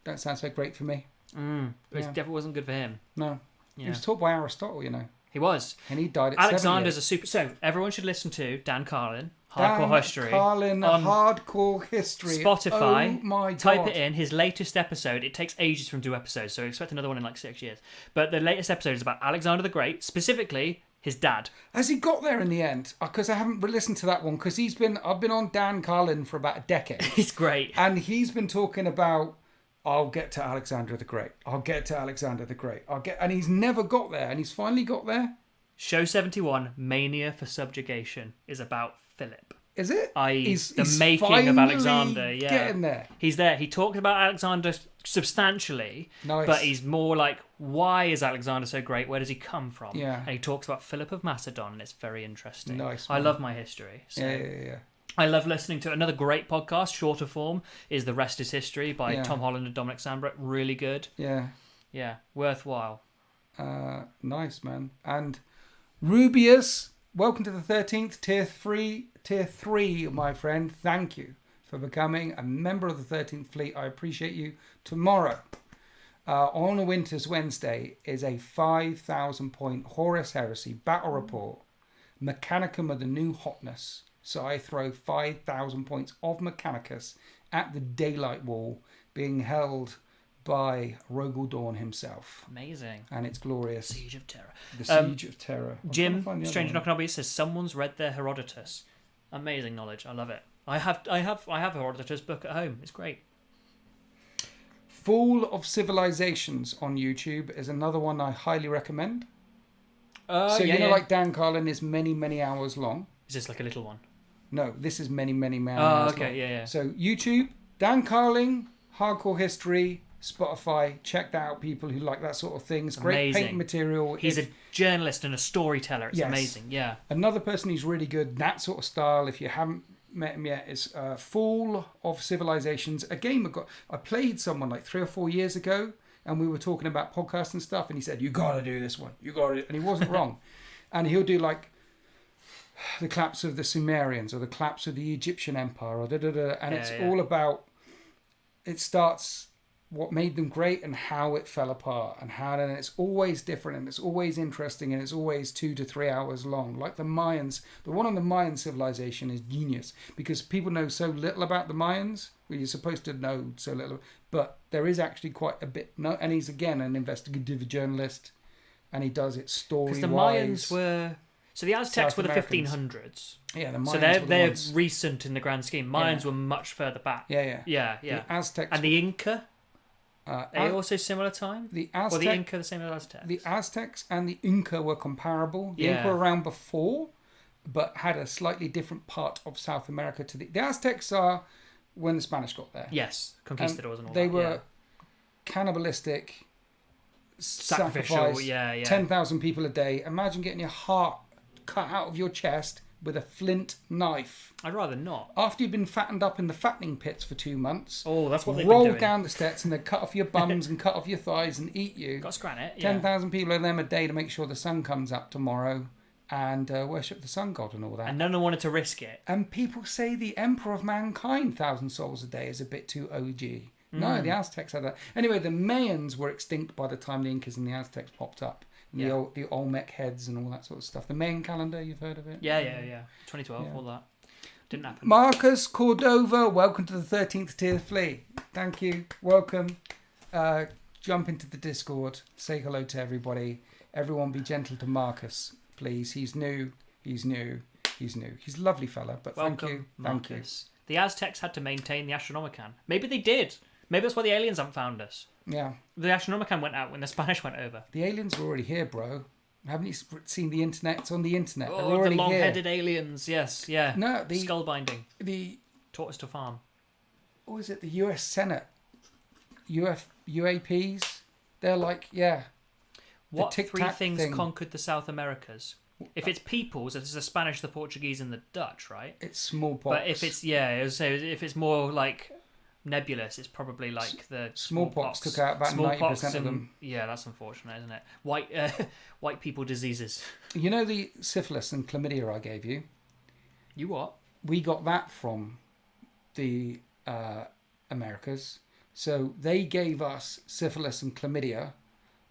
Don't sound so great for me. It definitely wasn't good for him. No, he was taught by Aristotle, you know. He was, and he died at Alexander's 7 years. So everyone should listen to Dan Carlin. Hardcore History. On Hardcore History. Spotify. Oh my God. Type it in. His latest episode. It takes ages for him to do episodes, so expect another one in like 6 years. But the latest episode is about Alexander the Great, specifically his dad. Has he got there in the end? Because I haven't listened to that one. Because I've been on Dan Carlin for about a decade. He's great, and he's been talking about. I'll get to Alexander the Great. And he's never got there, and he's finally got there. Show 71, Mania for Subjugation, is about Philip. Is it? i.e. the making of Alexander. Yeah, getting there. He's there. He talked about Alexander substantially, but he's more like, why is Alexander so great? Where does he come from? Yeah. And he talks about Philip of Macedon, and it's very interesting. Nice. I love my history. So. Yeah. I love listening to another great podcast, shorter form, is The Rest is History by Tom Holland and Dominic Sambrook. Really good. Yeah, worthwhile. Nice, man. And Rubius, welcome to the 13th tier 3, my friend. Thank you for becoming a member of the 13th Fleet. I appreciate you. Tomorrow, on a Winter's Wednesday, is a 5,000 point Horus Heresy battle report, Mechanicum of the New Hotness. So I throw 5,000 points of Mechanicus at the Daylight Wall, being held by Rogel Dawn himself. Amazing. And it's glorious. Siege of Terror. The Siege of Terror. Jim, Stranger Not Gonna says someone's read their Herodotus. Amazing knowledge. I love it. I have a Herodotus book at home. It's great. Fall of Civilizations on YouTube is another one I highly recommend. Like Dan Carlin is many, many hours long. Is this like a little one? No, this is many, many hours long. Yeah. So YouTube, Dan Carlin, Hardcore History, Spotify. Check that out, people who like that sort of thing. It's great amazing. paint material. He's a journalist and a storyteller. It's amazing. Yeah. Another person who's really good, that sort of style, if you haven't met him yet, is Fall of Civilizations. A game I played someone like 3 or 4 years ago, and we were talking about podcasts and stuff, and he said, "You gotta do this one. You gotta," and he wasn't wrong. And he'll do like the collapse of the Sumerians or the collapse of the Egyptian Empire or and it's all about. It starts what made them great and how it fell apart and it's always different and it's always interesting and it's always 2 to 3 hours long. Like the Mayans, the one on the Mayan civilization is genius because people know so little about the Mayans. Well, you're supposed to know so little, but there is actually quite a bit. No, and he's again an investigative journalist, and he does it story-wise. Because the Mayans were. So the Aztecs were the 1500s. Yeah, the Mayans so they're recent in the grand scheme. Mayans were much further back. Yeah. The Aztecs and the Inca. Are they also similar time? The Inca the same as Aztecs? The Aztecs and the Inca were comparable. The Inca were around before, but had a slightly different part of South America to the Aztecs are when the Spanish got there. Yes, conquistadors and all they that. They were cannibalistic, sacrificial. 10,000 people a day. Imagine getting your heart cut out of your chest with a flint knife. I'd rather not. After you've been fattened up in the fattening pits for 2 months. Oh, that's what they've been doing. Roll down the steps and they cut off your bums and cut off your thighs and eat you. Got to scran it. 10,000 people of them a day to make sure the sun comes up tomorrow and worship the sun god and all that. And none of them wanted to risk it. And people say the emperor of mankind, 1,000 souls a day, is a bit too OG. No, the Aztecs had that. Anyway, the Mayans were extinct by the time the Incas and the Aztecs popped up. The Olmec heads and all that sort of stuff. The Mayan calendar, you've heard of it? Yeah. 2012, all that. Didn't happen. Marcus Cordova, welcome to the 13th tier flea. Thank you. Welcome. Jump into the Discord. Say hello to everybody. Everyone be gentle to Marcus, please. He's new. He's a lovely fella, but welcome, thank you. Marcus. Thank you. The Aztecs had to maintain the Astronomicon. Maybe they did. Maybe that's why the aliens haven't found us. Yeah. The Astronomicon went out when the Spanish went over. The aliens are already here, bro. Haven't you seen the internet? It's on the internet. Oh, they're already the long-headed here. aliens. Yes, yeah. No, the skull binding. The taught us to farm. What was it? The U.S. Senate, UAPs. They're like, What three things conquered the South Americas? If it's peoples, it's the Spanish, the Portuguese, and the Dutch, right? It's smallpox. But if it's if it's more like nebulous, it's probably like the smallpox took out about 90% of them. Yeah, that's unfortunate, isn't it? White people diseases. You know the syphilis and chlamydia I gave you? You what? We got that from the Americas. So they gave us syphilis and chlamydia,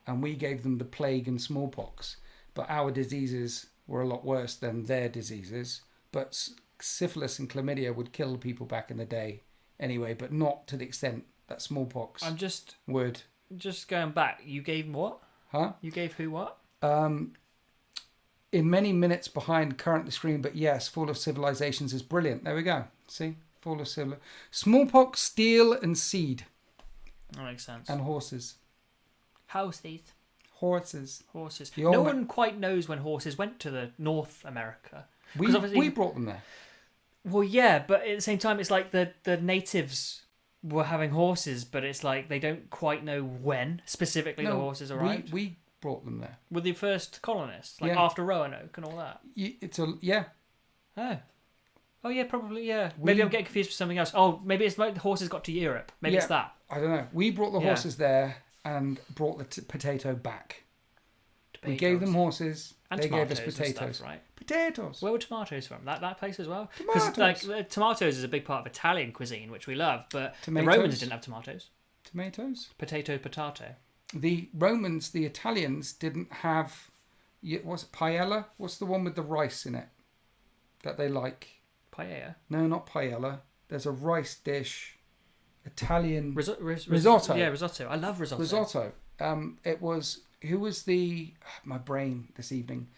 and we gave them the plague and smallpox. But our diseases were a lot worse than their diseases. But syphilis and chlamydia would kill people back in the day anyway, but not to the extent that smallpox would. Just going back, you gave what? Huh? You gave who what? In many minutes behind current the screen, but yes, Fall of Civilizations is brilliant. There we go. See? Fall of Civilizations. Smallpox, steel, and seed. That makes sense. And horses. Horses. Horses. No one quite knows when horses went to the North America. We brought them there. Well, yeah, but at the same time, it's like the natives were having horses, but it's like they don't quite know when specifically the horses arrived. We brought them there. With the first colonists, after Roanoke and all that. Oh yeah, probably, yeah. Maybe I'm getting confused with something else. Oh, maybe it's like the horses got to Europe. Maybe it's that. I don't know. We brought the horses there and brought the potato back. We gave them horses. And they gave us potatoes. Stuff, right? Potatoes. Where were tomatoes from? That place as well? Tomatoes. Because tomatoes is a big part of Italian cuisine, which we love. But the Romans didn't have tomatoes. Tomatoes? Potato. The Romans, the Italians, didn't have... What's it, paella? What's the one with the rice in it that they like? Paella? No, not paella. There's a rice dish, Italian Risotto. Yeah, risotto. I love risotto. Risotto. It was who was my brain this evening?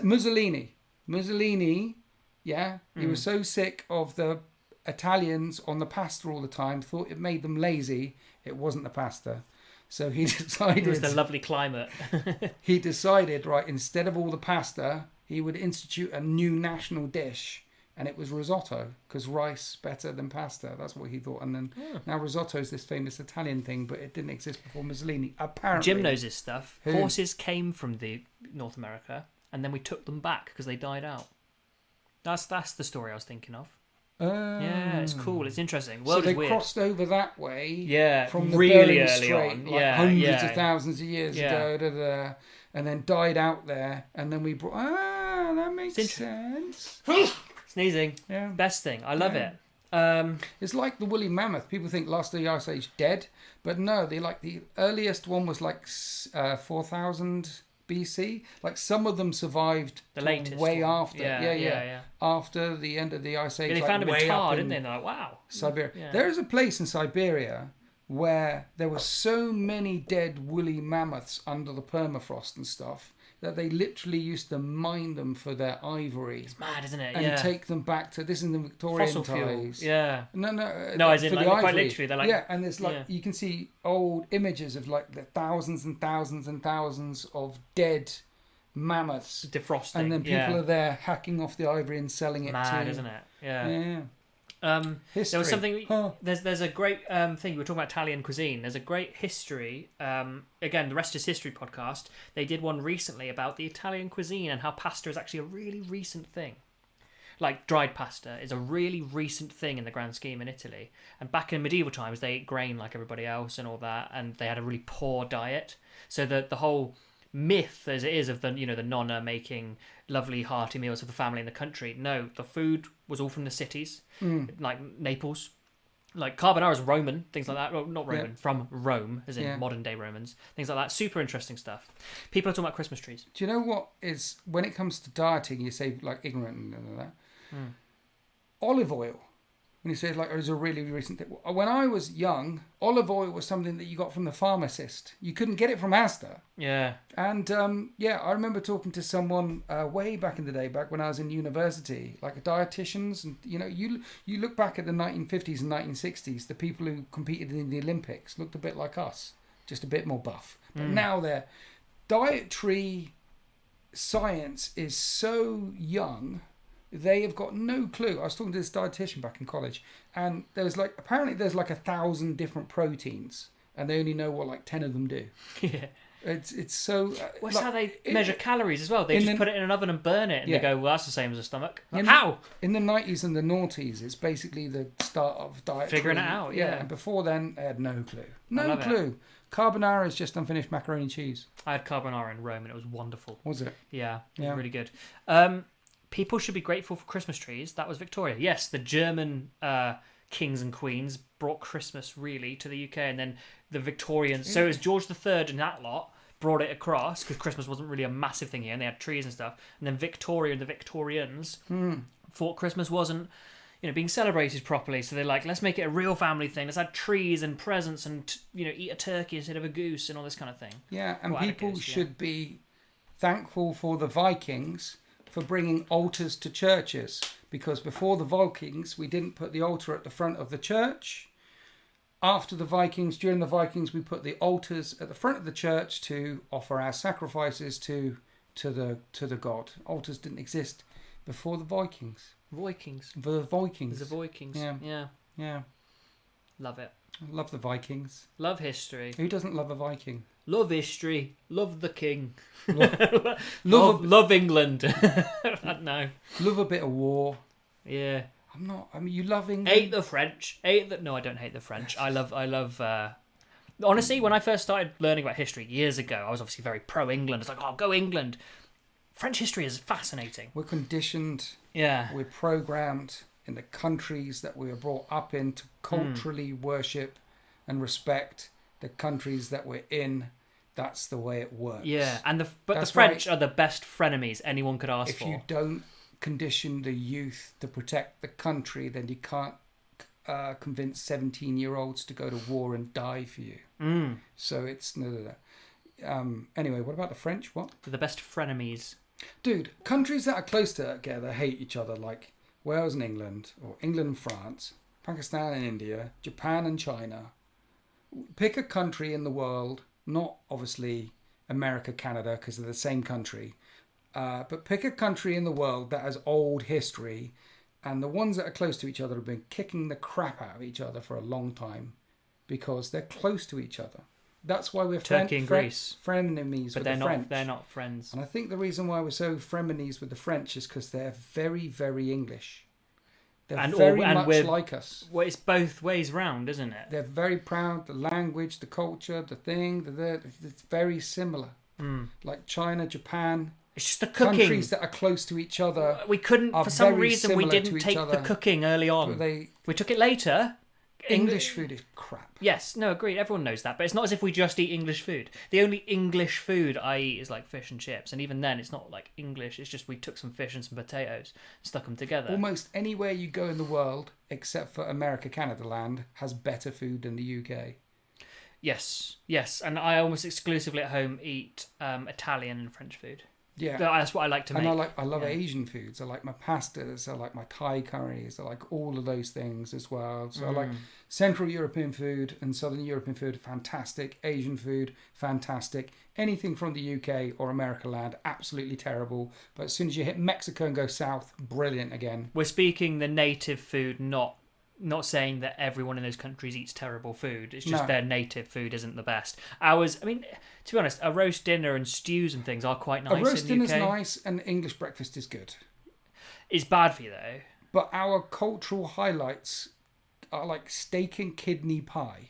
Mussolini. Mussolini. Yeah, he was so sick of the Italians on the pasta all the time. Thought it made them lazy. It wasn't the pasta. So he decided... It was the lovely climate. He decided, right, instead of all the pasta, he would institute a new national dish, and it was risotto, because rice better than pasta. That's what he thought. And then now risotto is this famous Italian thing, but it didn't exist before Mussolini, apparently. Jim knows his stuff. Who? Horses came from the North America, and then we took them back because they died out. That's the story I was thinking of. Yeah, it's cool. It's interesting. World so they is weird. crossed over that way. Yeah, from the really Bering early Strait, on. like hundreds of thousands of years ago, and then died out there, and then we brought. That makes sense. Sneezing. Yeah, best thing. I love it. It's like the woolly mammoth. People think last of the Ice Age dead, but no. They like the earliest one was like 4,000 BC. Like some of them survived the latest way one. after. Yeah. After the end of the Ice Age. Yeah, they found them in tar, didn't they? And they're like, wow. Siberia. Yeah. There is a place in Siberia where there were so many dead woolly mammoths under the permafrost and stuff that they literally used to mine them for their ivory. It's mad, isn't it? And take them back to this in the Victorian fossil times. fuel. Yeah. No, as in for like, the ivory. quite literally, they're like and there's like you can see old images of like the thousands and thousands and thousands of dead mammoths defrosting, and then people are there hacking off the ivory and selling it. Mad, isn't it? Yeah. History. There was something. There's a great thing. We were talking about Italian cuisine. There's a great history. Again, the Rest is History podcast. They did one recently about the Italian cuisine and how pasta is actually a really recent thing. Like dried pasta is a really recent thing in the grand scheme in Italy. And back in medieval times, they ate grain like everybody else and all that, and they had a really poor diet. So the whole myth as it is of the the nonna making lovely hearty meals for the family in the country. No, the food was all from the cities, like Naples, like carbonara is Roman, things like that. Well, not Roman, from Rome, as in modern day Romans, things like that. Super interesting stuff. People are talking about Christmas trees. Do you know what is when it comes to dieting? You say like ignorant and all that. Olive oil. When you say like it's a really recent thing. When I was young, olive oil was something that you got from the pharmacist. You couldn't get it from Asda. Yeah. And I remember talking to someone way back in the day, back when I was in university, like a dietitians, and you look back at the 1950s and 1960s, the people who competed in the Olympics looked a bit like us, just a bit more buff. But now their dietary science is so young. They have got no clue. I was talking to this dietitian back in college, and apparently there's like 1,000 different proteins, and they only know what like 10 of them do. Yeah. It's so. Well, it's how they measure calories as well. They just put it in an oven and burn it, and they go, "Well, that's the same as a stomach." How? In the 90s and the noughties, it's basically the start of diet. Figuring it out. Yeah. And before then, I had no clue. No clue. Carbonara is just unfinished macaroni and cheese. I had carbonara in Rome, and it was wonderful. Was it? Yeah. It was really good. People should be grateful for Christmas trees. That was Victoria. Yes, the German kings and queens brought Christmas really to the UK, and then the Victorians. So it was George III and that lot brought it across because Christmas wasn't really a massive thing here, and they had trees and stuff. And then Victoria and the Victorians thought Christmas wasn't being celebrated properly, so they're like, let's make it a real family thing. Let's add trees and presents and eat a turkey instead of a goose and all this kind of thing. Yeah, and people should be thankful for the Vikings for bringing altars to churches, because before the Vikings we didn't put the altar at the front of the church. After the Vikings, during the Vikings, we put the altars at the front of the church to offer our sacrifices to the god. Altars didn't exist before the Vikings. The Vikings. Yeah. Love it. I love the Vikings. Love history. Who doesn't love a Viking? Love history. Love the king. love England. I don't know. Love a bit of war. Yeah. You love England. Hate the French. No, I don't hate the French. I love. Honestly, when I first started learning about history years ago, I was obviously very pro-England. It's like, oh, go England. French history is fascinating. We're conditioned. Yeah. We're programmed in the countries that we were brought up in to culturally worship and respect the countries that we're in. That's the way it works. Yeah, but the French are the best frenemies anyone could ask for. If you don't condition the youth to protect the country, then you can't convince 17-year-olds to go to war and die for you. So it's no. Anyway, what about the French? What? They're the best frenemies. Dude, countries that are close together hate each other, like Wales and England, or England and France, Pakistan and India, Japan and China. Pick a country in the world, not obviously America, Canada, because they're the same country, but pick a country in the world that has old history, and the ones that are close to each other have been kicking the crap out of each other for a long time because they're close to each other. That's why we're Turkey and Greece. Frenemies with the French. They're not friends. And I think the reason why we're so frenemies with the French is because they're very, very English. They're very much like us. Well, it's both ways round, isn't it? They're very proud. The language, the culture, the thing, it's very similar. Like China, Japan. It's just the cooking. Countries that are close to each other. We couldn't, for some reason, we didn't take the cooking early on. We took it later. English food is crap. Yes, no, agreed. Everyone knows that. But it's not as if we just eat English food. The only English food I eat is like fish and chips. And even then, it's not like English. It's just we took some fish and some potatoes and stuck them together. Almost anywhere you go in the world, except for America, Canada land, has better food than the UK. Yes. And I almost exclusively at home eat Italian and French food. Yeah, that's what I like to make. And I love Asian foods. I like my pastas. I like my Thai curries. I like all of those things as well. So I like Central European food and Southern European food, fantastic. Asian food, fantastic. Anything from the UK or America land, absolutely terrible. But as soon as you hit Mexico and go south, brilliant again. We're speaking the native food, not saying that everyone in those countries eats terrible food. It's just their native food isn't the best. Ours, I mean, to be honest, a roast dinner and stews and things are quite nice in the UK. A roast dinner's nice and English breakfast is good. It's bad for you, though. But our cultural highlights are like steak and kidney pie.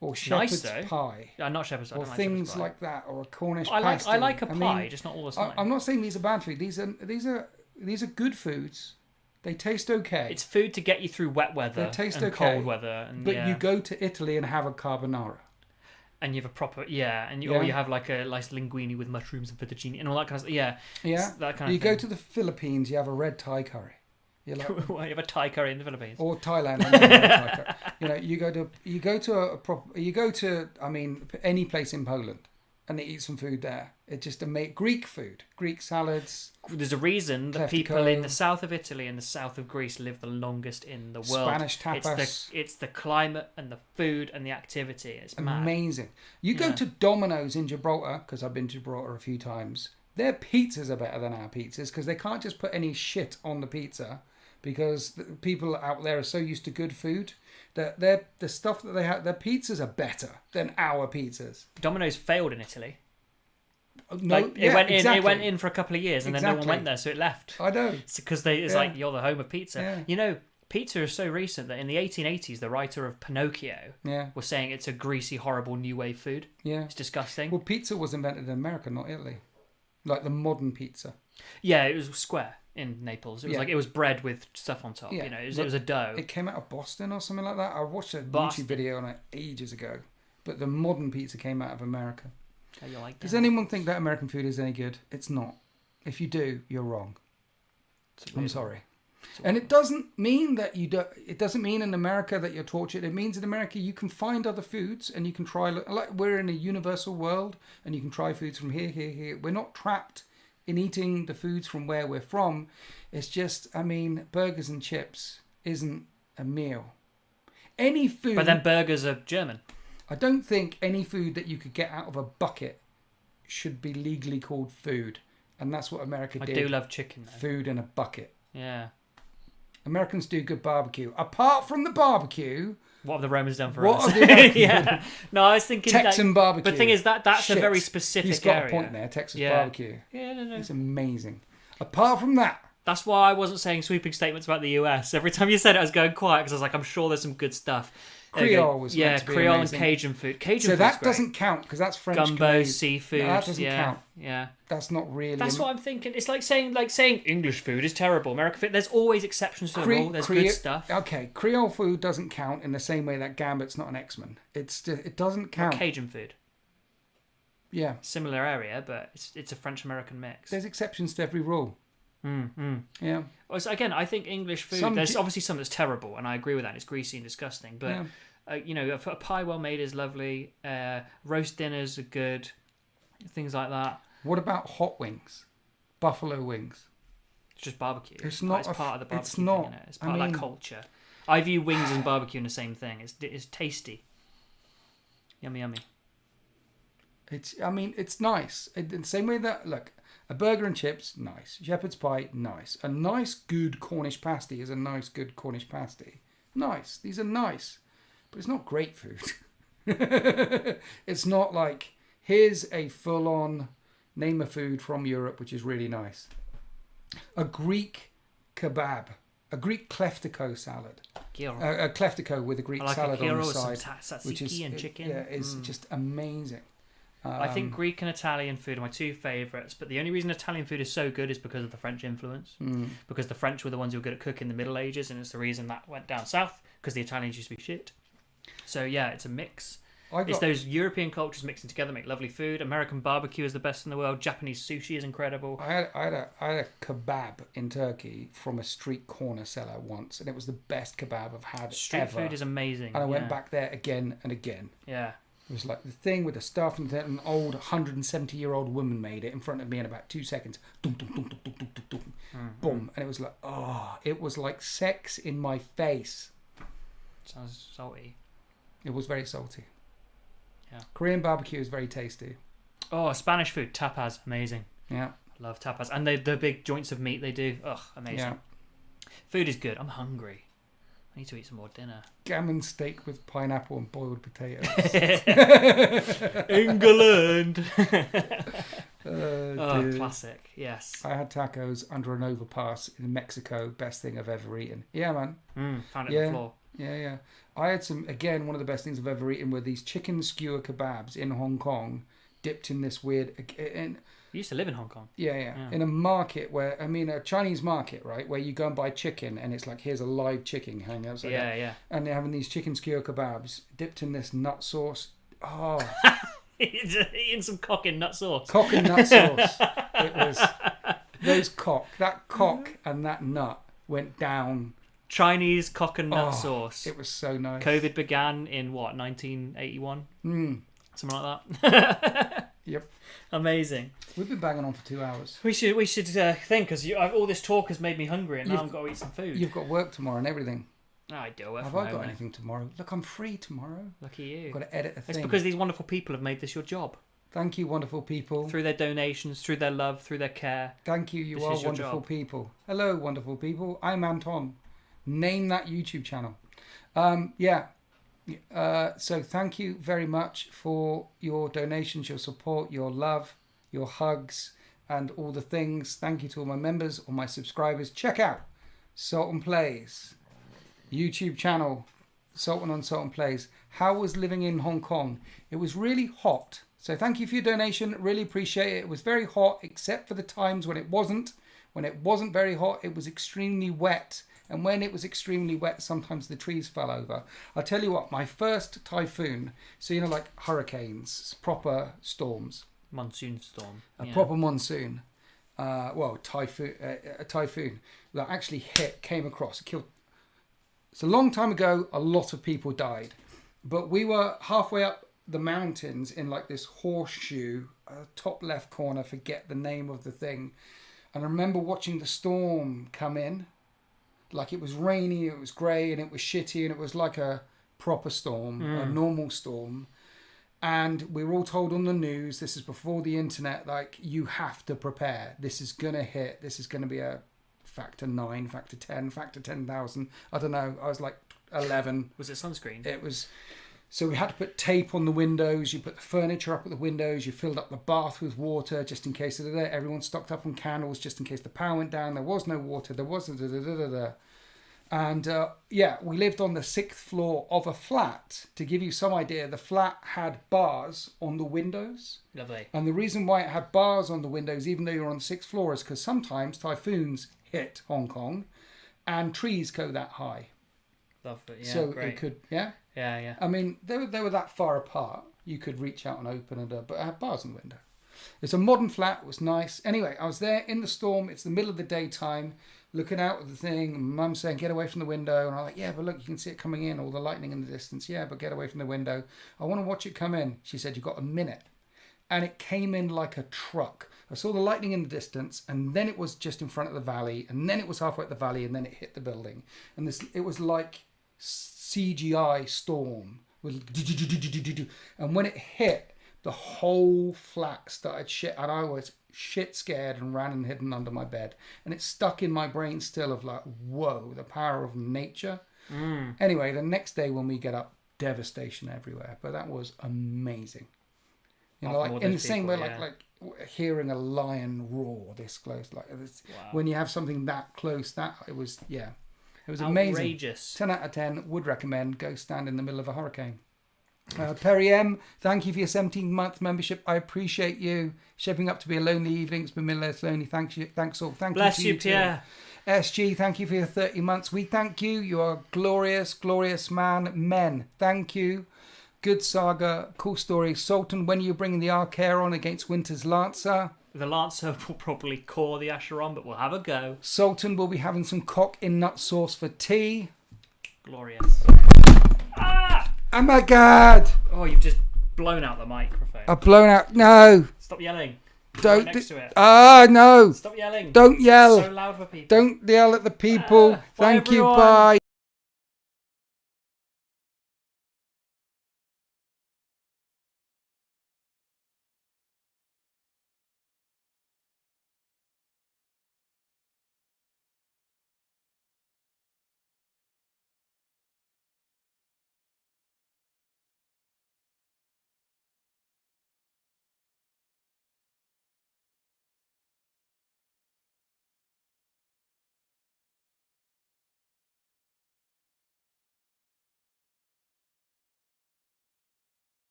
Or shepherd's pie. Not shepherd's pie. Or things like that. Or a Cornish pasty. I like a pie, just not all the time. I'm not saying these are bad food. These are good foods. They taste okay. It's food to get you through wet weather and cold weather. But you go to Italy and have a carbonara. And you have a proper, or you have like a nice linguine with mushrooms and fettuccine and all that kind of stuff. Yeah. That kind of thing. Go to the Philippines, you have a red Thai curry. You have a Thai curry in the Philippines. Or Thailand. You go to any place in Poland and they eat some food there. It just Greek food, Greek salads. There's a reason that people in the south of Italy and the south of Greece live the longest in the world. Spanish tapas. It's the climate and the food and the activity. It's amazing. Mad. You go to Domino's in Gibraltar, because I've been to Gibraltar a few times. Their pizzas are better than our pizzas because they can't just put any shit on the pizza, because the people out there are so used to good food that the stuff that they have, their pizzas are better than our pizzas. Domino's failed in Italy. No, it went in for a couple of years and then no one went there, so it left. I know. It's because like you're the home of pizza. Yeah. You know, pizza is so recent that in the 1880s, the writer of Pinocchio was saying it's a greasy, horrible new wave food. Yeah, it's disgusting. Well, pizza was invented in America, not Italy. Like the modern pizza. Yeah, it was square in Naples. It was like it was bread with stuff on top. Yeah. You know, it was a dough. It came out of Boston or something like that. I watched a YouTube video on it ages ago, but the modern pizza came out of America. Does anyone think that American food is any good? It's not. If you do, you're wrong. I'm sorry. And it doesn't mean that it doesn't mean in America that you're tortured. It means in America you can find other foods and you can try. Like we're in a universal world and you can try foods from here. We're not trapped in eating the foods from where we're from. It's just, burgers and chips isn't a meal. Any food. But then burgers are German. I don't think any food that you could get out of a bucket should be legally called food. And that's what America did. I do love chicken, though. Food in a bucket. Yeah. Americans do good barbecue. Apart from the barbecue... What have the Romans done for us? What have they done? Yeah. No, I was thinking... Texan barbecue. But the thing is, that's a very specific area. He's got a point there, Texas barbecue. Yeah, no. It's amazing. Apart from that... That's why I wasn't saying sweeping statements about the US. Every time you said it, I was going quiet because I was like, I'm sure there's some good stuff. Creole was meant to be Creole amazing. And Cajun food. So that doesn't count because that's French. Gumbo, seafood. No, that doesn't count. Yeah. That's not really. That's what I'm thinking. It's like saying English food is terrible. American food. There's always exceptions to the rule. There's good stuff. Okay, Creole food doesn't count in the same way that Gambit's not an X-Men. It doesn't count. Or Cajun food. Yeah. Similar area, but it's a French-American mix. There's exceptions to every rule. Yeah. Well, so again, I think English food. There's obviously some that's terrible, and I agree with that. It's greasy and disgusting. But a pie well made is lovely. Roast dinners are good. Things like that. What about hot wings? Buffalo wings. It's just barbecue. It's not. It's part of the barbecue it's not. thing, isn't it? It's part of that culture. I view wings and barbecue in the same thing. It's tasty. Yummy, yummy. It's nice. In the same way that, look, a burger and chips, nice. Shepherd's pie, nice. A nice, good Cornish pasty is a nice, good Cornish pasty. Nice. These are nice. But it's not great food. It's not like, here's a full-on name a food from Europe, which is really nice. A Greek kebab. A Greek kleftico salad. A kleftico with a Greek salad on the side. Which is and chicken. Yeah, it's just amazing. I think Greek and Italian food are my two favourites, but the only reason Italian food is so good is because of the French influence. Because the French were the ones who were good at cooking in the Middle Ages, and it's the reason that went down south, because the Italians used to be shit. So yeah, it's a mix. It's those European cultures mixing together make lovely food. American barbecue is the best in the world. Japanese sushi is incredible. I had a kebab in Turkey from a street corner seller once, and it was the best kebab I've had Street ever. food is amazing. And I went back there again and again. Yeah. It was like the thing with the stuff, and an old 170-year-old woman made it in front of me in about 2 seconds. Dum, dum, dum, dum, dum, dum, dum, dum. Boom. And it was like, it was like sex in my face. Sounds salty. It was very salty. Yeah. Korean barbecue is very tasty. Oh, Spanish food, tapas, amazing. Yeah. I love tapas. And the big joints of meat they do. Ugh, amazing. Yeah. Food is good. I'm hungry. I need to eat some more dinner. Gammon steak with pineapple and boiled potatoes. England. Dude. Classic. Yes. I had tacos under an overpass in Mexico. Best thing I've ever eaten. Yeah, man. Found it on the floor. Yeah. I had one of the best things I've ever eaten were these chicken skewer kebabs in Hong Kong, dipped in this weird... You used to live in Hong Kong. Yeah. In a market a Chinese market, right? Where you go and buy chicken and it's like, here's a live chicken hanging outside. Yeah. And they're having these chicken skewer kebabs dipped in this nut sauce. Oh. Eating some cock and nut sauce. Cock and nut sauce. It was... That cock and that nut went down... Chinese cock and nut sauce. It was so nice. COVID began in 1981? Something like that. Yep. Amazing. We've been banging on for 2 hours. We should think, because all this talk has made me hungry, and now I've got to eat some food. You've got work tomorrow and everything. I do. Have I got anything tomorrow? Look, I'm free tomorrow. Lucky you. I've got to edit a thing. It's because these wonderful people have made this your job. Thank you, wonderful people. Through their donations, through their love, through their care. Thank you. You are wonderful people. Hello, wonderful people. I'm Anton. Name that YouTube channel. So thank you very much for your donations, your support, your love, your hugs, and all the things. Thank you to all my members, all my subscribers. Check out Sultan Plays YouTube channel. Sultan Plays. How was living in Hong Kong? It was really hot. So thank you for your donation. Really appreciate it. It was very hot, except for the times when it wasn't. When it wasn't very hot, it was extremely wet. And when it was extremely wet, sometimes the trees fell over. I'll tell you what, my first typhoon, so like hurricanes, proper storms. Monsoon storm. A proper monsoon. A typhoon that actually came across, killed. It's a long time ago, a lot of people died. But we were halfway up the mountains in like this horseshoe, top left corner, forget the name of the thing. And I remember watching the storm come in. Like it was rainy, it was grey, and it was shitty, and it was like a proper storm, a normal storm. And we were all told on the news, this is before the internet, like, you have to prepare. This is going to hit. This is going to be a factor 9, factor 10, factor 10,000. I don't know. I was like 11. Was it sunscreen? It was. So we had to put tape on the windows. You put the furniture up at the windows. You filled up the bath with water just in case. Everyone stocked up on candles just in case the power went down. There was no water. There was And we lived on the 6th floor of a flat. To give you some idea, the flat had bars on the windows. Lovely. And the reason why it had bars on the windows, even though you're on the 6th floor, is because sometimes typhoons hit Hong Kong and trees go that high. Lovely. Yeah, so great. It could, yeah? Yeah. I mean, they were that far apart. You could reach out and open it up, but it had bars on the window. It's a modern flat. It was nice. Anyway, I was there in the storm. It's the middle of the daytime, looking out at the thing. And Mum saying, get away from the window. And I'm like, yeah, but look, you can see it coming in. All the lightning in the distance. Yeah, but get away from the window. I want to watch it come in. She said, you've got a minute. And it came in like a truck. I saw the lightning in the distance, and then it was just in front of the valley, and then it was halfway up the valley, and then it hit the building. And it was like CGI storm. And when it hit, the whole flat started shit, and I was shit scared and ran and hidden under my bed. And it's stuck in my brain still of like, whoa, the power of nature. Anyway, the next day when we get up, devastation everywhere. But that was amazing. You know, like in the same way, like hearing a lion roar this close, like this, when you have something that close, it was amazing. Outrageous. 10 out of 10. Would recommend. Go stand in the middle of a hurricane. Perry M, thank you for your 17-month membership. I appreciate you. Shaping up to be a lonely evening. It's been less lonely. Thanks all. Bless you, Pierre. SG, thank you for your 30 months. We thank you. You are glorious, glorious men. Thank you. Good saga, cool story. Sultan, when are you bringing the Archair on against Winter's Lancer? The Lancer will probably core the Acheron, but we'll have a go. Sultan will be having some cock in nut sauce for tea. Glorious. Ah! Oh my God! Oh, you've just blown out the microphone. I've blown out. No! Stop yelling. Don't. Right next to it. No! Stop yelling. Don't yell. It's so loud for people. Don't yell at the people. Thank you. Everyone. Bye.